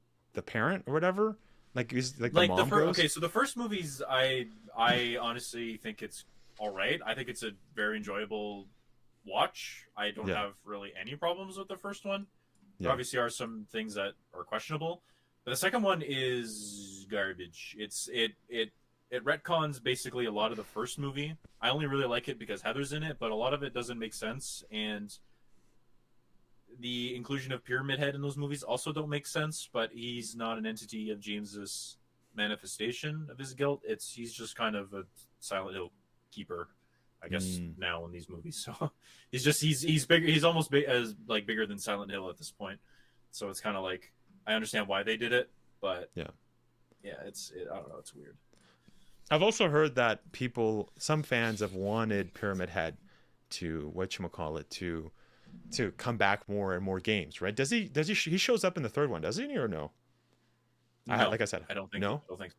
parent or whatever? Like is like the Like the mom first, goes? okay, so the first movies, I honestly think it's all right. I think it's a very enjoyable watch. I don't Yeah, have really any problems with the first one. There yeah. obviously are some things that are questionable, but the second one is garbage. It retcons basically a lot of the first movie. I only really like it because Heather's in it, but a lot of it doesn't make sense, and the inclusion of Pyramid Head in those movies also don't make sense. But he's not an entity of James's manifestation of his guilt. He's just kind of a Silent Hill keeper, I guess, now in these movies. So he's bigger. He's almost as like bigger than Silent Hill at this point. So it's kind of like I understand why they did it, but Yeah. I don't know. It's weird. I've also heard that some fans have wanted Pyramid Head to whatchamacallit to come back more and more games, right? He shows up in the third one, doesn't he, or no? No, Like I said, I don't think. no. I don't think.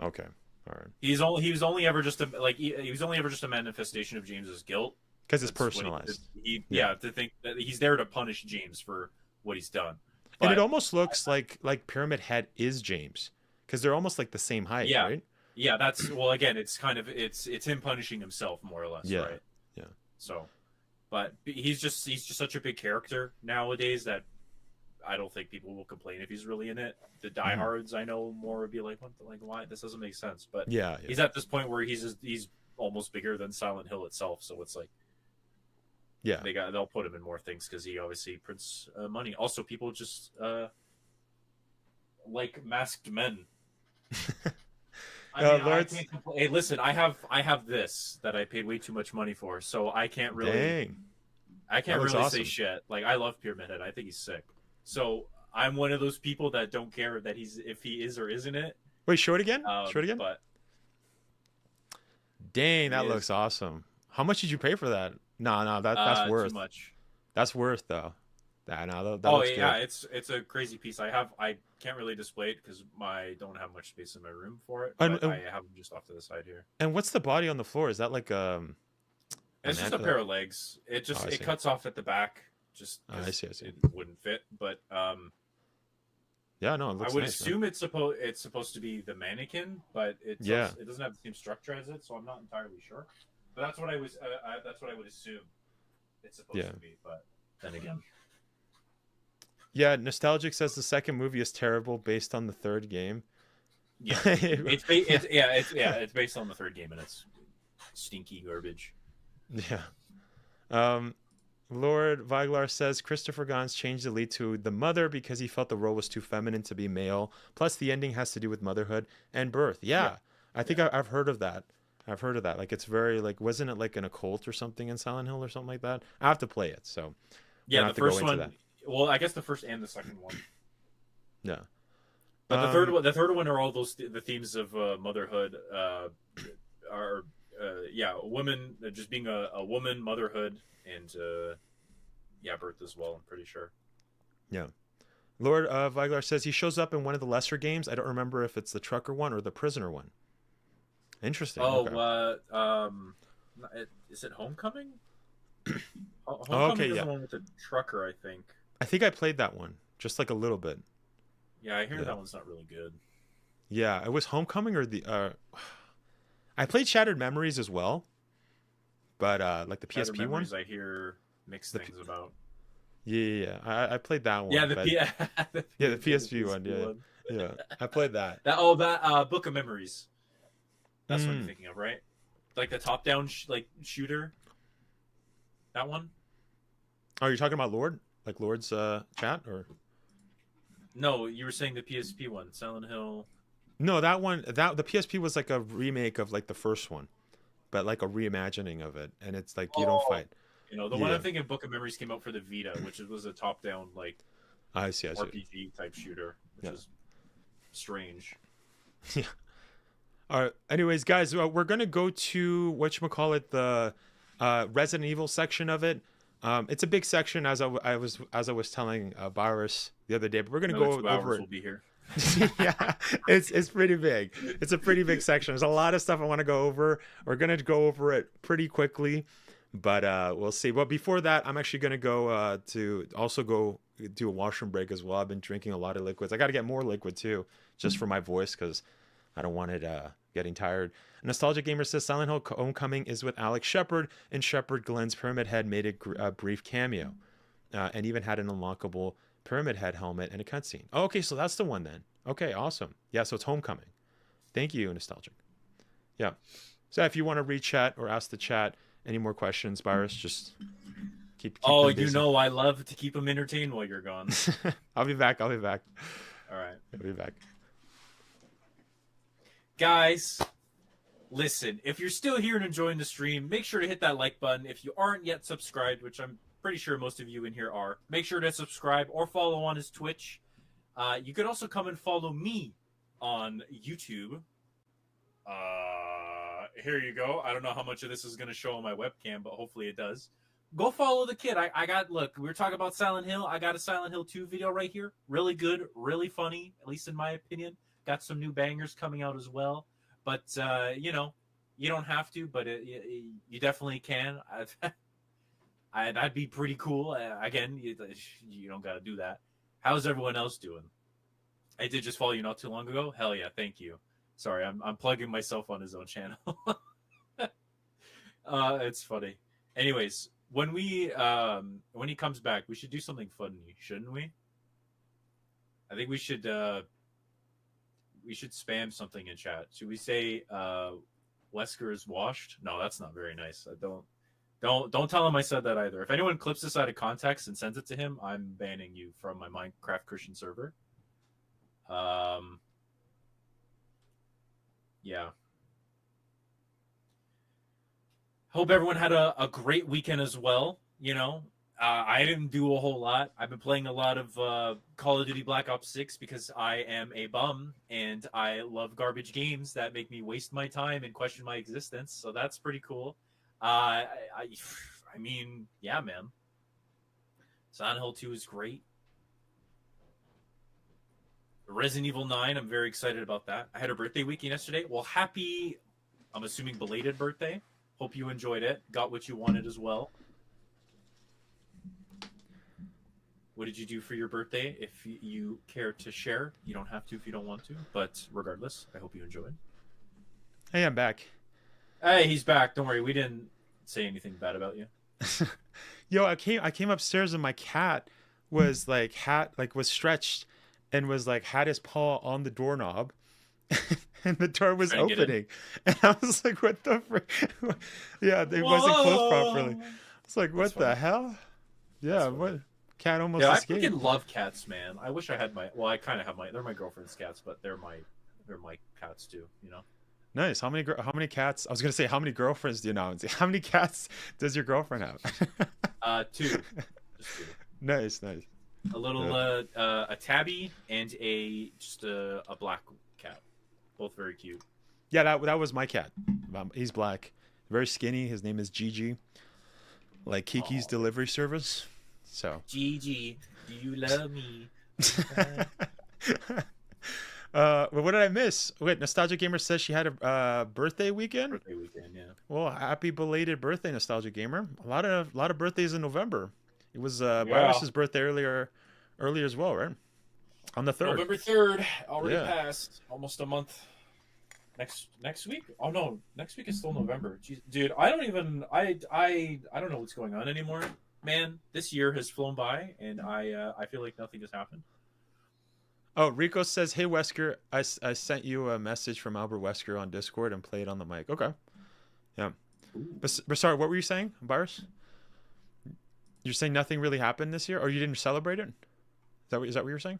Okay, all right. He was only ever just he was only ever just a manifestation of James's guilt Because it's That's what personalized. to think that he's there to punish James for what he's done. And it But almost looks like Pyramid Head is James, because they're almost like the same height, yeah, right? yeah, that's well. Again, it's kind of it's him punishing himself more or less, Yeah, right? yeah. So, but he's just such a big character nowadays that I don't think people will complain if he's really in it. The diehards I know more would be like, what, like why this doesn't make sense. But Yeah, he's at this point where he's almost bigger than Silent Hill itself. So it's like yeah. they'll put him in more things because he obviously prints money. Also, people just like masked men. I mean, I can't compl- hey, listen, I have this that I paid way too much money for, so I can't really, Dang. I can't That looks really awesome. say shit. Like I love Pyramid Head, I think he's sick. So I'm one of those people that don't care that if he is or isn't it. Wait, show it again. Show it again. But Dang, that looks awesome. How much did you pay for that? No, that's worth. Too much. That's worth though. That looks yeah, good. it's a crazy piece. I can't really display it because I don't have much space in my room for it. But I have them just off to the side here. And what's the body on the floor? Is that like It's just a pair of legs. It just it cuts off at the back. Just I see. It wouldn't fit, but yeah, no, it looks I would nice, assume it's supposed to be the mannequin, but it doesn't have the same structure as it, so I'm not entirely sure. But that's what I would assume it's supposed to be. But then again, yeah, Nostalgic says the second movie is terrible based on the third game. Yeah, it's based on the third game, and it's stinky garbage. Yeah. Lord Viglar says Christopher Gans changed the lead to the mother because he felt the role was too feminine to be male. Plus, the ending has to do with motherhood and birth. Yeah. I think I've heard of that. Like, it's very, like, wasn't it like an occult or something in Silent Hill or something like that? I have to play it, so. Yeah, the first one. Well, I guess the first and the second one. Yeah. But the third one are all the themes of motherhood. Women just being a woman, motherhood, and birth as well. I'm pretty sure. Yeah. Lord Viglar says he shows up in one of the lesser games. I don't remember if it's the trucker one or the prisoner one. Interesting. Oh, okay. Is it Homecoming? Homecoming is yeah. the one with the trucker, I think. I think I played that one just like a little bit. Yeah, I hear that one's not really good. Yeah, it was Homecoming or I played Shattered Memories as well, but like the PSP Shattered Memories, one. I hear mixed things about. Yeah. I played that one. Yeah, the PSP one. Yeah. I played that. That Book of Memories. That's what I'm thinking of, right? Like the top-down shooter. That one. Oh, you're talking about Lord? Like Lord's chat or? No, you were saying the PSP one, Silent Hill. No, that one. The PSP was like a remake of like the first one, but like a reimagining of it, and it's like you don't fight. You know, the one I'm thinking of, Book of Memories, came out for the Vita, which was a top-down like I see. RPG type shooter, which is strange. Yeah. All right. Anyways, guys, we're gonna go to whatchamacallit, the Resident Evil section of it. It's a big section, as I was telling Virus the other day, but we're gonna go over it. We'll be here. Yeah, it's pretty big. It's a pretty big section. There's a lot of stuff I want to go over. We're gonna go over it pretty quickly, but we'll see. But before that, I'm actually gonna go to also go do a washroom break as well. I've been drinking a lot of liquids. I got to get more liquid too, just for my voice, because I don't want it getting tired. Nostalgia Gamer says Silent Hill Homecoming is with Alex Shepard, and Shepard Glenn's Pyramid Head made a brief cameo, and even had an unlockable Pyramid Head helmet and a cutscene. Oh, okay, so that's the one then. Okay, awesome. Yeah, so it's Homecoming. Thank you, Nostalgic. Yeah. So if you want to read chat or ask the chat any more questions, Virus, just keep oh, them busy. You know I love to keep them entertained while you're gone. I'll be back. All right. I'll be back. Guys, listen, if you're still here and enjoying the stream, make sure to hit that like button. If you aren't yet subscribed, which I'm pretty sure most of you in here are, make sure to subscribe or follow on his Twitch. You could also come and follow me on YouTube. Here you go. I don't know how much of this is going to show on my webcam, but hopefully it does. Go follow the kid. Look, we were talking about Silent Hill. I got a Silent Hill 2 video right here. Really good, really funny, at least in my opinion. Got some new bangers coming out as well. But, you don't have to, but you definitely can. That'd be pretty cool. Again, you don't got to do that. How's everyone else doing? I did just follow you not too long ago. Hell yeah, thank you. Sorry, I'm plugging myself on his own channel. It's funny. Anyways, when he comes back, we should do something funny, shouldn't we? I think we should spam something in chat. Should we say Wesker is washed? No, that's not very nice. Don't tell him I said that either. If anyone clips this out of context and sends it to him, I'm banning you from my Minecraft Christian server. Yeah. Hope everyone had a great weekend as well. I didn't do a whole lot. I've been playing a lot of Call of Duty Black Ops 6 because I am a bum and I love garbage games that make me waste my time and question my existence. So that's pretty cool. I mean, yeah, man. Silent Hill 2 is great. Resident Evil 9, I'm very excited about that. I had a birthday weekend yesterday. Well, happy, I'm assuming belated birthday. Hope you enjoyed it. Got what you wanted as well. What did you do for your birthday? If you care to share, you don't have to if you don't want to. But regardless, I hope you enjoyed. Hey, I'm back. Hey, he's back. Don't worry, we didn't say anything bad about you. Yo, I came upstairs and my cat was was stretched and was had his paw on the doorknob. And the door was opening. And I was like, what the frick? Yeah, it wasn't closed properly. It's like, what the hell? Yeah, what? Cat almost escaped. I freaking love cats, man. I wish I had I kind of have they're my girlfriend's cats, but they're my cats too, Nice. How many cats? I was gonna say, how many girlfriends do you know? How many cats does your girlfriend have? 2. Just 2. Nice. A little a tabby and a black cat. Both very cute. Yeah, that was my cat. He's black, very skinny. His name is Gigi, like Kiki's delivery service. So Gigi, do you love me? What did I miss? Wait, Nostalgia Gamer says she had a birthday weekend. Birthday weekend, yeah. Well, happy belated birthday, Nostalgia Gamer. A lot of birthdays in November. It was Virus's birthday earlier as well, right? On the 3rd. November 3rd, already passed. Almost a month. Next week? Oh no, next week is still November. Jeez, dude, I don't know what's going on anymore. Man, this year has flown by, and I feel like nothing has happened. Oh, Rico says, "Hey Wesker, I sent you a message from Albert Wesker on Discord and play it on the mic." Okay, yeah. But sorry, what were you saying, Virus? You're saying nothing really happened this year, or you didn't celebrate it? Is that what you're saying?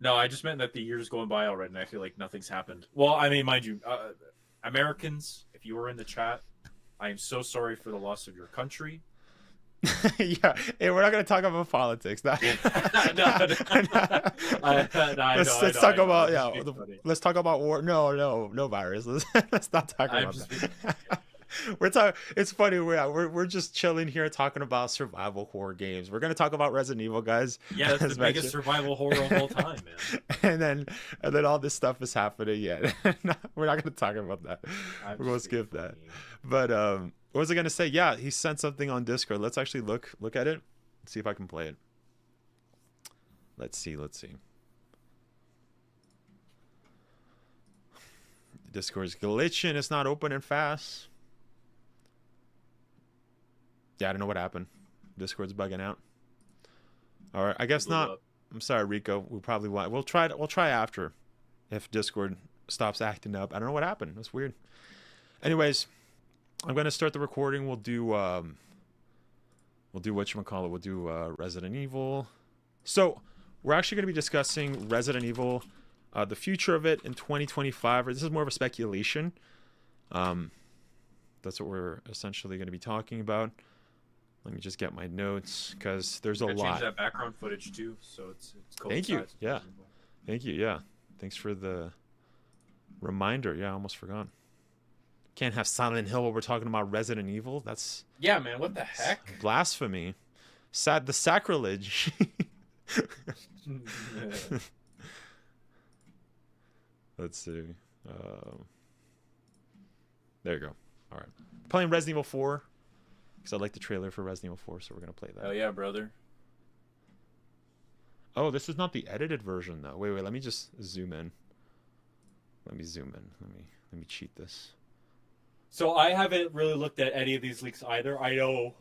No, I just meant that the year's going by already, and I feel like nothing's happened. Well, I mean, mind you, Americans, if you were in the chat, I am so sorry for the loss of your country. Yeah, hey, we're not going to talk about politics. Let's talk about war. No, Virus. Let's not talk about that. we're talking. It's funny. We're just chilling here talking about survival horror games. We're gonna talk about Resident Evil, guys. Yeah, it's the biggest survival horror of all time, man. and then all this stuff is happening. Yeah, we're not gonna talk about that. We're gonna skip that. But what was I gonna say? Yeah, he sent something on Discord. Let's actually look at it. See if I can play it. Let's see. Discord's glitching. It's not opening fast. Yeah, I don't know what happened. Discord's bugging out. All right, I guess not. I'm sorry, Rico. We probably want. We'll try after, if Discord stops acting up. I don't know what happened. That's weird. Anyways, I'm gonna start the recording. We'll do whatchamacallit. We'll do Resident Evil. So we're actually gonna be discussing Resident Evil. The future of it in 2025. This is more of a speculation. That's what we're essentially going to be talking about. Let me just get my notes because there's a lot. Change that background footage too, so it's cool. Thank you. Yeah. Thank you. Yeah. Thanks for the reminder. Yeah, I almost forgot. Can't have Silent Hill while we're talking about Resident Evil. That's man. What the heck? Blasphemy. The sacrilege. Let's see. There you go. All right. Playing Resident Evil 4 because I like the trailer for Resident Evil 4, so we're gonna play that. Oh yeah, brother. Oh, this is not the edited version though. Wait. Let me just zoom in. Let me cheat this. So I haven't really looked at any of these leaks either. I know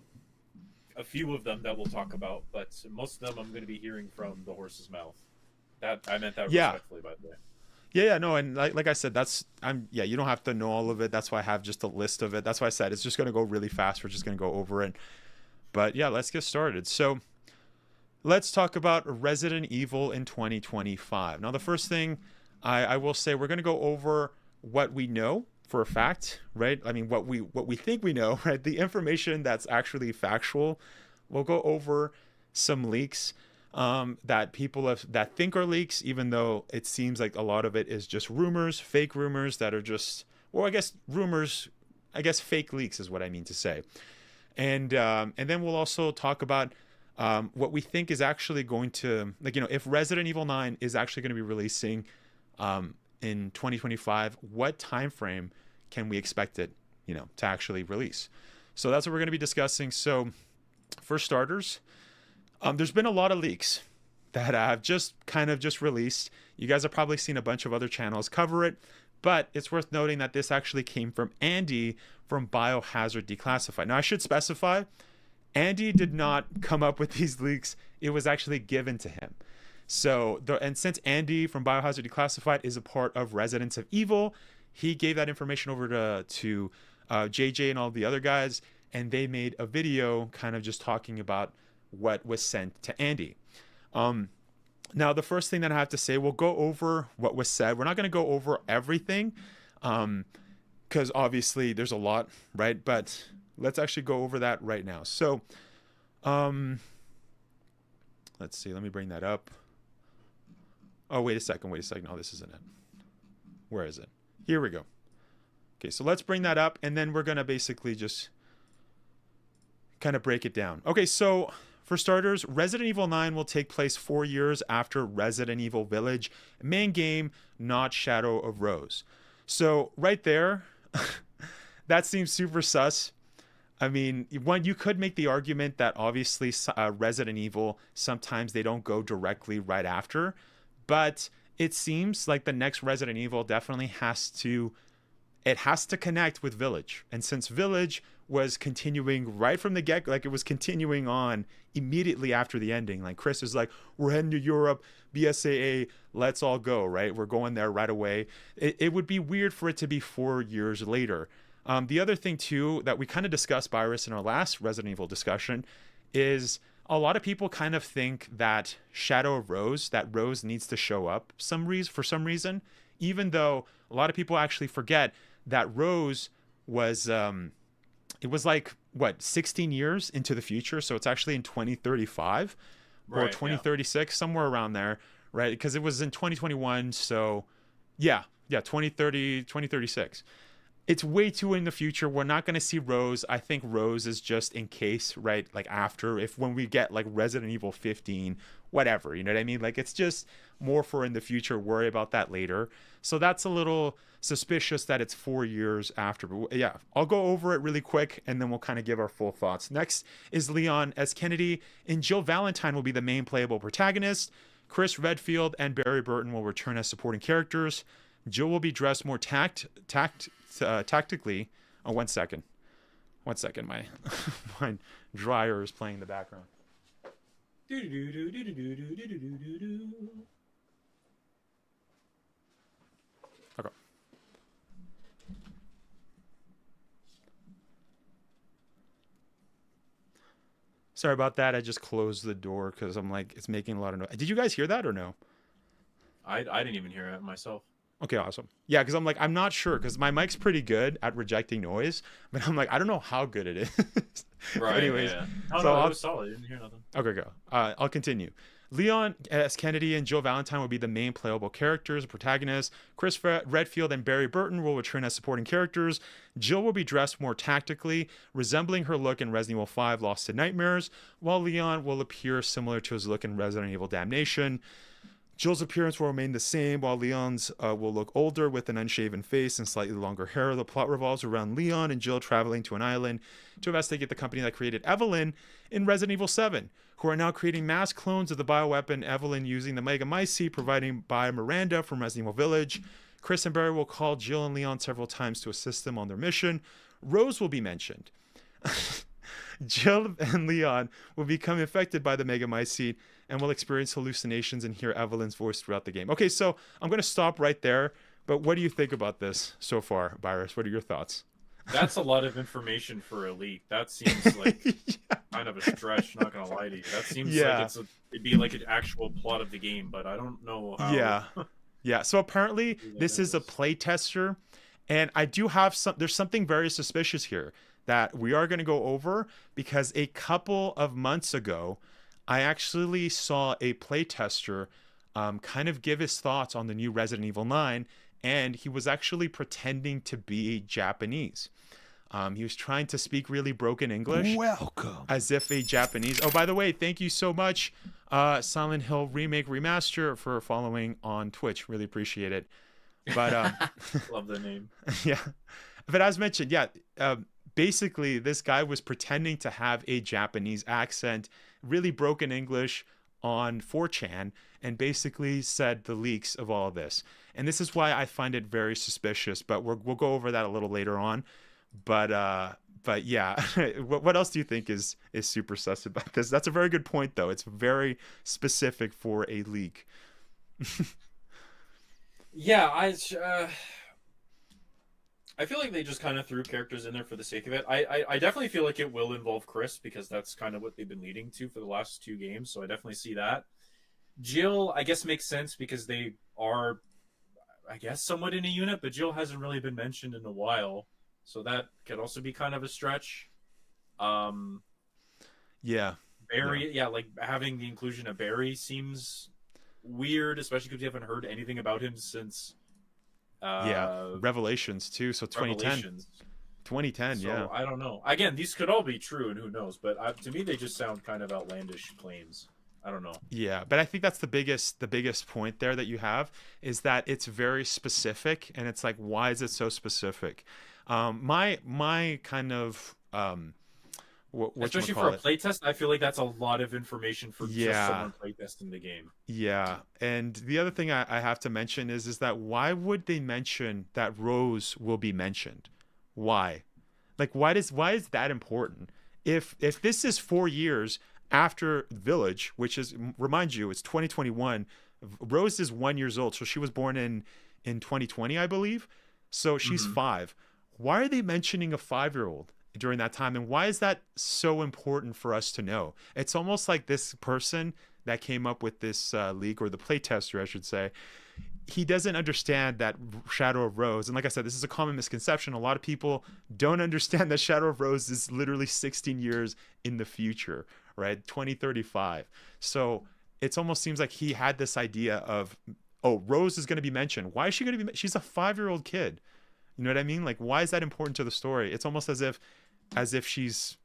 a few of them that we'll talk about, but most of them I'm going to be hearing from the horse's mouth. That I meant that respectfully, by the way. Yeah, no, and like I said, you don't have to know all of it. That's why I have just a list of it. That's why I said it's just going to go really fast. We're just going to go over it. But yeah, let's get started. So let's talk about Resident Evil in 2025. Now, the first thing I will say, we're going to go over what we know for a fact, right? I mean, what we think we know, right? The information that's actually factual. We'll go over some leaks that people that think are leaks, even though it seems like a lot of it is just rumors, fake rumors that are just, well, I guess rumors, fake leaks is what I mean to say. And then we'll also talk about what we think is actually going to, if Resident Evil 9 is actually going to be releasing in 2025, what time frame can we expect it, to actually release? So that's what we're going to be discussing. So for starters, there's been a lot of leaks that have just released. You guys have probably seen a bunch of other channels cover it, but it's worth noting that this actually came from Andy from Biohazard Declassified. Now, I should specify, Andy did not come up with these leaks. It was actually given to him. So, and since Andy from Biohazard Declassified is a part of Residents of Evil, he gave that information over to JJ and all the other guys, and they made a video kind of just talking about what was sent to Andy. Now, the first thing that I have to say, we'll go over what was said. We're not going to go over everything because obviously there's a lot, right? But let's actually go over that right now. So let's see. Let me bring that up. Oh, wait a second. Oh, this isn't it. Where is it? Here we go. Okay, so let's bring that up, and then we're going to basically just kind of break it down. Okay, so for starters, Resident Evil 9 will take place 4 years after Resident Evil Village, main game, not Shadow of Rose. So right there, that seems super sus. I mean, you could make the argument that obviously Resident Evil, sometimes they don't go directly right after, but it seems like the next Resident Evil definitely has to connect with Village. And since Village was continuing right from the get, like it was continuing on immediately after the ending, like Chris is like, we're heading to Europe, BSAA, let's all go, right? We're going there right away. It would be weird for it to be 4 years later. The other thing too that we kind of discussed, Virus, in our last Resident Evil discussion, is a lot of people kind of think that Shadow of Rose, that Rose needs to show up for some reason, even though a lot of people actually forget that Rose was it was like 16 years into the future, so it's actually in 2035 or 2036, somewhere around there, right? Because it was in 2021, so yeah, 2036. it's way too in the future. We're not going to see Rose. I think Rose is just in case, right? Like after, if when we get like Resident Evil 15, whatever, you know what I mean? Like it's just more for in the future. Worry about that later. So that's a little suspicious that it's 4 years after. But yeah, I'll go over it really quick and then we'll kind of give our full thoughts. Next is Leon S. Kennedy, and Jill Valentine will be the main playable protagonist. Chris Redfield and Barry Burton will return as supporting characters. Jill will be dressed more tactically. Oh, 1 second. 1 second. My my dryer is playing in the background. Okay. Sorry about that. I just closed the door because I'm like, it's making a lot of noise. Did you guys hear that or no? I didn't even hear it myself. Okay, awesome. Yeah, because I'm like, I'm not sure because my mic's pretty good at rejecting noise, but I'm like, I don't know how good it is. Right. Anyways, Yeah. Oh, so no, it was solid. I didn't hear nothing. Okay, go. I'll continue. Leon S. Kennedy and Jill Valentine will be the main playable characters, protagonists. Chris Redfield and Barry Burton will return as supporting characters. Jill will be dressed more tactically, resembling her look in Resident Evil 5 Lost to Nightmares, while Leon will appear similar to his look in Resident Evil Damnation. Jill's appearance will remain the same, while Leon's will look older with an unshaven face and slightly longer hair. The plot revolves around Leon and Jill traveling to an island to investigate the company that created Evelyn in Resident Evil 7, who are now creating mass clones of the bioweapon Evelyn using the Mega Myci provided by Miranda from Resident Evil Village. Chris and Barry will call Jill and Leon several times to assist them on their mission. Rose will be mentioned. Jill and Leon will become infected by the Mega Myci and will experience hallucinations and hear Evelyn's voice throughout the game. Okay, so I'm going to stop right there. But what do you think about this so far, Virus? What are your thoughts? That's a lot of information for a leak. That seems like kind of a stretch, not going to lie to you. That seems like it'd be like an actual plot of the game, but I don't know how. Yeah. Yeah, so apparently this is a playtester, and I do have there's something very suspicious here that we are going to go over, because a couple of months ago, I actually saw a playtester kind of give his thoughts on the new Resident Evil 9, and he was actually pretending to be Japanese. He was trying to speak really broken English. Welcome. As if a Japanese. Oh, by the way, thank you so much, Silent Hill Remake Remaster, for following on Twitch. Really appreciate it. But love the name. Yeah. But as mentioned, basically this guy was pretending to have a Japanese accent, really broken English on 4chan, and basically said the leaks of all of this. And this is why I find it very suspicious, but we'll go over that a little later on. But yeah, what else do you think is super sus about this? That's a very good point, though. It's very specific for a leak. Yeah, I feel like they just kind of threw characters in there for the sake of it. I definitely feel like it will involve Chris, because that's kind of what they've been leading to for the last 2 games, so I definitely see that. Jill, I guess, makes sense because they are, I guess, somewhat in a unit, but Jill hasn't really been mentioned in a while, so that could also be kind of a stretch. Yeah. Barry, like having the inclusion of Barry seems weird, especially because you haven't heard anything about him since Revelations too, so 2010. So I don't know, again, these could all be true and who knows, but to me they just sound kind of outlandish claims. I don't know. Yeah, but I think that's the biggest point there that you have, is that it's very specific, and it's like, why is it so specific? My kind of especially for a playtest, I feel like that's a lot of information for just someone playtesting the game. Yeah, and the other thing I have to mention is that why would they mention that Rose will be mentioned? Why? Like, why is that important? If this is 4 years after Village, which is, remind you, it's 2021. Rose is 1 year old, so she was born in 2020, I believe. So she's 5. Why are they mentioning a 5-year-old during that time, and why is that so important for us to know? It's almost like this person that came up with this leak, or the playtester, I should say, he doesn't understand that Shadow of Rose, and like I said, this is a common misconception. A lot of people don't understand that Shadow of Rose is literally 16 years in the future, right? 2035. So it almost seems like he had this idea of, oh, Rose is going to be mentioned. Why is she going to be? She's a 5-year-old kid. You know what I mean? Like, why is that important to the story? It's almost as if she's,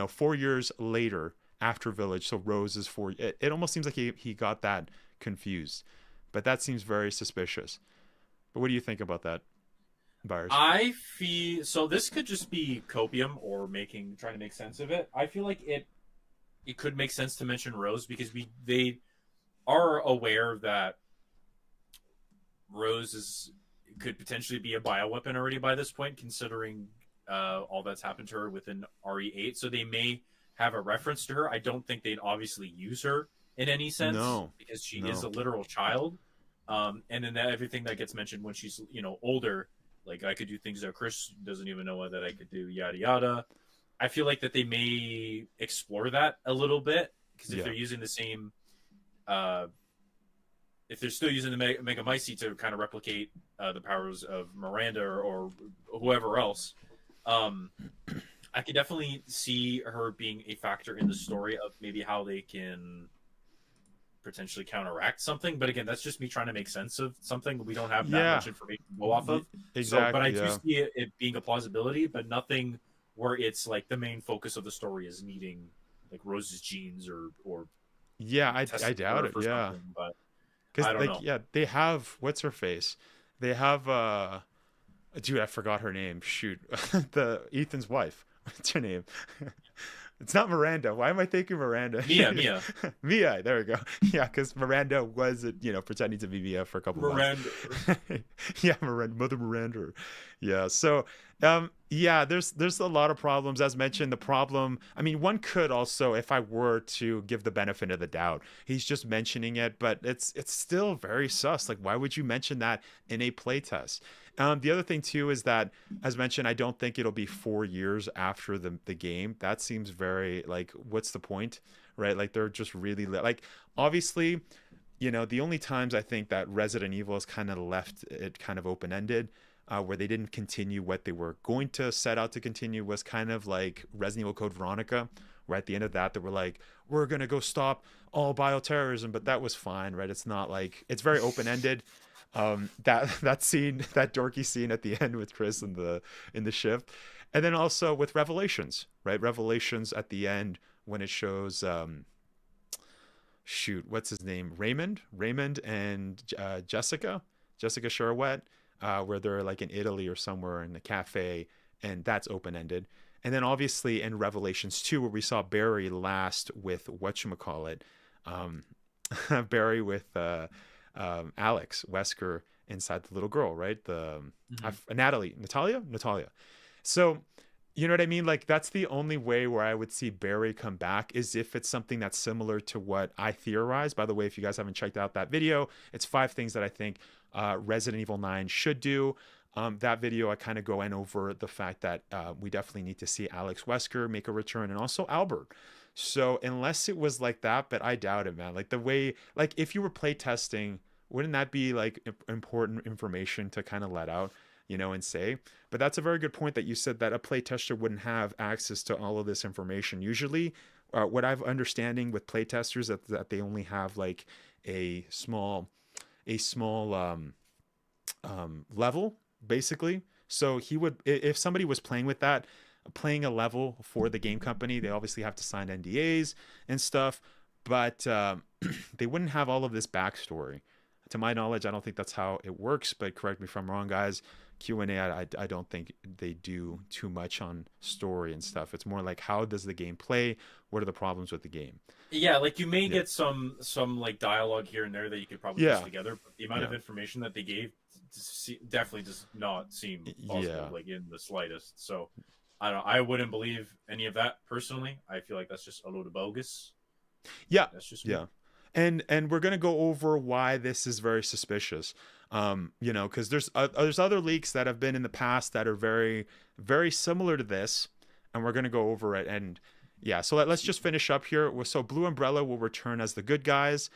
4 years later after Village. So Rose is 4. It almost seems like he got that confused, but that seems very suspicious. But what do you think about that, Byers? I feel so. This could just be copium or trying to make sense of it. I feel like it could make sense to mention Rose because they are aware that Rose could potentially be a bioweapon already by this point, considering all that's happened to her within RE8. So they may have a reference to her. I don't think they'd obviously use her in any sense because she is a literal child. And then everything that gets mentioned when she's older, like I could do things that Chris doesn't even know that I could do, yada yada. I feel like that they may explore that a little bit because if they're using the same, if they're still using the Megamycete to kind of replicate the powers of Miranda or whoever else, I could definitely see her being a factor in the story of maybe how they can potentially counteract something. But again, that's just me trying to make sense of something. We don't have that much information to go off of. Exactly. So, but I do see it being a plausibility, but nothing where it's like the main focus of the story is needing like Rose's genes or I doubt it. Yeah. But because I don't know. Yeah, they have what's her face? They have dude, I forgot her name. Shoot. The Ethan's wife. What's her name? It's not Miranda. Why am I thinking Miranda? Mia. Mia. There we go. Yeah, because Miranda was, pretending to be Mia for a couple months. Yeah, Mother Miranda. Yeah. So, there's a lot of problems. As mentioned, the problem. I mean, one could also, if I were to give the benefit of the doubt, he's just mentioning it, but it's still very sus. Like, why would you mention that in a playtest? The other thing too is that, as mentioned, I don't think it'll be 4 years after the game. That seems very like, what's the point, right? Like they're just really like, obviously, the only times I think that Resident Evil has kind of left it kind of open-ended, where they didn't continue what they were going to set out to continue, was kind of like Resident Evil Code Veronica, where at the end of that they were like, we're gonna go stop all bioterrorism, but that was fine, right? It's not like, it's very open-ended. That scene, that dorky scene at the end with Chris in the ship, and then also with Revelations, right? Revelations at the end when it shows what's his name, Raymond and Jessica Sherwood, where they're like in Italy or somewhere in the cafe, and that's open-ended. And then obviously in Revelations 2, where we saw Barry last with whatchamacallit, Barry with Alex Wesker inside the little girl, right? Natalia. So, you know what I mean? Like, that's the only way where I would see Barry come back, is if it's something that's similar to what I theorized. By the way, if you guys haven't checked out that video, it's 5 things that I think Resident Evil 9 should do. That video, I kind of go in over the fact that we definitely need to see Alex Wesker make a return, and also Albert. So unless it was like that, but I doubt it, man. Like the way, like if you were play testing, wouldn't that be like important information to kind of let out, and say? But that's a very good point that you said, that a play tester wouldn't have access to all of this information. Usually, what I've understanding with play testers that they only have like a small level, basically. So he would, if somebody was playing a level for the game company, they obviously have to sign NDAs and stuff, but they wouldn't have all of this backstory. To my knowledge, I don't think that's how it works, but correct me if I'm wrong, guys. Q&A, I don't think they do too much on story and stuff. It's more like, how does the game play? What are the problems with the game? Yeah, like you may get some like dialogue here and there that you could probably piece together, but the amount of information that they gave definitely does not seem possible, like in the slightest. So I don't know. I wouldn't believe any of that personally. I feel like that's just a load of bogus. Yeah, that's just me. And we're gonna go over why this is very suspicious. Because there's other leaks that have been in the past that are very, very similar to this, and we're gonna go over it. And so let's just finish up here. So Blue Umbrella will return as the good guys.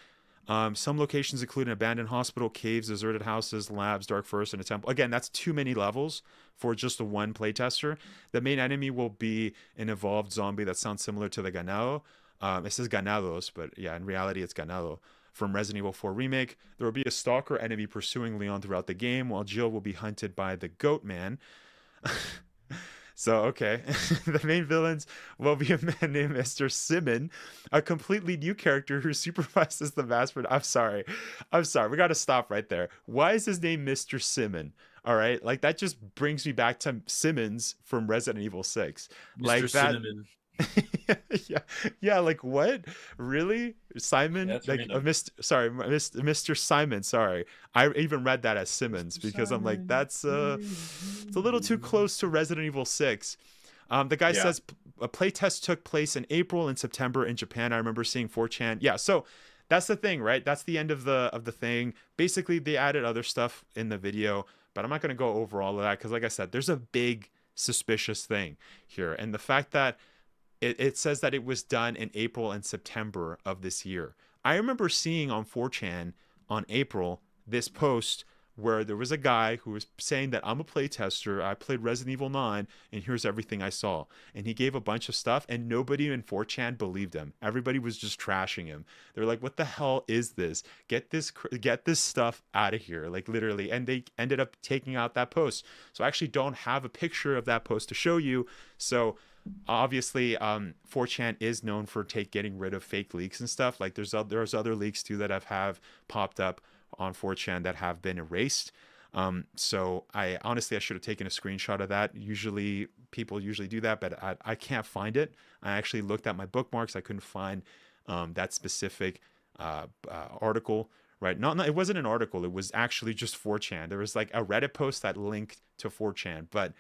Some locations include an abandoned hospital, caves, deserted houses, labs, dark forest, and a temple. Again, that's too many levels for just the one playtester. The main enemy will be an evolved zombie that sounds similar to the Ganado. It says Ganados, but in reality it's Ganado. from Resident Evil 4 Remake. There will be a stalker enemy pursuing Leon throughout the game, while Jill will be hunted by the Goat Man. So, okay. The main villains will be a man named Mr. Simon, a completely new character who supervises the mass. I'm sorry. We got to stop right there. Why is his name Mr. Simon? All right. Like, that just brings me back to Simmons from Resident Evil 6. Mr. Like that. Cinnamon. Yeah, like what? Really? Simon? That's like Mr. Simon, sorry. I even read that as Simmons because I'm like, that's it's a little too close to Resident Evil 6. The guy says a playtest took place in April and September in Japan. I remember seeing 4chan. Yeah, so that's the thing, right? That's the end of the thing. Basically, they added other stuff in the video, but I'm not going to go over all of that because, like I said, there's a big suspicious thing here. And the fact that it says that it was done in April and September of this year. I remember seeing on 4chan on April this post where there was a guy who was saying that I'm a playtester. I played Resident Evil 9 and here's everything I saw. And he gave a bunch of stuff and nobody in 4chan believed him. Everybody was just trashing him. They're like, what the hell is this? Get this stuff out of here. Like literally. And they ended up taking out that post. So I actually don't have a picture of that post to show you. So obviously 4chan is known for getting rid of fake leaks and stuff. Like there's other leaks too that have popped up on 4chan that have been erased. So I should have taken a screenshot of that. People usually do that, but I can't find it. I actually looked at my bookmarks. I couldn't find that specific article. Right? It wasn't an article. It was actually just 4chan. There was like a Reddit post that linked to 4chan, but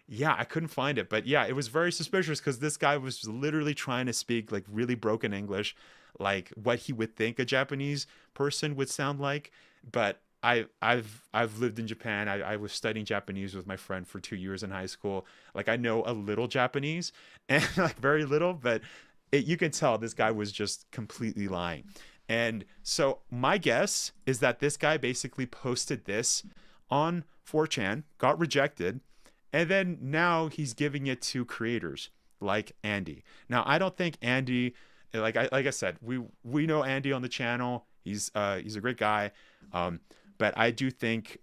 yeah, I couldn't find it. But yeah, it was very suspicious because this guy was literally trying to speak like really broken English, like what he would think a Japanese person would sound like. But I've lived in Japan. I was studying Japanese with my friend for 2 years in high school. Like I know a little Japanese and like very little, but you can tell this guy was just completely lying. And so my guess is that this guy basically posted this on 4chan, got rejected, and then now he's giving it to creators like Andy. Now, I don't think Andy, like I said, we know Andy on the channel. He's a great guy. But I do think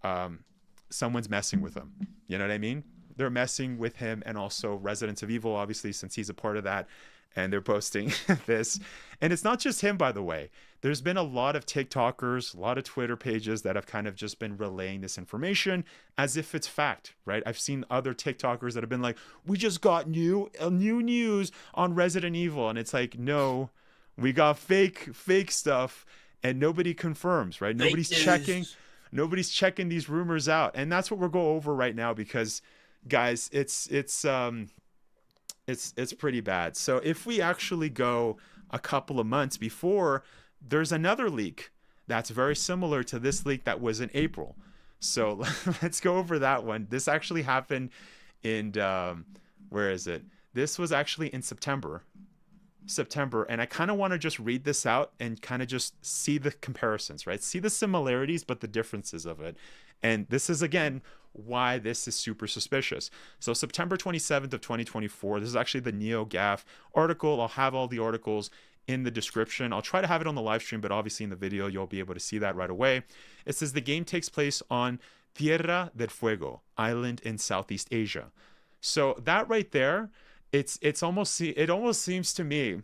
someone's messing with him. You know what I mean? They're messing with him and also Residents of Evil, obviously, since he's a part of that. And they're posting this. And it's not just him, by the way. There's been a lot of TikTokers, a lot of Twitter pages that have kind of just been relaying this information as if it's fact, right? I've seen other TikTokers that have been like, we just got new news on Resident Evil. And it's like, no, we got fake stuff and nobody confirms, right? Nobody's checking these rumors out. And that's what we'll go over right now because, guys, it's pretty bad. So if we actually go a couple of months before, there's another leak that's very similar to this leak that was in April. So let's go over that one. This actually happened in where is it? This was actually in September, and I kind of want to just read this out and kind of just see the comparisons, right? See the similarities but the differences of it. And this is again why this is super suspicious. So September 27th of 2024, this is actually the NeoGAF article. I'll have all the articles in the description. I'll try to have it on the live stream, but obviously in the video, you'll be able to see that right away. It says the game takes place on Tierra del Fuego island in Southeast Asia. So that right there, it almost seems to me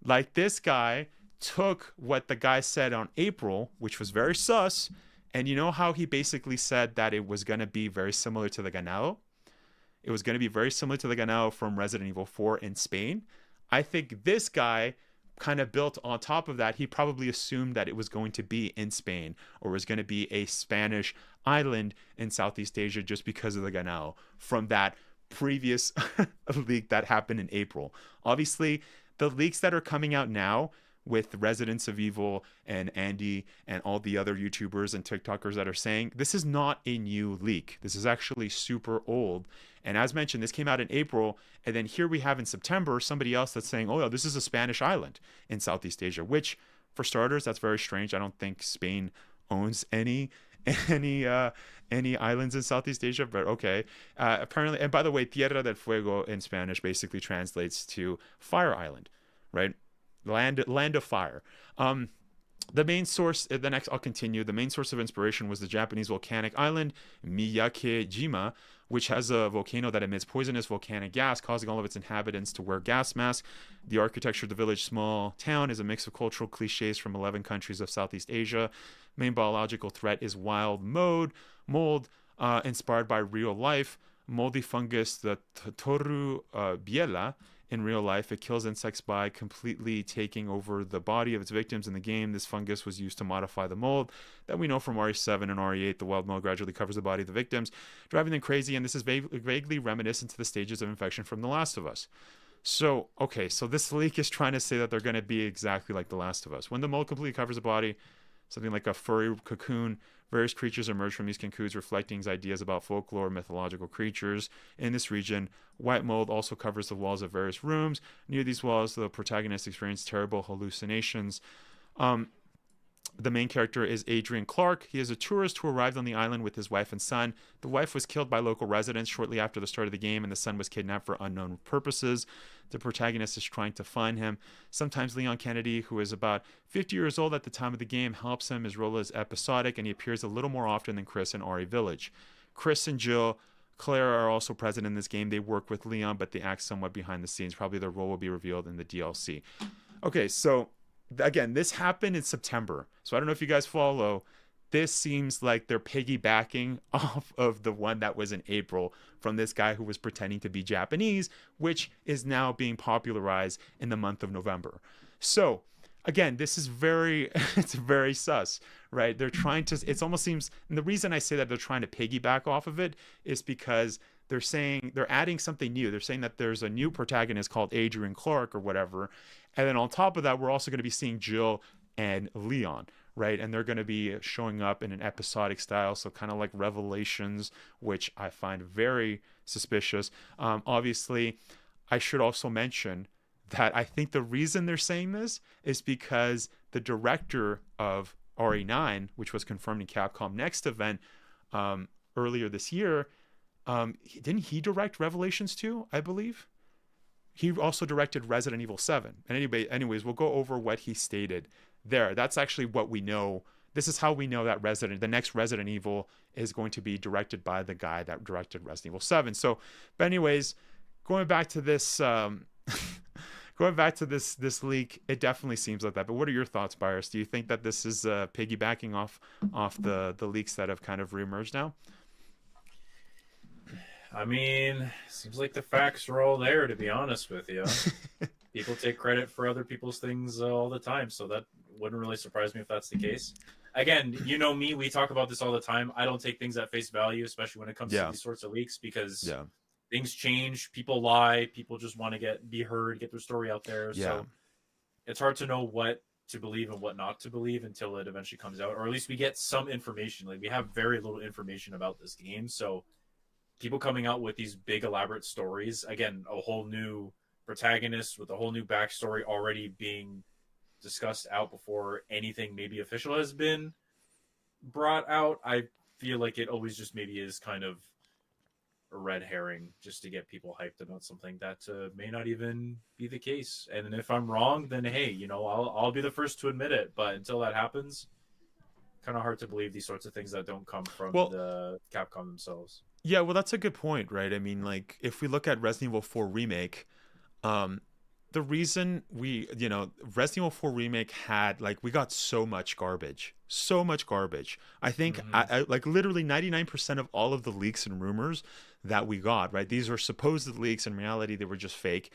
like this guy took what the guy said on April, which was very sus, and you know how he basically said that it was going to be very similar to the Ganado? It was going to be very similar to the Ganado from Resident Evil 4 in Spain. I think this guy kind of built on top of that. He probably assumed that it was going to be in Spain or was going to be a Spanish island in Southeast Asia just because of the Ganado from that previous leak that happened in April. Obviously, the leaks that are coming out now with Residents of Evil and Andy and all the other YouTubers and TikTokers that are saying this is not a new leak. This is actually super old. And as mentioned, this came out in April. And then here we have in September, somebody else that's saying, oh, this is a Spanish island in Southeast Asia, which for starters, that's very strange. I don't think Spain owns any islands in Southeast Asia, but okay. Apparently, and by the way, Tierra del Fuego in Spanish basically translates to fire island, right? Land of fire. The main source, I'll continue. The main source of inspiration was the Japanese volcanic island Miyake-jima, which has a volcano that emits poisonous volcanic gas, causing all of its inhabitants to wear gas masks. The architecture of the village small town is a mix of cultural cliches from 11 countries of Southeast Asia. Main biological threat is wild mold, inspired by real life. Moldy fungus, the Toru biela. In real life, it kills insects by completely taking over the body of its victims. In the game, this fungus was used to modify the mold that we know from RE7 and RE8. The wild mold gradually covers the body of the victims, driving them crazy, and this is vaguely reminiscent to the stages of infection from The Last of Us. So this leak is trying to say that they're going to be exactly like The Last of Us. When the mold completely covers the body, something like a furry cocoon, various creatures emerge from these cocoons, reflecting ideas about folklore, mythological creatures in this region. White mold also covers the walls of various rooms. Near these walls, the protagonist experiences terrible hallucinations. The main character is Adrian Clark. He is a tourist who arrived on the island with his wife and son. The wife was killed by local residents shortly after the start of the game, and the son was kidnapped for unknown purposes. The protagonist is trying to find him. Sometimes Leon Kennedy, who is about 50 years old at the time of the game, helps him. His role is episodic, and he appears a little more often than Chris in RE Village. Chris and Claire are also present in this game. They work with Leon, but they act somewhat behind the scenes. Probably their role will be revealed in the DLC. Okay, so again, this happened in September. So I don't know if you guys follow. This seems like they're piggybacking off of the one that was in April from this guy who was pretending to be Japanese, which is now being popularized in the month of November. So again, this is it's very sus, right? They're trying to, it almost seems, and the reason I say that they're trying to piggyback off of it is because they're saying, they're adding something new. They're saying that there's a new protagonist called Adrian Clark or whatever. And then on top of that, we're also going to be seeing Jill and Leon, right? And they're going to be showing up in an episodic style, so kind of like Revelations, which I find very suspicious. Obviously, I should also mention that I think the reason they're saying this is because the director of RE9, which was confirmed in Capcom Next event earlier this year, didn't he direct Revelations 2, I believe? He also directed Resident Evil 7. And anyways, we'll go over what he stated there. That's actually what we know. This is how we know that the next Resident Evil is going to be directed by the guy that directed Resident Evil 7. So, but anyways, going back to this this leak, it definitely seems like that. But what are your thoughts, Byers? Do you think that this is piggybacking off the leaks that have kind of reemerged now? I mean, seems like the facts are all there, to be honest with you. People take credit for other people's things all the time, so that wouldn't really surprise me if that's the case. Again, you know me, we talk about this all the time. I don't take things at face value, especially when it comes to these sorts of leaks, because things change, people lie, people just want to be heard, get their story out there. So it's hard to know what to believe and what not to believe until it eventually comes out, or at least we get some information. Like, we have very little information about this game, so people coming out with these big elaborate stories, again, a whole new protagonist with a whole new backstory already being discussed out before anything maybe official has been brought out. I feel like it always just maybe is kind of a red herring just to get people hyped about something that may not even be the case. And if I'm wrong, then hey, I'll be the first to admit it. But until that happens, kind of hard to believe these sorts of things that don't come from the Capcom themselves. Yeah, well, that's a good point, right? I mean, like, if we look at Resident Evil 4 Remake, the reason Resident Evil 4 Remake had, like, we got so much garbage. I think, I like, literally 99% of all of the leaks and rumors that we got, right? These are supposed leaks. In reality, they were just fake.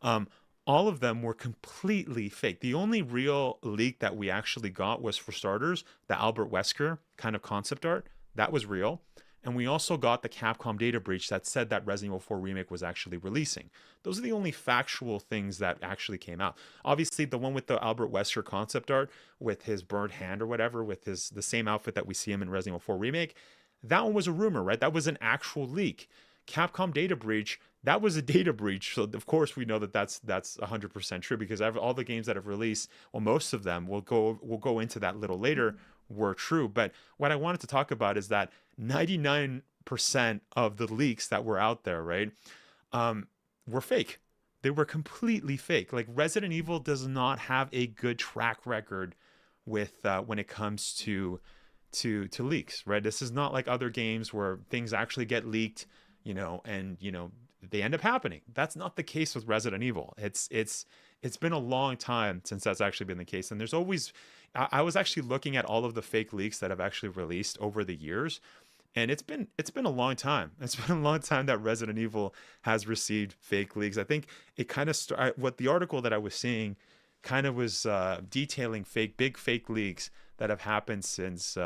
All of them were completely fake. The only real leak that we actually got was, for starters, the Albert Wesker kind of concept art. That was real. And we also got the Capcom data breach that said that Resident Evil 4 Remake was actually releasing. Those are the only factual things that actually came out. Obviously, the one with the Albert Wesker concept art with his burned hand or whatever, with the same outfit that we see him in Resident Evil 4 Remake, that one was a rumor, right? That was an actual leak. Capcom data breach, that was a data breach. So, of course, we know that that's 100% true, because all the games that have released, well, most of them, we'll go into that a little later, were true. But what I wanted to talk about is that 99% of the leaks that were out there, right, were fake. They were completely fake. Like, Resident Evil does not have a good track record when it comes to leaks, right? This is not like other games where things actually get leaked, and they end up happening. That's not the case with Resident Evil. It's been a long time since that's actually been the case, and there's always I was actually looking at all of the fake leaks that have actually released over the years, and it's been a long time. It's been a long time that Resident Evil has received fake leaks. I think it kind of what the article that I was seeing kind of was detailing big fake leaks that have happened since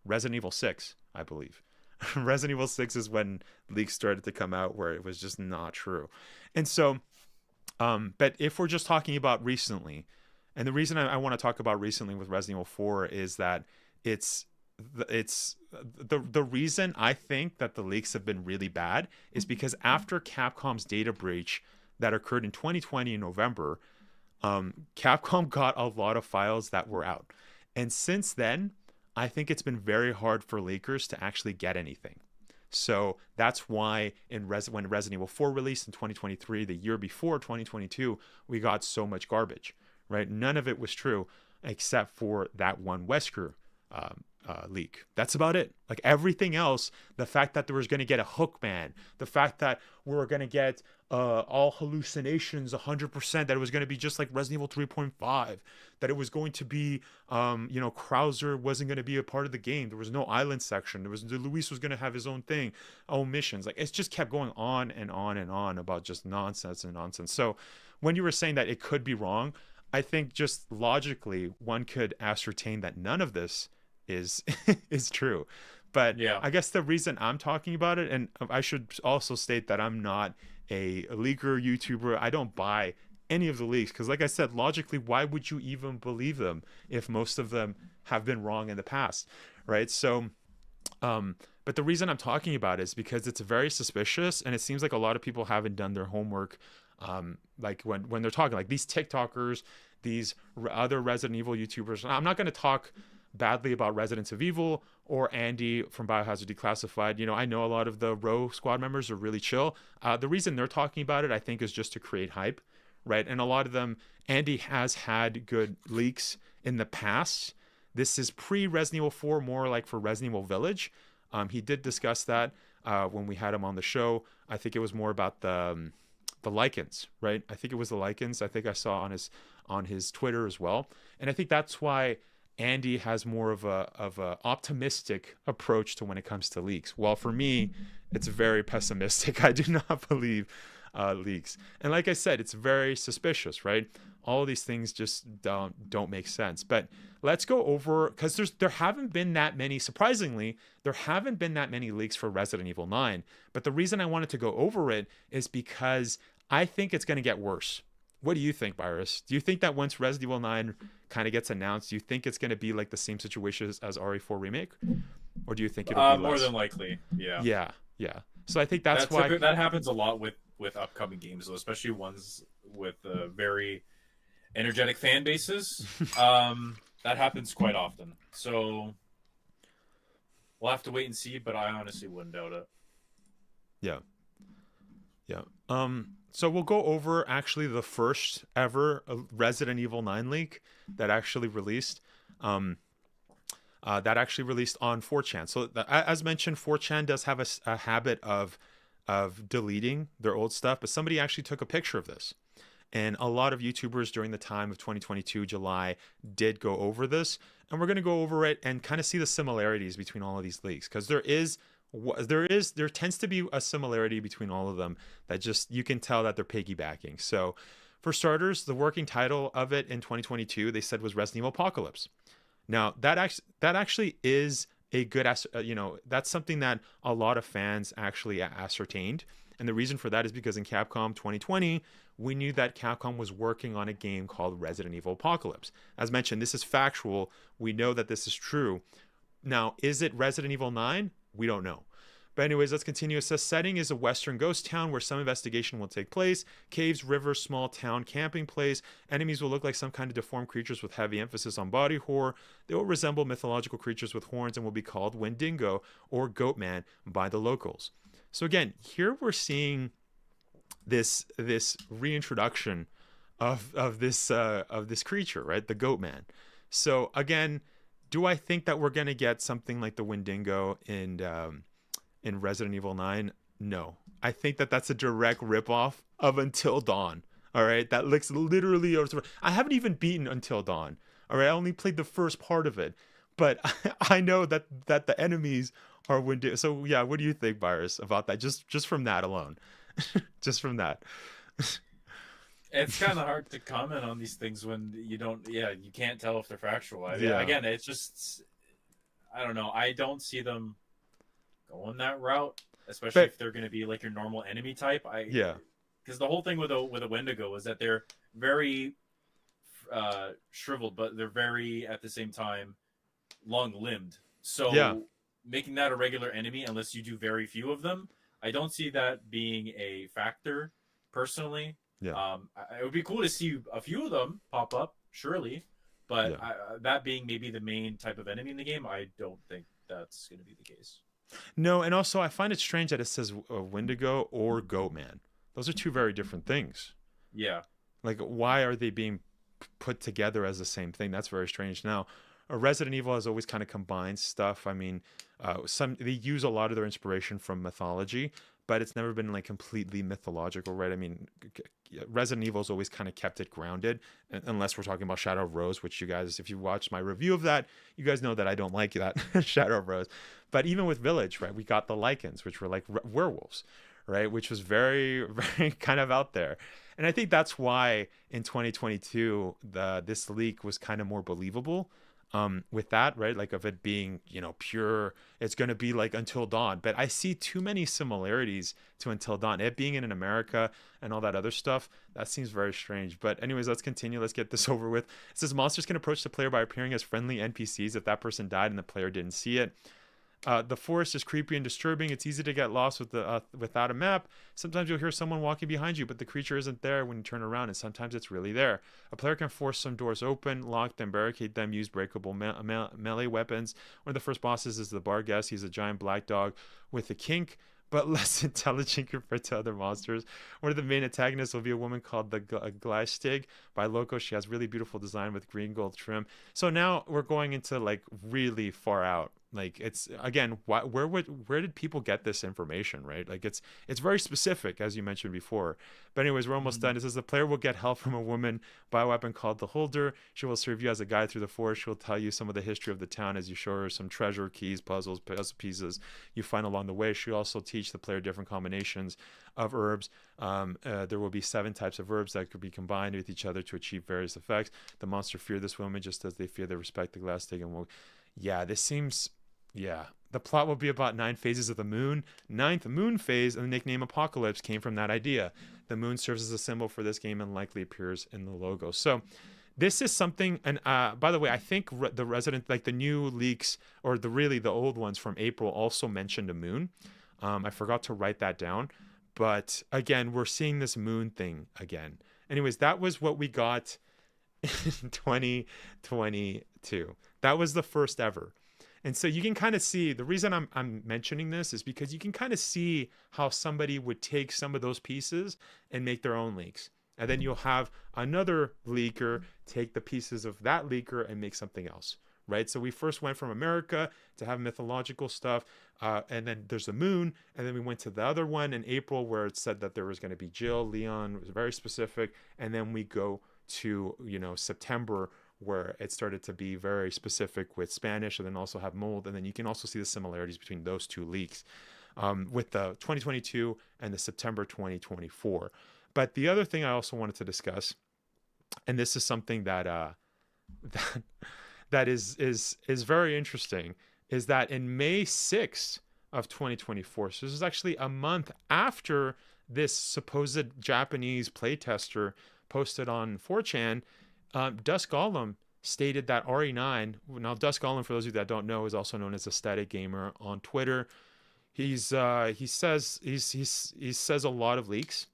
Resident Evil 6, I believe. Resident Evil 6 is when leaks started to come out where it was just not true. And so, but if we're just talking about recently, and the reason I want to talk about recently with Resident Evil 4 is that it's the reason I think that the leaks have been really bad is because after Capcom's data breach that occurred in 2020 in November, Capcom got a lot of files that were out. And since then, I think it's been very hard for leakers to actually get anything. So that's why when Resident Evil 4 released in 2023, the year before 2022, we got so much garbage, right? None of it was true except for that one Wesker leak. That's about it. Like everything else, the fact that there was going to get a Hookman, the fact that we were going to get all hallucinations 100%, that it was going to be just like Resident Evil 3.5, that it was going to be, Krauser wasn't going to be a part of the game. There was no island section. Luis was going to have his own thing, own missions. Like it's just kept going on and on and on about just nonsense and nonsense. So when you were saying that it could be wrong, I think just logically one could ascertain that none of this is true. But yeah, I guess the reason I'm talking about it, and I should also state that I'm not a leaker YouTuber. I don't buy any of the leaks because, like I said, logically, why would you even believe them if most of them have been wrong in the past, right? So, but the reason I'm talking about it is because it's very suspicious, and it seems like a lot of people haven't done their homework. Like when they're talking, like these TikTokers, these other Resident Evil YouTubers. I'm not going to talk badly about Resident Evil or Andy from Biohazard Declassified. I know a lot of the Row squad members are really chill. The reason they're talking about it, I think, is just to create hype, right? And a lot of them, Andy has had good leaks in the past. This is pre-Resident Evil 4, more like for Resident Evil Village. He did discuss that when we had him on the show. I think it was more about the lichens, right? I think it was the lichens. I think I saw on his Twitter as well. And I think that's why Andy has more of a optimistic approach to when it comes to leaks. While for me, it's very pessimistic. I do not believe leaks. And like I said, it's very suspicious, right? All of these things just don't make sense. But let's go over, because there haven't been that many, surprisingly, there haven't been that many leaks for Resident Evil 9. But the reason I wanted to go over it is because I think it's going to get worse. What do you think, Virus? Do you think that once Resident Evil 9 kind of gets announced, do you think it's going to be like the same situation as RE4 Remake? Or do you think it'll be more less? Than likely, yeah. Yeah. So I think that's why... That happens a lot with upcoming games, especially ones with very energetic fan bases. That happens quite often. So we'll have to wait and see, but I honestly wouldn't doubt it. Yeah. So we'll go over actually the first ever Resident Evil 9 leak that actually released. That actually released on 4chan. So as mentioned, 4chan does have a habit of deleting their old stuff, but somebody actually took a picture of this. And a lot of YouTubers during the time of 2022, July, did go over this. And we're going to go over it and kind of see the similarities between all of these leaks. Because there tends to be a similarity between all of them that just, you can tell that they're piggybacking. So for starters, the working title of it in 2022, they said, was Resident Evil Apocalypse. Now that actually is a good, that's something that a lot of fans actually ascertained. And the reason for that is because in Capcom 2020, we knew that Capcom was working on a game called Resident Evil Apocalypse. As mentioned, this is factual. We know that this is true. Now, is it Resident Evil 9? We don't know. But anyways, let's continue. It says setting is a western ghost town where some investigation will take place. Caves, rivers, small town, camping place. Enemies will look like some kind of deformed creatures with heavy emphasis on body horror. They will resemble mythological creatures with horns and will be called Wendigo or Goatman by the locals. So again, here we're seeing this reintroduction of this creature, right? The Goatman. So again, do I think that we're gonna get something like the Wendigo in Resident Evil 9? No, I think that that's a direct ripoff of Until Dawn. All right, that looks literally. I haven't even beaten Until Dawn. All right, I only played the first part of it, but I know that the enemies are Wendigo. So yeah, what do you think, Virus, about that? Just from that alone, just from that. It's kind of hard to comment on these things when you don't. Yeah, you can't tell if they're factual. Yeah. Again, it's just, I don't know. I don't see them going that route, especially if they're going to be like your normal enemy type. Yeah. Because the whole thing with a Wendigo is that they're very shriveled, but they're very at the same time long-limbed. So making that a regular enemy, unless you do very few of them, I don't see that being a factor personally. Yeah. It would be cool to see a few of them pop up, surely, but that being maybe the main type of enemy in the game, I don't think that's going to be the case. No, and also I find it strange that it says Wendigo or Goatman. Those are two very different things. Yeah. Like, why are they being put together as the same thing? That's very strange. Now, Resident Evil has always kind of combined stuff. I mean, they use a lot of their inspiration from mythology, but it's never been like completely mythological, right? I mean, Resident Evil's always kind of kept it grounded, unless we're talking about Shadow of Rose, which you guys, if you watched my review of that, you guys know that I don't like that Shadow of Rose. But even with Village, right, we got the Lycans, which were like werewolves, right, which was very, very kind of out there. And I think that's why in 2022, this leak was kind of more believable. With that, right, like of it being, pure, it's going to be like Until Dawn, but I see too many similarities to Until Dawn, it being in America and all that other stuff. That seems very strange. But anyways, let's continue. Let's get this over with. It says monsters can approach the player by appearing as friendly NPCs if that person died and the player didn't see it. The forest is creepy and disturbing. It's easy to get lost without a map. Sometimes you'll hear someone walking behind you, but the creature isn't there when you turn around, and sometimes it's really there. A player can force some doors open, lock them, barricade them, use breakable melee weapons. One of the first bosses is the Barghest. He's a giant black dog with a kink, but less intelligent compared to other monsters. One of the main antagonists will be a woman called the Gleistig by Loco. She has really beautiful design with green gold trim. So now we're going into like really far out. Like, it's, again, where did people get this information, right? Like, it's very specific, as you mentioned before. But anyways, we're almost done. It says the player will get help from a woman by a weapon called the Holder. She will serve you as a guide through the forest. She'll tell you some of the history of the town as you show her some treasure, keys, puzzle pieces you find along the way. She'll also teach the player different combinations of herbs. There will be 7 types of herbs that could be combined with each other to achieve various effects. The monster fear this woman just as they fear they respect the Gleistig and will. Yeah, this seems. Yeah, the plot will be about 9 phases of the moon. 9th moon phase, and the nickname Apocalypse came from that idea. The moon serves as a symbol for this game and likely appears in the logo. So this is something, and by the way, I think the new leaks, or the old ones from April also mentioned a moon. I forgot to write that down. But again, we're seeing this moon thing again. Anyways, that was what we got in 2022. That was the first ever. And so you can kind of see, the reason I'm mentioning this is because you can kind of see how somebody would take some of those pieces and make their own leaks. And then you'll have another leaker take the pieces of that leaker and make something else, right? So we first went from America to have mythological stuff, and then there's the moon, and then we went to the other one in April where it said that there was going to be Jill, Leon, it was very specific, and then we go to, September, where it started to be very specific with Spanish, and then also have mold. And then you can also see the similarities between those two leaks with the 2022 and the September 2024. But the other thing I also wanted to discuss, and this is something that is very interesting, is that in May 6th of 2024, so this is actually a month after this supposed Japanese playtester posted on 4chan, Dusk Golem stated that RE9, now Dusk Golem, for those of you that don't know, is also known as a Static Gamer on Twitter. He says a lot of leaks.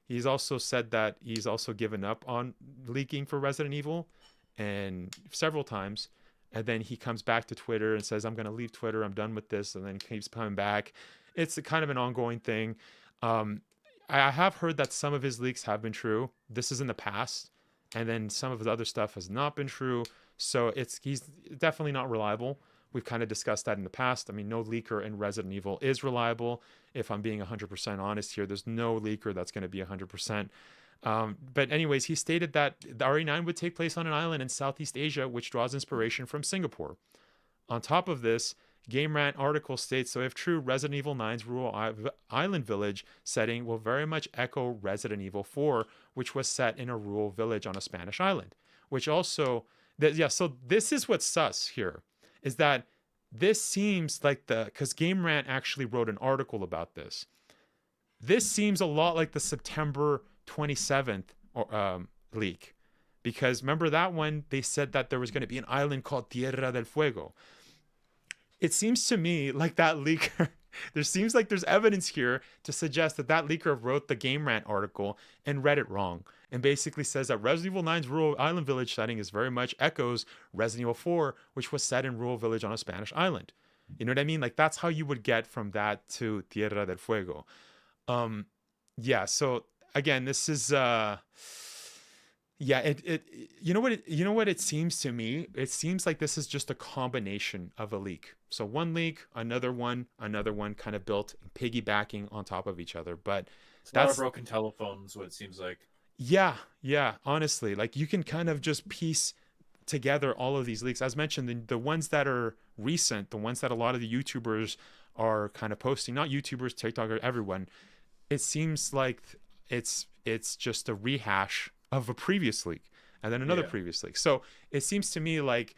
He's also said that he's also given up on leaking for Resident Evil, and several times. And then he comes back to Twitter and says, I'm going to leave Twitter. I'm done with this. And then keeps coming back. It's a kind of an ongoing thing. I have heard that some of his leaks have been true. This is in the past. and then some of his other stuff has not been true. So he's definitely not reliable. We've kind of discussed that in the past. I mean, no leaker in Resident Evil is reliable. If I'm being 100% honest here, there's no leaker that's going to be 100%. But anyways, he stated that the RE9 would take place on an island in Southeast Asia, which draws inspiration from Singapore. On top of this, Game Rant article states, so if true, Resident Evil 9's rural island village setting will very much echo Resident Evil 4, which was set in a rural village on a Spanish island. Which also, so this is what's sus here, is that this seems like because Game Rant actually wrote an article about this. This seems a lot like the September 27th leak. Because remember that one, they said that there was going to be an island called Tierra del Fuego. It seems to me like that leaker, there seems like there's evidence here to suggest that that leaker wrote the Game Rant article and read it wrong. And basically says that Resident Evil 9's rural island village setting is very much echoes Resident Evil 4, which was set in rural village on a Spanish island. You know what I mean? Like that's how you would get from that to Tierra del Fuego. Yeah, so again, this is yeah, you know what it seems to me? It seems like this is just a combination of a leak. So one leak, another one kind of built piggybacking on top of each other. But it's not a broken telephone is what it seems like. Yeah, honestly, like you can kind of just piece together all of these leaks. As mentioned, the ones that are recent, the ones that a lot of the YouTubers are kind of posting, not YouTubers, TikTokers, everyone, it seems like it's just a rehash of a previous leak and then another previous leak. So it seems to me like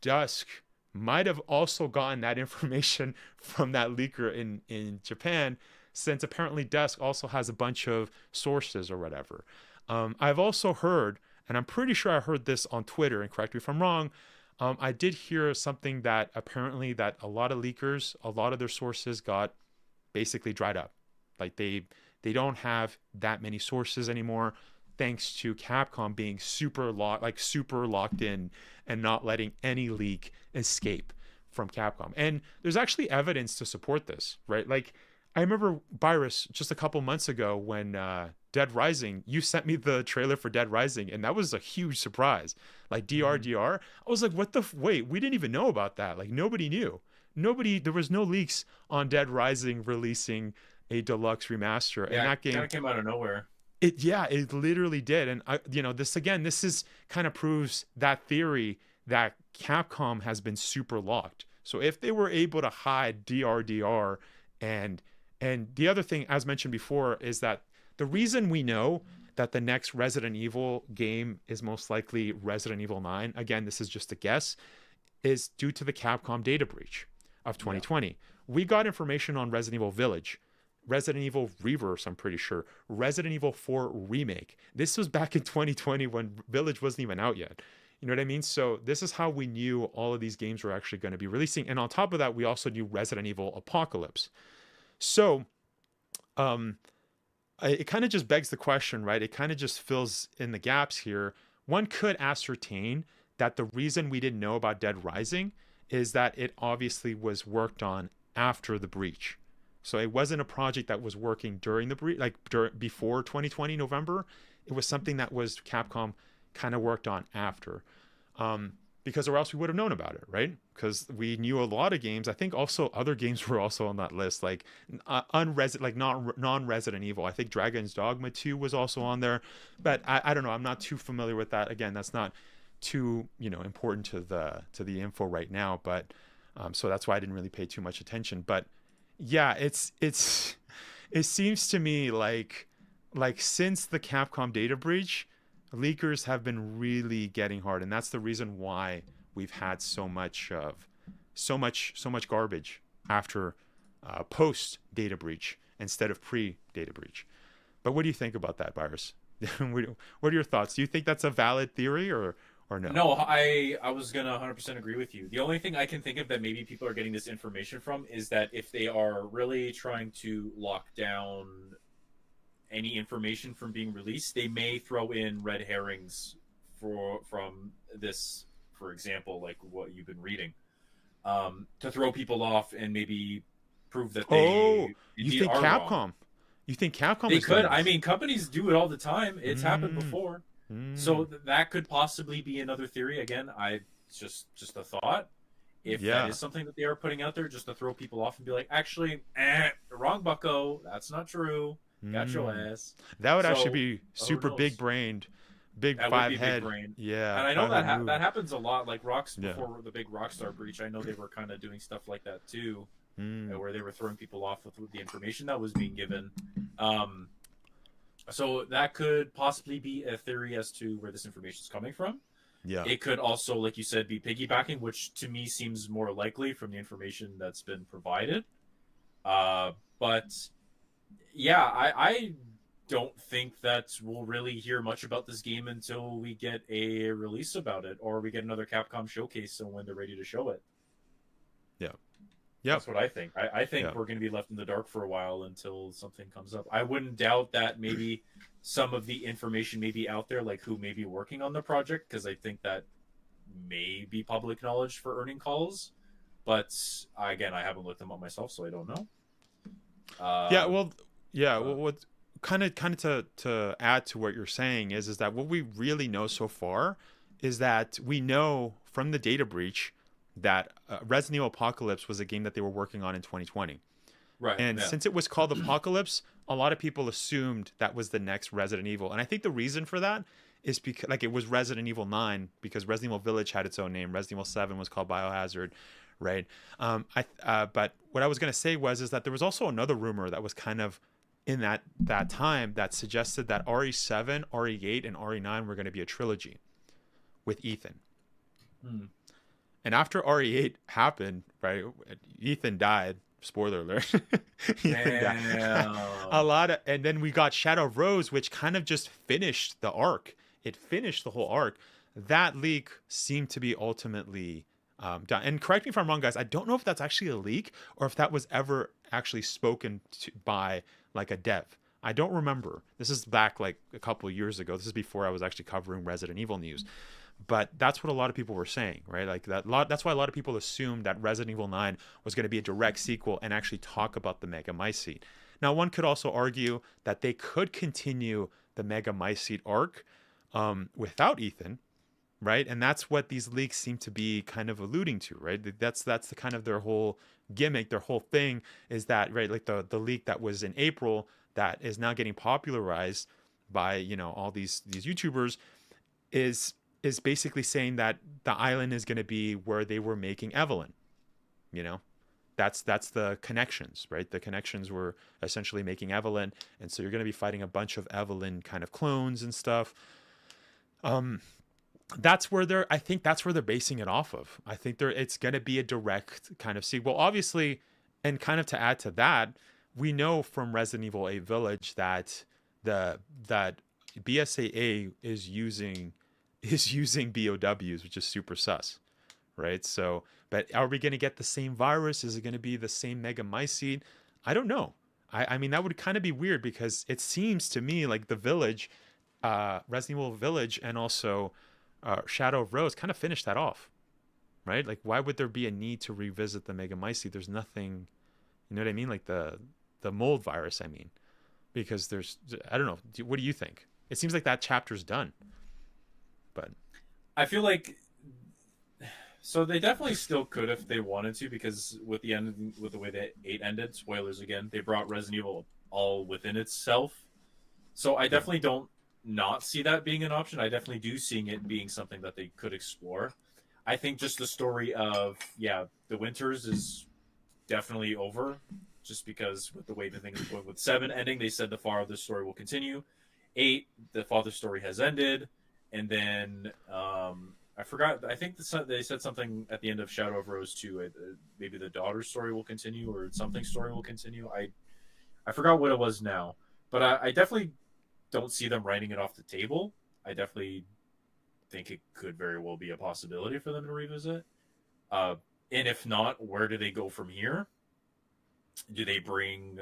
Dusk might have also gotten that information from that leaker in Japan, since apparently Dusk also has a bunch of sources or whatever. I've also heard, and I'm pretty sure I heard this on Twitter, and correct me if I'm wrong, I did hear something that apparently that a lot of leakers, a lot of their sources got basically dried up. Like they don't have that many sources anymore, thanks to Capcom being super locked in and not letting any leak escape from Capcom. And there's actually evidence to support this, right? Like I remember, Virus, just a couple months ago when Dead Rising, you sent me the trailer for Dead Rising, and that was a huge surprise. Like DR, I was like, what the wait, we didn't even know about that. Like nobody knew. There was no leaks on Dead Rising releasing a deluxe remaster, and that game kind of came out of nowhere. It literally did. And this is kind of proves that theory that Capcom has been super locked. So if they were able to hide DR, and the other thing, as mentioned before, is that the reason we know that the next Resident Evil game is most likely Resident Evil 9, again, this is just a guess, is due to the Capcom data breach of 2020. Yeah. We got information on Resident Evil Village, Resident Evil Reverse, I'm pretty sure, Resident Evil 4 Remake. This was back in 2020 when Village wasn't even out yet. You know what I mean? So this is how we knew all of these games were actually going to be releasing. And on top of that, we also knew Resident Evil Apocalypse. So it kind of just begs the question, right? It kind of just fills in the gaps here. One could ascertain that the reason we didn't know about Dead Rising is that it obviously was worked on after the breach. So it wasn't a project that was working during the breach, before 2020 November. It was something that was Capcom kind of worked on after, because or else we would have known about it, right? Because we knew a lot of games. I think also other games were also on that list, like non-Resident Evil. I think Dragon's Dogma 2 was also on there, but I don't know. I'm not too familiar with that. Again, that's not too important to the info right now, but so that's why I didn't really pay too much attention. But yeah, it seems to me like since the Capcom data breach, leakers have been really getting hard, and that's the reason why we've had so much garbage after post data breach instead of pre data breach. But what do you think about that, Virus? What are your thoughts? Do you think that's a valid theory or no? No, I was gonna 100% agree with you. The only thing I can think of that maybe people are getting this information from is that if they are really trying to lock down any information from being released, they may throw in red herrings from this, for example, like what you've been reading, to throw people off and maybe prove that they you think Capcom? Wrong. You think Capcom? They could. I mean, companies do it all the time. It's happened before. So that could possibly be another theory. Again, just a thought. If that is something that they are putting out there, just to throw people off and be like, actually, wrong, Bucko. That's not true. Got your ass. That would actually be super big brained, big that five would be head. Big brain. Yeah, and I know that happens a lot. Like Yeah. before the big Rockstar breach, I know they were kind of doing stuff like that too, where they were throwing people off with the information that was being given. So that could possibly be a theory as to where this information is coming from. Yeah. It could also, like you said, be piggybacking, which to me seems more likely from the information that's been provided. But yeah, I don't think that we'll really hear much about this game until we get a release about it, or we get another Capcom showcase and when they're ready to show it. Yeah. That's what I think. I think we're going to be left in the dark for a while until something comes up. I wouldn't doubt that maybe some of the information may be out there, like who may be working on the project, because I think that may be public knowledge for earning calls. But again, I haven't looked them up myself, so I don't know. What kind of to add to what you're saying is that what we really know so far is that we know from the data breach that Resident Evil Apocalypse was a game that they were working on in 2020. Right. And since it was called Apocalypse, a lot of people assumed that was the next Resident Evil. And I think the reason for that is because it was Resident Evil 9 because Resident Evil Village had its own name. Resident Evil 7 was called Biohazard, right? But what I was going to say is that there was also another rumor that was kind of in that time that suggested that RE7, RE8, and RE9 were going to be a trilogy with Ethan. And after RE8 happened, right, Ethan died. Spoiler alert. And then we got Shadow of Rose, which kind of just finished the arc. It finished the whole arc. That leak seemed to be ultimately done. And correct me if I'm wrong, guys. I don't know if that's actually a leak or if that was ever actually spoken to by like a dev. I don't remember. This is back like a couple of years ago. This is before I was actually covering Resident Evil news. But that's what a lot of people were saying, right? Like that's why a lot of people assumed that Resident Evil 9 was going to be a direct sequel and actually talk about the Mega Mycete. Now, one could also argue that they could continue the Mega Mycete arc without Ethan, right? And that's what these leaks seem to be kind of alluding to, right? That's the kind of their whole gimmick, their whole thing is that, right? Like the leak that was in April that is now getting popularized by, you know, all these YouTubers is basically saying that the island is going to be where they were making Evelyn. You know, that's the connections, right? The connections were essentially making Evelyn, and so you're going to be fighting a bunch of Evelyn kind of clones and stuff. That's where I think that's where they're basing it off of. I think it's going to be a direct kind of sequel. Obviously, and kind of to add to that, we know from Resident Evil 8 Village that that BSAA is using BOWs, which is super sus, right? So, but are we going to get the same virus? Is it going to be the same Mega Mycete? I don't know. I mean, that would kind of be weird because it seems to me like the Village, Resident Evil Village, and also Shadow of Rose kind of finished that off, right? Like, why would there be a need to revisit the Mega Mycete? There's nothing, you know what I mean? Like the mold virus, I mean, because I don't know. What do you think? It seems like that chapter's done. But I feel like so they definitely still could if they wanted to, because with the way that 8 ended, spoilers again, they brought Resident Evil all within itself. So I definitely don't not see that being an option. I definitely do seeing it being something that they could explore. I think just the story of the Winters is definitely over, just because with the way the thing is going. With 7 ending, they said the father's story will continue. 8, the father's story has ended. And then I forgot. I think they said something at the end of Shadow of Rose 2. Maybe the daughter's story will continue, or something story will continue. I forgot what it was now, but I definitely don't see them writing it off the table. I definitely think it could very well be a possibility for them to revisit. And if not, where do they go from here? Do they bring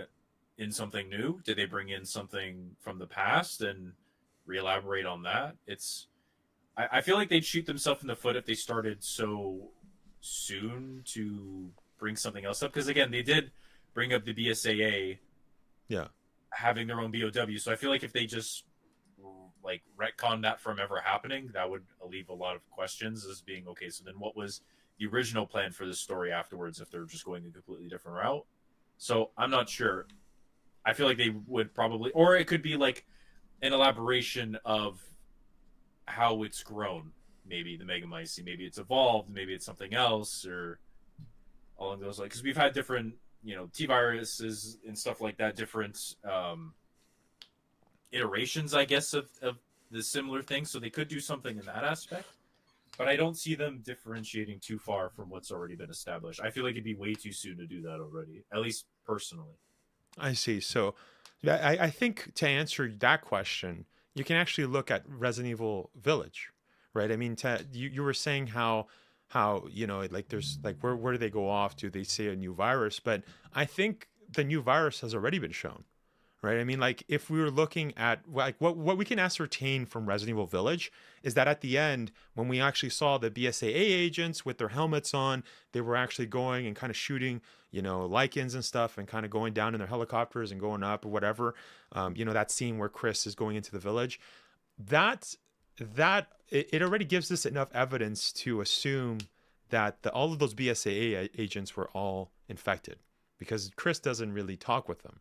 in something new? Do they bring in something from the past and re-elaborate on that? I feel like they'd shoot themselves in the foot if they started so soon to bring something else up, because again, they did bring up the BSAA yeah having their own BOW, so I feel like if they just like retcon that from ever happening, that would leave a lot of questions as being, okay, so then what was the original plan for this story afterwards if they're just going a completely different route? So I'm not sure. I feel like they would probably, or it could be like an elaboration of how it's grown. Maybe the Megamycete, maybe it's evolved, maybe it's something else, or along those lines. Because we've had different, T-viruses and stuff like that, different iterations, I guess, of the similar thing. So they could do something in that aspect. But I don't see them differentiating too far from what's already been established. I feel like it'd be way too soon to do that already, at least personally. I see. So I think to answer that question, you can actually look at Resident Evil Village, right? I mean, you were saying how like there's like where do they go off to? They say a new virus, but I think the new virus has already been shown, right? I mean, like if we were looking at like what we can ascertain from Resident Evil Village is that at the end, when we actually saw the BSAA agents with their helmets on, they were actually going and kind of shooting, lichens and stuff, and kind of going down in their helicopters and going up or whatever. That scene where Chris is going into the village, that it already gives us enough evidence to assume that all of those BSAA agents were all infected, because Chris doesn't really talk with them,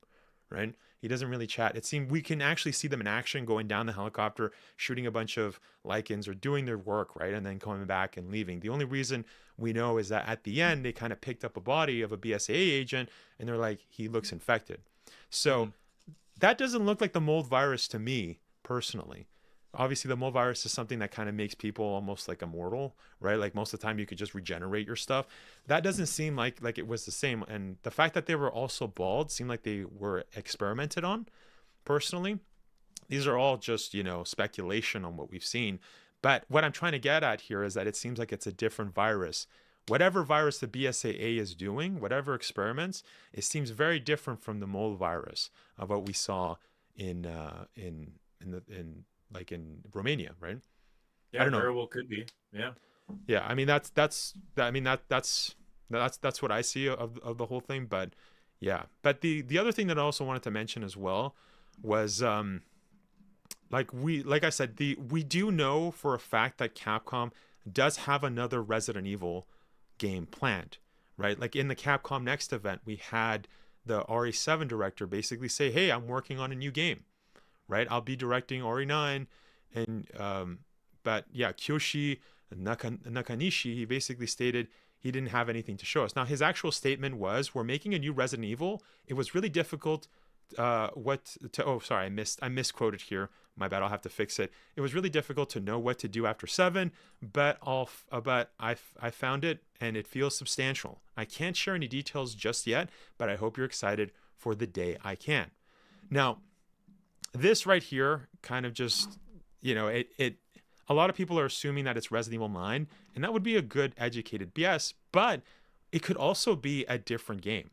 right? He doesn't really chat. It seemed we can actually see them in action, going down the helicopter, shooting a bunch of lichens or doing their work, right? And then coming back and leaving. The only reason we know is that at the end, they kind of picked up a body of a BSAA agent and they're like, he looks infected. So that doesn't look like the mold virus to me personally. Obviously, the mold virus is something that kind of makes people almost like immortal, right? Like most of the time you could just regenerate your stuff. That doesn't seem like it was the same. And the fact that they were also bald seemed like they were experimented on. Personally, these are all just, speculation on what we've seen. But what I'm trying to get at here is that it seems like it's a different virus. Whatever virus the BSAA is doing, whatever experiments, it seems very different from the mold virus of what we saw in Romania, right? Yeah, I don't know. very well could be. Yeah. Yeah, I mean that's what I see of the whole thing. But yeah, but the other thing that I also wanted to mention as well was like I said, we do know for a fact that Capcom does have another Resident Evil game planned, right? Like in the Capcom Next event, we had the RE7 director basically say, "Hey, I'm working on a new game." Right, I'll be directing RE9, and but yeah, Kyoshi Nakanishi, he basically stated he didn't have anything to show us. Now his actual statement was, "We're making a new Resident Evil. It was really difficult. I misquoted here. My bad. I'll have to fix it. It was really difficult to know what to do after 7, but I found it and it feels substantial. I can't share any details just yet, but I hope you're excited for the day I can." Now, this right here kind of just, a lot of people are assuming that it's Resident Evil 9, and that would be a good educated guess, but it could also be a different game,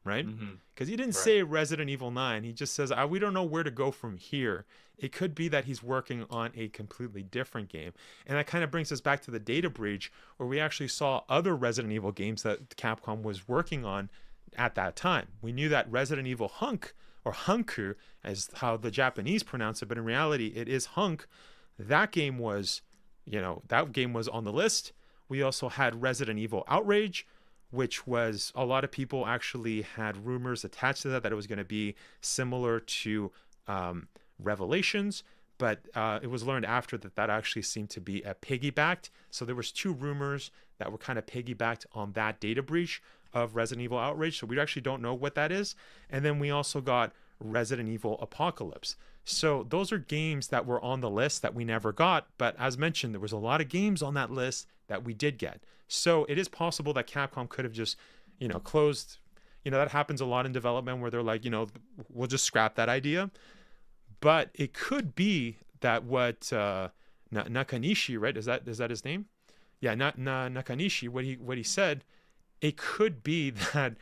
right? Because he didn't say Resident Evil 9. He just says, we don't know where to go from here. It could be that he's working on a completely different game. And that kind of brings us back to the data breach, where we actually saw other Resident Evil games that Capcom was working on at that time. We knew that Resident Evil Hunk, or Hunku, as how the Japanese pronounce it, but in reality it is Hunk. That game was, on the list. We also had Resident Evil Outrage, which was, a lot of people actually had rumors attached to that it was going to be similar to Revelations, but it was learned after that actually seemed to be a piggybacked. So there was 2 rumors that were kind of piggybacked on that data breach of Resident Evil Outrage, so we actually don't know what that is. And then we also got Resident Evil Apocalypse. So those are games that were on the list that we never got, but as mentioned, there was a lot of games on that list that we did get. So it is possible that Capcom could have just, closed. That happens a lot in development where they're like, we'll just scrap that idea. But it could be that what Nakanishi, right? Is that his name? Yeah, Nakanishi. What he said. It could be that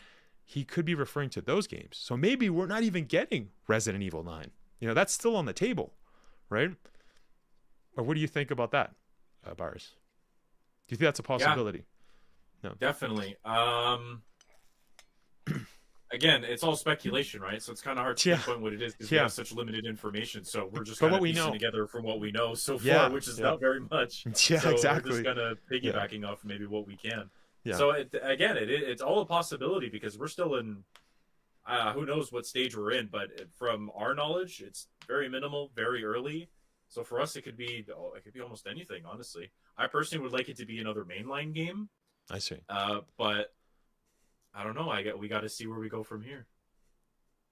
he could be referring to those games. So maybe we're not even getting Resident Evil 9. That's still on the table, right? Or what do you think about that, Bars? Do you think that's a possibility? Yeah, no. Definitely. again, it's all speculation, right? So it's kind of hard to Yeah, pinpoint what it is because we yeah. have such limited information. So we're just But kind what of we piecing know, together from what we know so yeah, far, which is yeah, not very much. yeah, So we're just exactly, kind of yeah, piggybacking off maybe what we can. yeah, So again, it's all a possibility because we're still in who knows what stage we're in, but from our knowledge, it's very minimal, very early. So for us, it could be almost anything. Honestly, I personally would like it to be another mainline game. I see. But I don't know. We got to see where we go from here.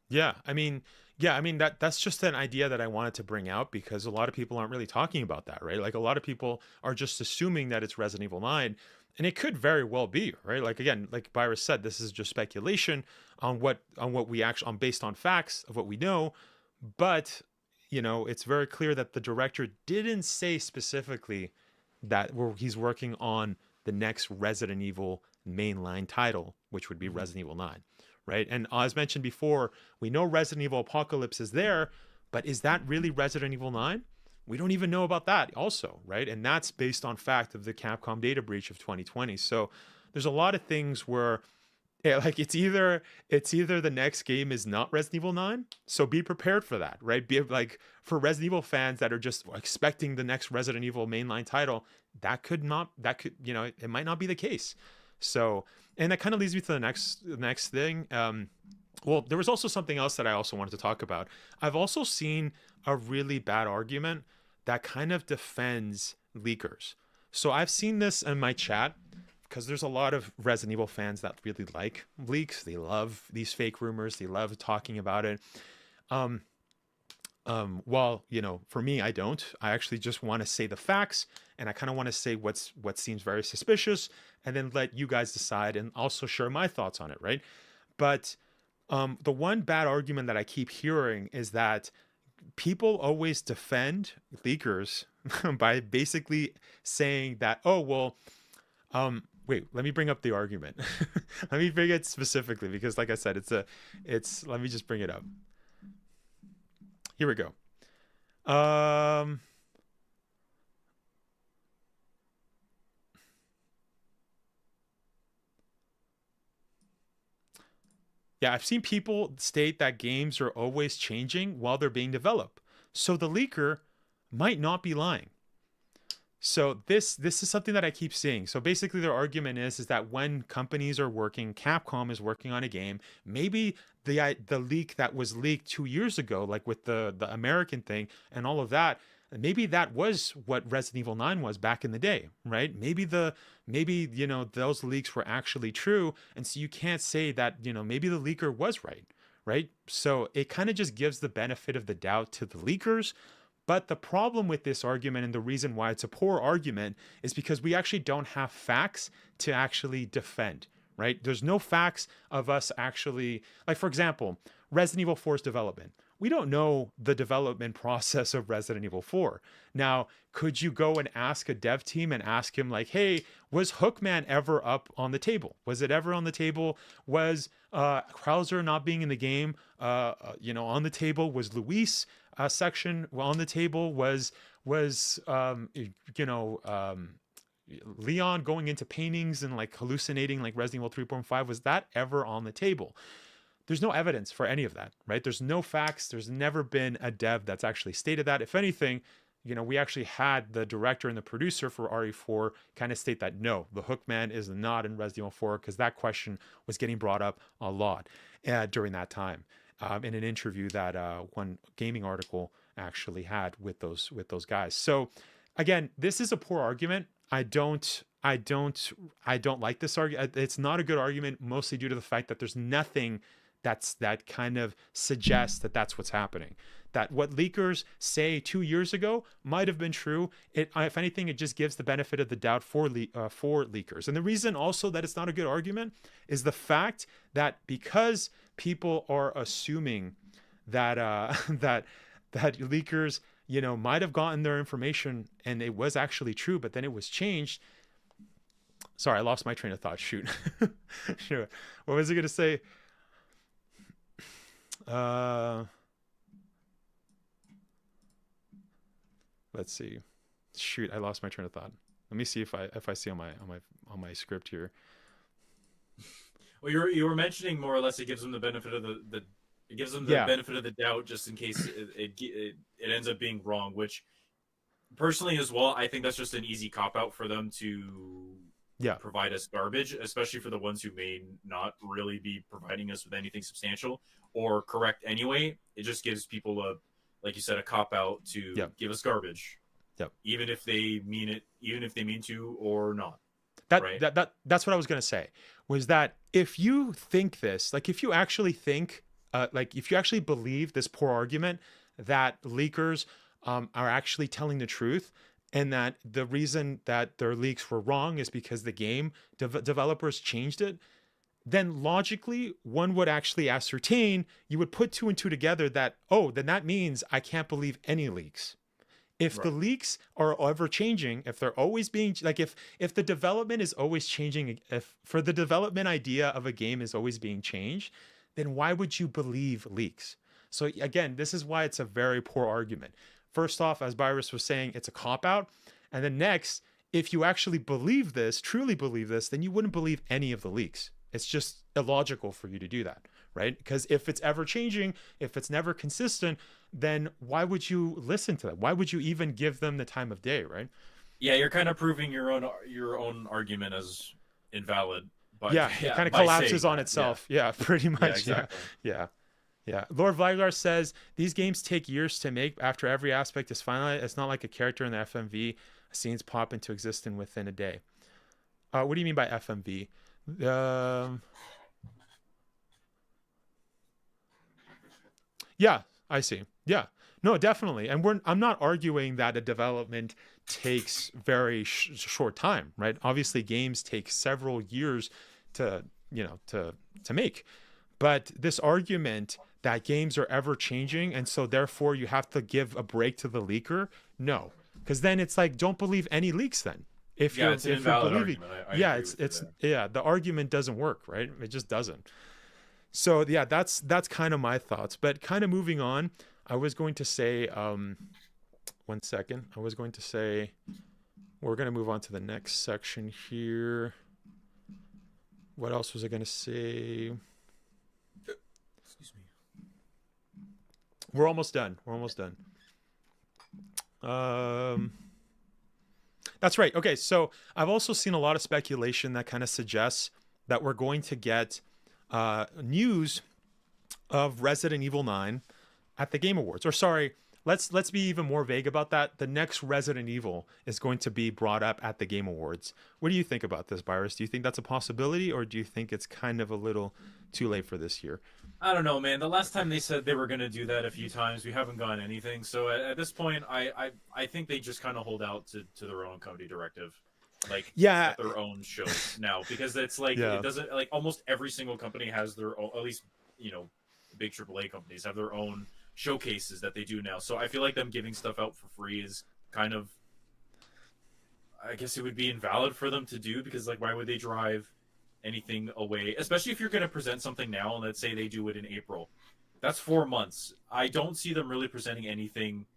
Yeah, I mean, that's just an idea that I wanted to bring out because a lot of people aren't really talking about that, right? Like a lot of people are just assuming that it's Resident Evil 9, and it could very well be, right? Like again, like Byra said, this is just speculation on what we actually based on facts of what we know, but it's very clear that the director didn't say specifically that he's working on the next Resident Evil mainline title, which would be Resident Evil 9. Right. And as mentioned before, we know Resident Evil Apocalypse is there, but is that really Resident Evil 9? We don't even know about that also. Right. And that's based on fact of the Capcom data breach of 2020. So there's a lot of things where like it's either the next game is not Resident Evil 9. So be prepared for that. Right. Be like for Resident Evil fans that are just expecting the next Resident Evil mainline title, it might not be the case. So, and that kind of leads me to the next thing. Well, there was also something else that I also wanted to talk about. I've also seen a really bad argument that kind of defends leakers. So I've seen this in my chat because there's a lot of Resident Evil fans that really like leaks. They love these fake rumors. They love talking about it. Well, for me, I don't. I actually just want to say the facts, and I kind of want to say what seems very suspicious, and then let you guys decide, and also share my thoughts on it, right? But the one bad argument that I keep hearing is that people always defend leakers by basically saying that, oh well, wait, let me bring up the argument. Let me bring it specifically because, like I said, let me just bring it up. Here we go. Yeah, I've seen people state that games are always changing while they're being developed. So the leaker might not be lying. So this is something that I keep seeing. So basically their argument is that when companies are working, Capcom is working on a game, maybe the leak that was leaked 2 years ago, like with the American thing and all of that, maybe that was what Resident Evil 9 was back in the day, right? Maybe those leaks were actually true, and so you can't say that, maybe the leaker was right? So it kind of just gives the benefit of the doubt to the leakers. But the problem with this argument and the reason why it's a poor argument is because we actually don't have facts to actually defend, right? There's no facts of us actually, like for example, Resident Evil 4's development. We don't know the development process of Resident Evil 4. Now, could you go and ask a dev team and ask him like, hey, was Hookman ever up on the table? Was it ever on the table? Was Krauser not being in the game, on the table? Was Luis section on the table? Was Leon going into paintings and like hallucinating like Resident Evil 3.5? Was that ever on the table? There's no evidence for any of that, right? There's no facts. There's never been a dev that's actually stated that. If anything, we actually had the director and the producer for RE4 kind of state that no, the Hookman is not in Resident Evil 4 because that question was getting brought up a lot during that time in an interview that one gaming article actually had with those guys. So again, this is a poor argument. I don't like this argument. It's not a good argument, mostly due to the fact that there's nothing that kind of suggests that that's what's happening. That what leakers say 2 years ago might have been true. If anything, it just gives the benefit of the doubt for leakers. And the reason also that it's not a good argument is the fact that because people are assuming that that leakers might have gotten their information and it was actually true, but then it was changed. Sorry, I lost my train of thought. Shoot. Sure. What was I going to say? Let's see. Shoot, I lost my train of thought. Let me see if I see on my script here. Well, you were mentioning more or less it gives them the benefit of the it gives them the benefit of the doubt just in case it ends up being wrong, which personally as well, I think that's just an easy cop out for them to provide us garbage, especially for the ones who may not really be providing us with anything substantial or correct anyway. It just gives people like you said, a cop out to give us garbage. Yep. Even if they mean it, even if they mean to or not. That's what I was going to say, was that if you think this, like if you actually think, like if you actually believe this poor argument that leakers are actually telling the truth, and that the reason that their leaks were wrong is because the game developers changed it, then logically one would actually ascertain, you would put 2 and 2 together that, oh, then that means I can't believe any leaks. If the leaks are ever changing, if they're always being like, if the development is always changing, if for the development idea of a game is always being changed, then why would you believe leaks? So again, this is why it's a very poor argument. First off, as Byrus was saying, it's a cop-out. And then next, if you actually believe this, truly believe this, then you wouldn't believe any of the leaks. It's just illogical for you to do that, right? Because if it's ever changing, if it's never consistent, then why would you listen to them? Why would you even give them the time of day, right? Yeah, you're kind of proving your own argument as invalid. But it kind of collapses on itself. Yeah, pretty much. Yeah, exactly. Yeah. Lord Vlagar says, these games take years to make after every aspect is finalized. It's not like a character in the FMV. Scenes pop into existence within a day. What do you mean by FMV? Yeah, I see. Yeah, no, definitely. And I'm not arguing that a development takes very short time, right? Obviously games take several years to make. But this argument that games are ever changing and so therefore you have to give a break to the leaker, no. Because then it's like, don't believe any leaks then. If you're believing, the argument doesn't work, right? It just doesn't. So yeah, that's kind of my thoughts. But kind of moving on, I was going to say, 1 second. I was going to say, we're going to move on to the next section here. What else was I going to say? Excuse me. We're almost done. That's right. Okay, so I've also seen a lot of speculation that kind of suggests that we're going to get news of Resident Evil 9 at the Game Awards. Or sorry, let's be even more vague about that. The next Resident Evil is going to be brought up at the Game Awards. What do you think about this, Byrus? Do you think that's a possibility, or do you think it's kind of a little too late for this year? I don't know, man. The last time they said they were going to do that a few times, we haven't gotten anything. So at this point, I think they just kind of hold out to their own company directive, like at their own shows now, because it's like it doesn't like almost every single company has their own, at least big AAA companies have their own showcases that they do now. So I feel like them giving stuff out for free is kind of, I guess it would be invalid for them to do, because like why would they drive anything away, especially if you're going to present something now and let's say they do it in April. That's 4 months. I don't see them really presenting anything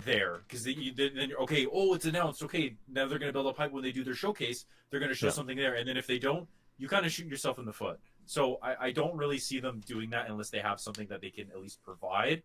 there, because then okay, oh, it's announced, okay, now they're going to build up hype when they do their showcase, they're going to show something there, and then if they don't, you kind of shoot yourself in the foot. So I don't really see them doing that unless they have something that they can at least provide.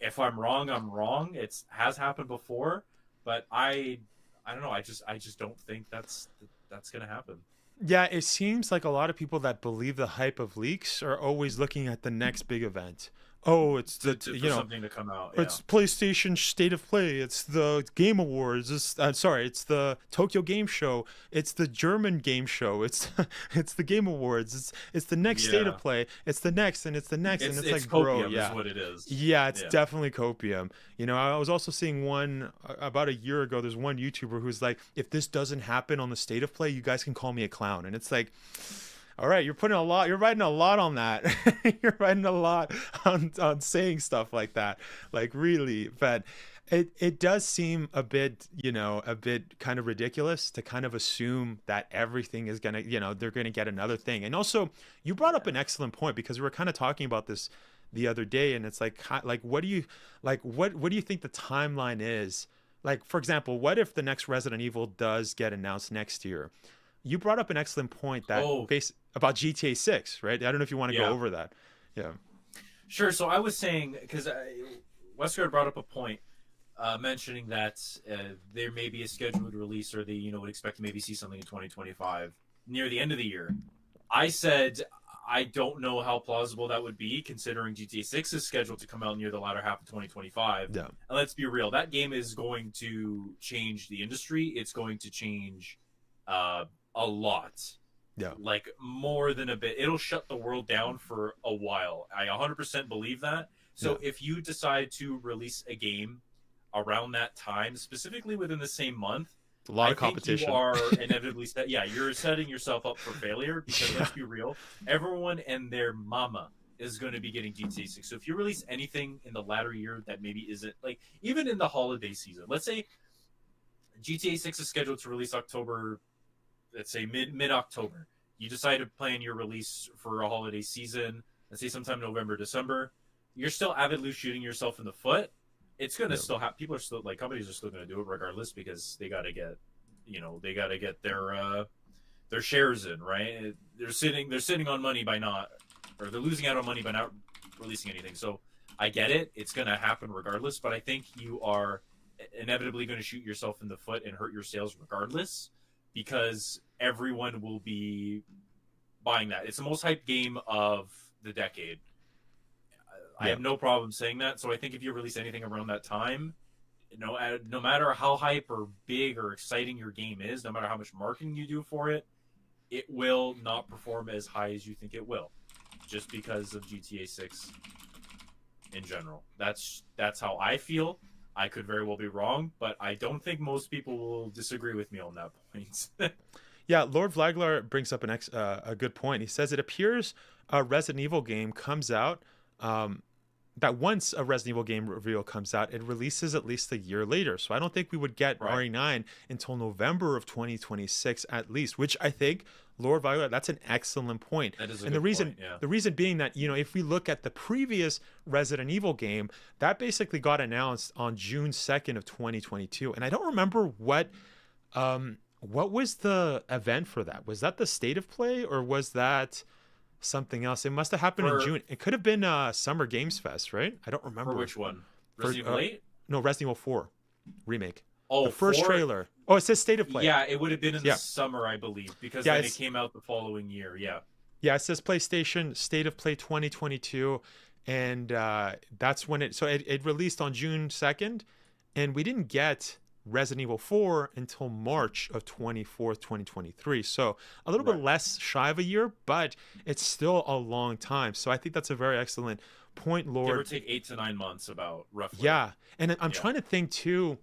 If I'm wrong, I'm wrong. It has happened before, but I don't know, I just don't think that's going to happen. Yeah, it seems like a lot of people that believe the hype of leaks are always looking at the next big event. Oh, it's something to come out. It's PlayStation State of Play. It's the Game Awards. It's the Tokyo Game Show. It's the German Game Show. It's the Game Awards. It's the next State of Play. It's the next, and it's the next, and it's like, copium, bro, is what it is. Yeah, it's definitely copium. I was also seeing one about a year ago. There's one YouTuber who's like, if this doesn't happen on the State of Play, you guys can call me a clown, and it's like, all right, you're writing a lot on that. You're writing a lot on saying stuff like that, like really. But it does seem a bit kind of ridiculous to kind of assume that everything is gonna, they're gonna get another thing. And also, you brought up an excellent point, because we were kind of talking about this the other day, and it's like what do you think the timeline is? Like, for example, what if the next Resident Evil does get announced next year? You brought up an excellent point that about GTA 6, right? I don't know if you want to go over that. Yeah. Sure. So I was saying, because Wesker brought up a point, mentioning that there may be a scheduled release, or they would expect to maybe see something in 2025 near the end of the year. I said I don't know how plausible that would be, considering GTA 6 is scheduled to come out near the latter half of 2025. Yeah. And let's be real, that game is going to change the industry. It's going to change a lot. Yeah. Like more than a bit. It'll shut the world down for a while. I 100% believe that. So if you decide to release a game around that time, specifically within the same month, a lot of competition. You are inevitably you're setting yourself up for failure, because let's be real, everyone and their mama is going to be getting GTA 6. So if you release anything in the latter year that maybe isn't, like, even in the holiday season, let's say GTA 6 is scheduled to release October, let's say mid-October. You decide to plan your release for a holiday season, let's say sometime November, December. You're still avidly shooting yourself in the foot. It's going to still have, people are still, like, companies are still going to do it regardless, because they got to get, their shares in, right? They're sitting on money by not, or they're losing out on money by not releasing anything. So I get it. It's going to happen regardless, but I think you are inevitably going to shoot yourself in the foot and hurt your sales regardless, because everyone will be buying that. It's the most hyped game of the decade. I have no problem saying that. So I think if you release anything around that time, no matter how hype or big or exciting your game is, no matter how much marketing you do for it, it will not perform as high as you think it will, just because of GTA 6 in general. That's how I feel. I could very well be wrong, but I don't think most people will disagree with me on that point. Yeah, Lord Vlaglar brings up a good point. He says it appears a Resident Evil game comes out, that once a Resident Evil game reveal comes out, it releases at least a year later. So I don't think we would get RE9 until November of 2026 at least, which I think, Lord Vlaglar, that's an excellent point. That is a and good point, the reason being that, if we look at the previous Resident Evil game, that basically got announced on June 2nd of 2022. And I don't remember what was the event for that. Was that the State of Play, or was that something else? It must have happened in June. It could have been Summer Games Fest, right? I don't remember. For which one? Resident Evil 8? No, Resident Evil 4 remake. Oh, the first 4? trailer. Oh, it says State of Play. Yeah, it would have been in the summer, I believe, because then it came out the following year. Yeah, it says PlayStation State of Play 2022, and that's when it released on June 2nd, and we didn't get Resident Evil 4 until March of 2023. So a little bit less shy of a year, but it's still a long time. So I think that's a very excellent point, Lord. Give or take 8 to 9 months, about roughly. Yeah, and I'm trying to think too.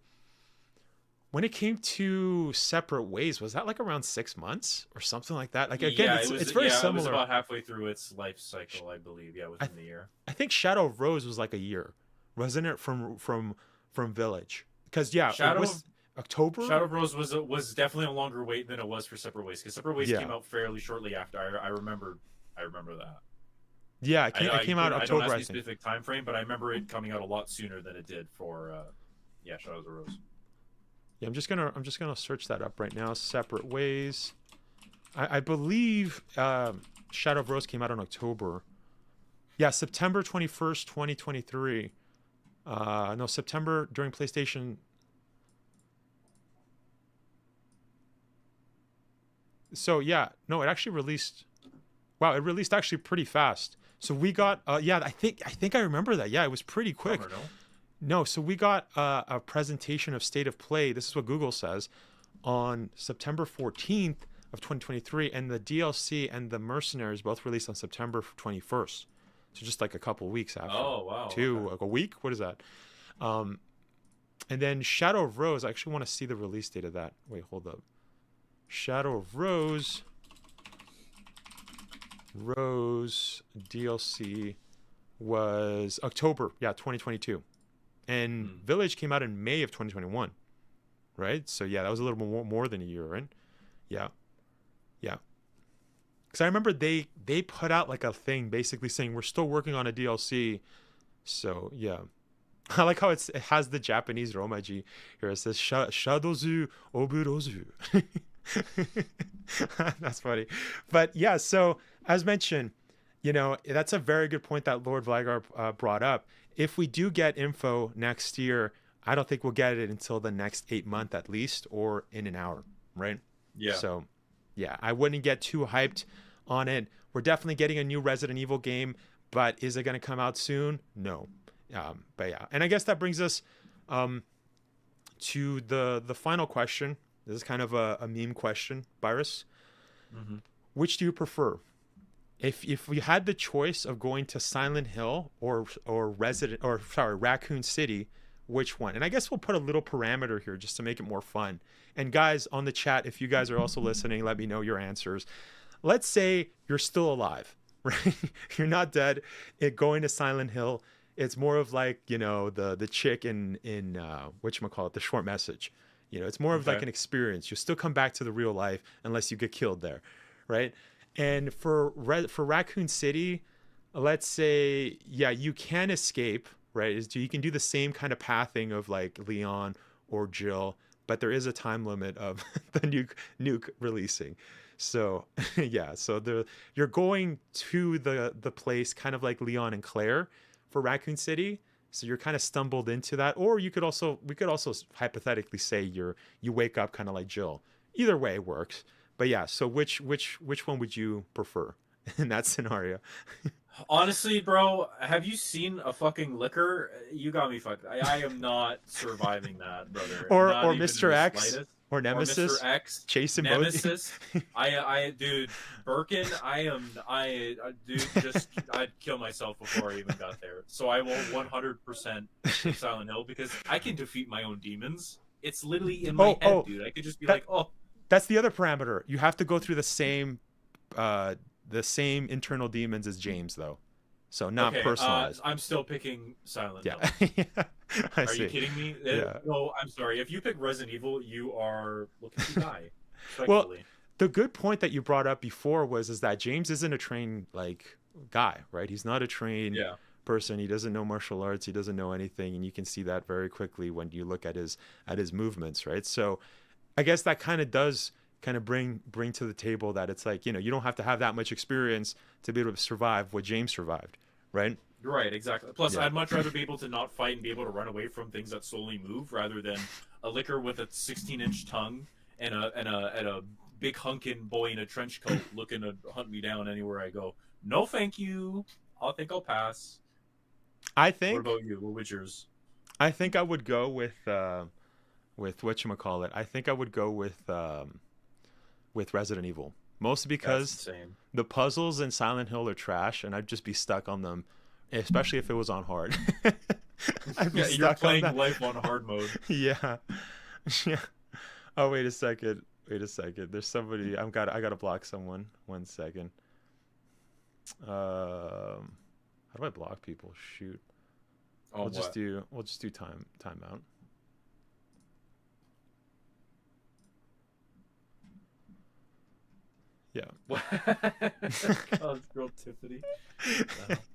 When it came to Separate Ways, was that like around 6 months or something like that? Like, again, it's very similar. It was about halfway through its life cycle, I believe. Yeah, within the year. I think Shadow of Rose was like a year, wasn't it? From Village, because it was October. Shadow of Rose was definitely a longer wait than it was for Separate Ways, because Separate Ways came out fairly shortly after. I remember that. Yeah, it came out October. I don't have a specific time frame, but I remember it coming out a lot sooner than it did for Shadows of Rose. Yeah, I'm just gonna search that up right now. Separate Ways. I believe Shadow of Rose came out in October. Yeah, September 21st, 2023. No, September during PlayStation. So yeah, no, it actually released. Wow, it released actually pretty fast. So we got I think I remember that. Yeah, it was pretty quick. No, so we got a presentation of State of Play. This is what Google says, on September 14th of 2023, and the DLC and the Mercenaries both released on September 21st. So just like a couple weeks after. Oh, wow. Like a week? What is that? And then Shadow of Rose, I actually want to see the release date of that. Wait, hold up. Shadow of Rose DLC was October, 2022. And Village came out in May of 2021, right? So that was a little more than a year, right? Yeah. Because I remember they put out like a thing basically saying we're still working on a DLC. So yeah, I like how it has the Japanese romaji here. It says Shadozu Oburozu. That's funny. But yeah, so as mentioned, that's a very good point that Lord Vlagar brought up. If we do get info next year, I don't think we'll get it until the next 8 month at least, or in an hour, right? Yeah. So yeah, I wouldn't get too hyped on it. We're definitely getting a new Resident Evil game, but is it going to come out soon? No. But yeah, and I guess that brings us to the final question. This is kind of a meme question, Virus. Mm-hmm. Which do you prefer? If we had the choice of going to Silent Hill or Raccoon City, which one? And I guess we'll put a little parameter here just to make it more fun. And guys on the chat, if you guys are also listening, let me know your answers. Let's say you're still alive, right? You're not dead. Going to Silent Hill, it's more of like, the chick in whatchamacallit, The Short Message. It's more of like an experience. You'll still come back to the real life unless you get killed there, right? And for Raccoon City, let's say, yeah, you can escape, right? You can do the same kind of pathing of like Leon or Jill, but there is a time limit of the nuke releasing. So yeah, so you're going to the place kind of like Leon and Claire for Raccoon City. So you're kind of stumbled into that, or we could also hypothetically say you wake up kind of like Jill. Either way works. But yeah, so which one would you prefer in that scenario? Honestly, bro, have you seen a fucking liquor? You got me fucked. I am not surviving that, brother. Or not Mr. X or Nemesis. Or Mr. X. Chasing Nemesis. Dude, Birkin, dude, I'd kill myself before I even got there. So I will 100% Silent Hill because I can defeat my own demons. It's literally in my head, dude. I could just be That's the other parameter. You have to go through the same internal demons as James, though. So not personalized. I'm still picking Silent Hill. Yeah. Are you kidding me? Yeah. No, I'm sorry. If you pick Resident Evil, you are looking to die. Well, the good point that you brought up before was that James isn't a trained guy, right? He's not a trained person. He doesn't know martial arts. He doesn't know anything, and you can see that very quickly when you look at his movements, right? So I guess that kind of does bring to the table that it's like, you don't have to have that much experience to be able to survive what James survived, right? Right, exactly. Plus, I'd much rather be able to not fight and be able to run away from things that slowly move rather than a licker with a 16-inch tongue and a big hunkin' boy in a trench coat looking to hunt me down anywhere I go. No, thank you. I think I'll pass. I think. What about you? What was yours? I think I would go with whatchamacallit. I think I would go with Resident Evil. Mostly because the puzzles in Silent Hill are trash, and I'd just be stuck on them, especially if it was on hard. You're playing life on hard mode. Yeah. Oh, wait a second. There's somebody. I gotta block someone. 1 second. How do I block people? Shoot. We'll just do timeout. Yeah. Oh, girl Tiffany.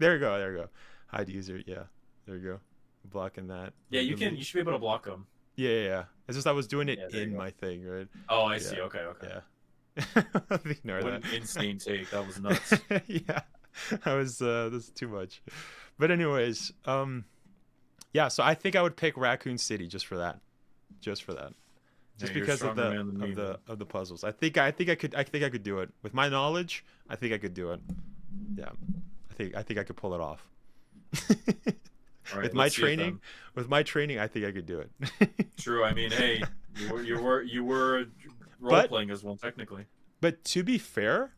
There we go. Hide user. Yeah. There you go. Blocking that. Yeah, you can. You should be able to block them. Yeah. It's just I was doing it in my thing, right? Oh, I see. Okay. Yeah. Ignore what that. An insane take. That was nuts. Yeah. This is too much. But anyways, yeah. So I think I would pick Raccoon City just for that. Just because of the puzzles. I think I could do it with my knowledge. I think I could do it. Yeah, I think I could pull it off. Right, with my training, I think I could do it. True. I mean, hey, you were role playing as well, technically. But to be fair,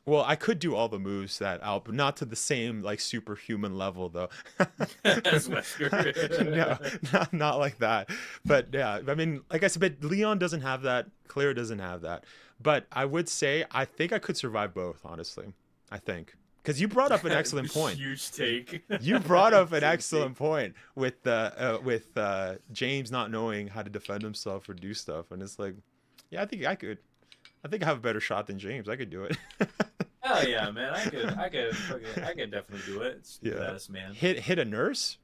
well, I could do all the moves that but not to the same superhuman level though. As Wesker. No, not like that. But yeah, I mean, like I said, but Leon doesn't have that. Claire doesn't have that. But I would say I think I could survive both. Honestly, I think. Because you brought up an excellent point. Huge take. You brought up an excellent point with James not knowing how to defend himself or do stuff, and it's like, yeah, I think I could. I think I have a better shot than James. I could do it. Hell yeah, man! I could definitely do it. It's best, man. Hit a nurse,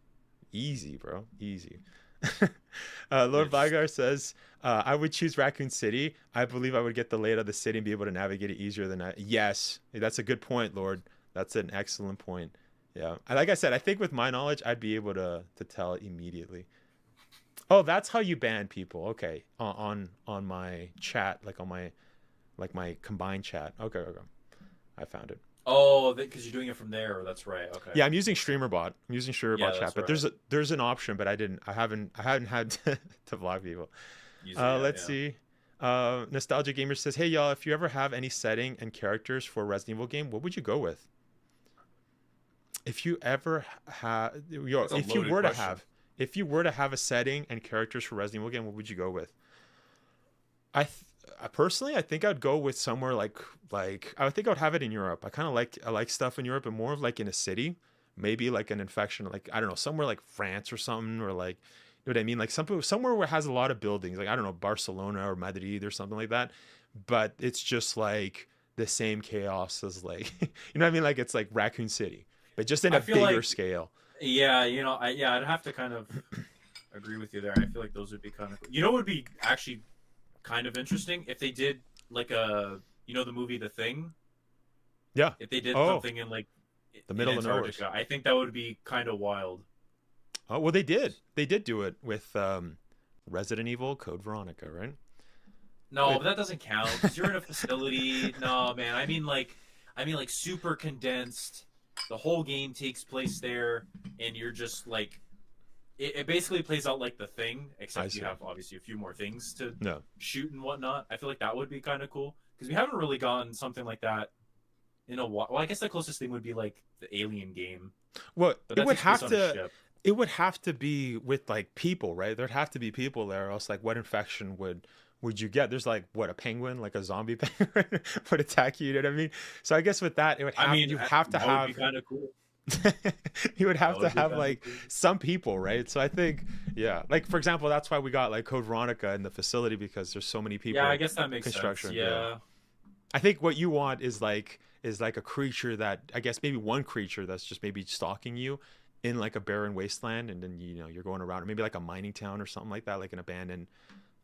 easy, bro, easy. Lord Vigar says, I would choose Raccoon City. I believe I would get the layout of the city and be able to navigate it easier than I. Yes, that's a good point, Lord. That's an excellent point. Yeah, like I said, I think with my knowledge, I'd be able to tell immediately. Oh, that's how you ban people. Okay, on my chat, like on my combined chat. Okay, I found it. Oh, because you're doing it from there. That's right. Okay. Yeah, I'm using StreamerBot. I'm using StreamerBot chat, but right. there's an option, but I haven't had to block people. Let's see. Nostalgia Gamer says, "Hey y'all, if you ever have any setting and characters for a Resident Evil game, what would you go with? If you ever have, if you were to have a setting and characters for Resident Evil game, what would you go with? Personally, I think I'd go with somewhere like I think I would have it in Europe. I like stuff in Europe, but more of like in a city, maybe like an infection, like I don't know, somewhere like France or something, or like, you know what I mean, like somewhere where it has a lot of buildings, like I don't know, Barcelona or Madrid or something like that. But it's just like the same chaos as like you know what I mean, like it's like Raccoon City, but just in a bigger scale. Yeah, I'd have to kind of agree with you there. I feel like those would be kind of cool. You know, it would be actually kind of interesting if they did like the movie The Thing. Yeah. If they did something in like the middle of nowhere. I think that would be kind of wild. Oh well, they did do it with Resident Evil Code Veronica, right? No, but that doesn't count because you're in a facility. No, man. I mean like super condensed. The whole game takes place there, and you're just like, it basically plays out like The Thing, except you have obviously a few more things to shoot and whatnot. I feel like that would be kind of cool because we haven't really gotten something like that in a while. Well, I guess the closest thing would be like the Alien game. Well, it would have to be with like people, right? There'd have to be people there, or else like what infection would you get? There's like what, a penguin, like a zombie penguin would attack you, you know what I mean? So I guess with that, it would have, you have to have, would be kind of cool. You would have to have like some people, right? So I think, yeah, like for example, that's why we got like Code Veronica in the facility, because there's so many people. Yeah, I guess that makes sense. Yeah. I think what you want is like a creature that, I guess maybe one creature that's just maybe stalking you in like a barren wasteland, and then you're going around, or maybe like a mining town or something like that, like an abandoned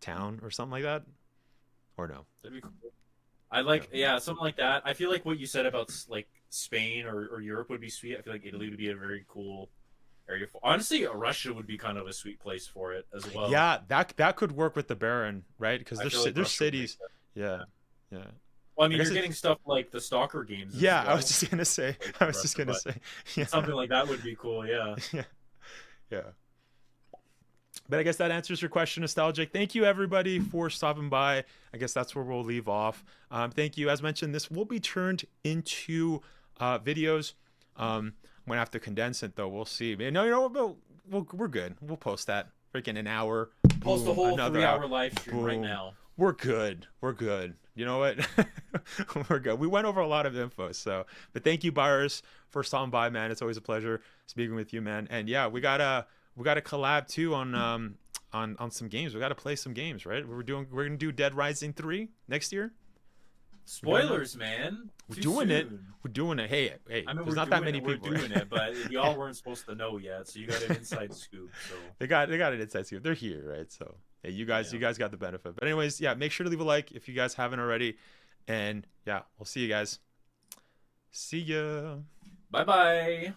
town or something like that, or no? That'd be cool. I like, something like that. I feel like what you said about like Spain or Europe would be sweet. I feel like Italy would be a very cool area for. Honestly, Russia would be kind of a sweet place for it as well. Yeah, that could work with the Baron, right? Because there's cities. Yeah. Well, I mean, you're getting stuff like the Stalker games. Yeah, well. I was just gonna say. Yeah. Something like that would be cool. Yeah. Yeah. But I guess that answers your question, Nostalgic. Thank you, everybody, for stopping by. I guess that's where we'll leave off. Thank you. As mentioned, this will be turned into videos. I'm going to have to condense it, though. We'll see. No, we're good. We'll post that. Freaking an hour. Post the whole 3-hour live stream right now. We're good. You know what? We're good. We went over a lot of info. But thank you, buyers, for stopping by, man. It's always a pleasure speaking with you, man. And yeah, we got to collab too on some games. We got to play some games, right? We're gonna do Dead Rising 3 next year. Spoilers, man. We're doing it. Hey, I mean, there's not that many people. We're doing it, but y'all weren't supposed to know yet, so you got an inside scoop. So they got an inside scoop. They're here, right? So hey, you guys got the benefit. But anyways, yeah, make sure to leave a like if you guys haven't already, and yeah, we'll see you guys. See ya. Bye bye.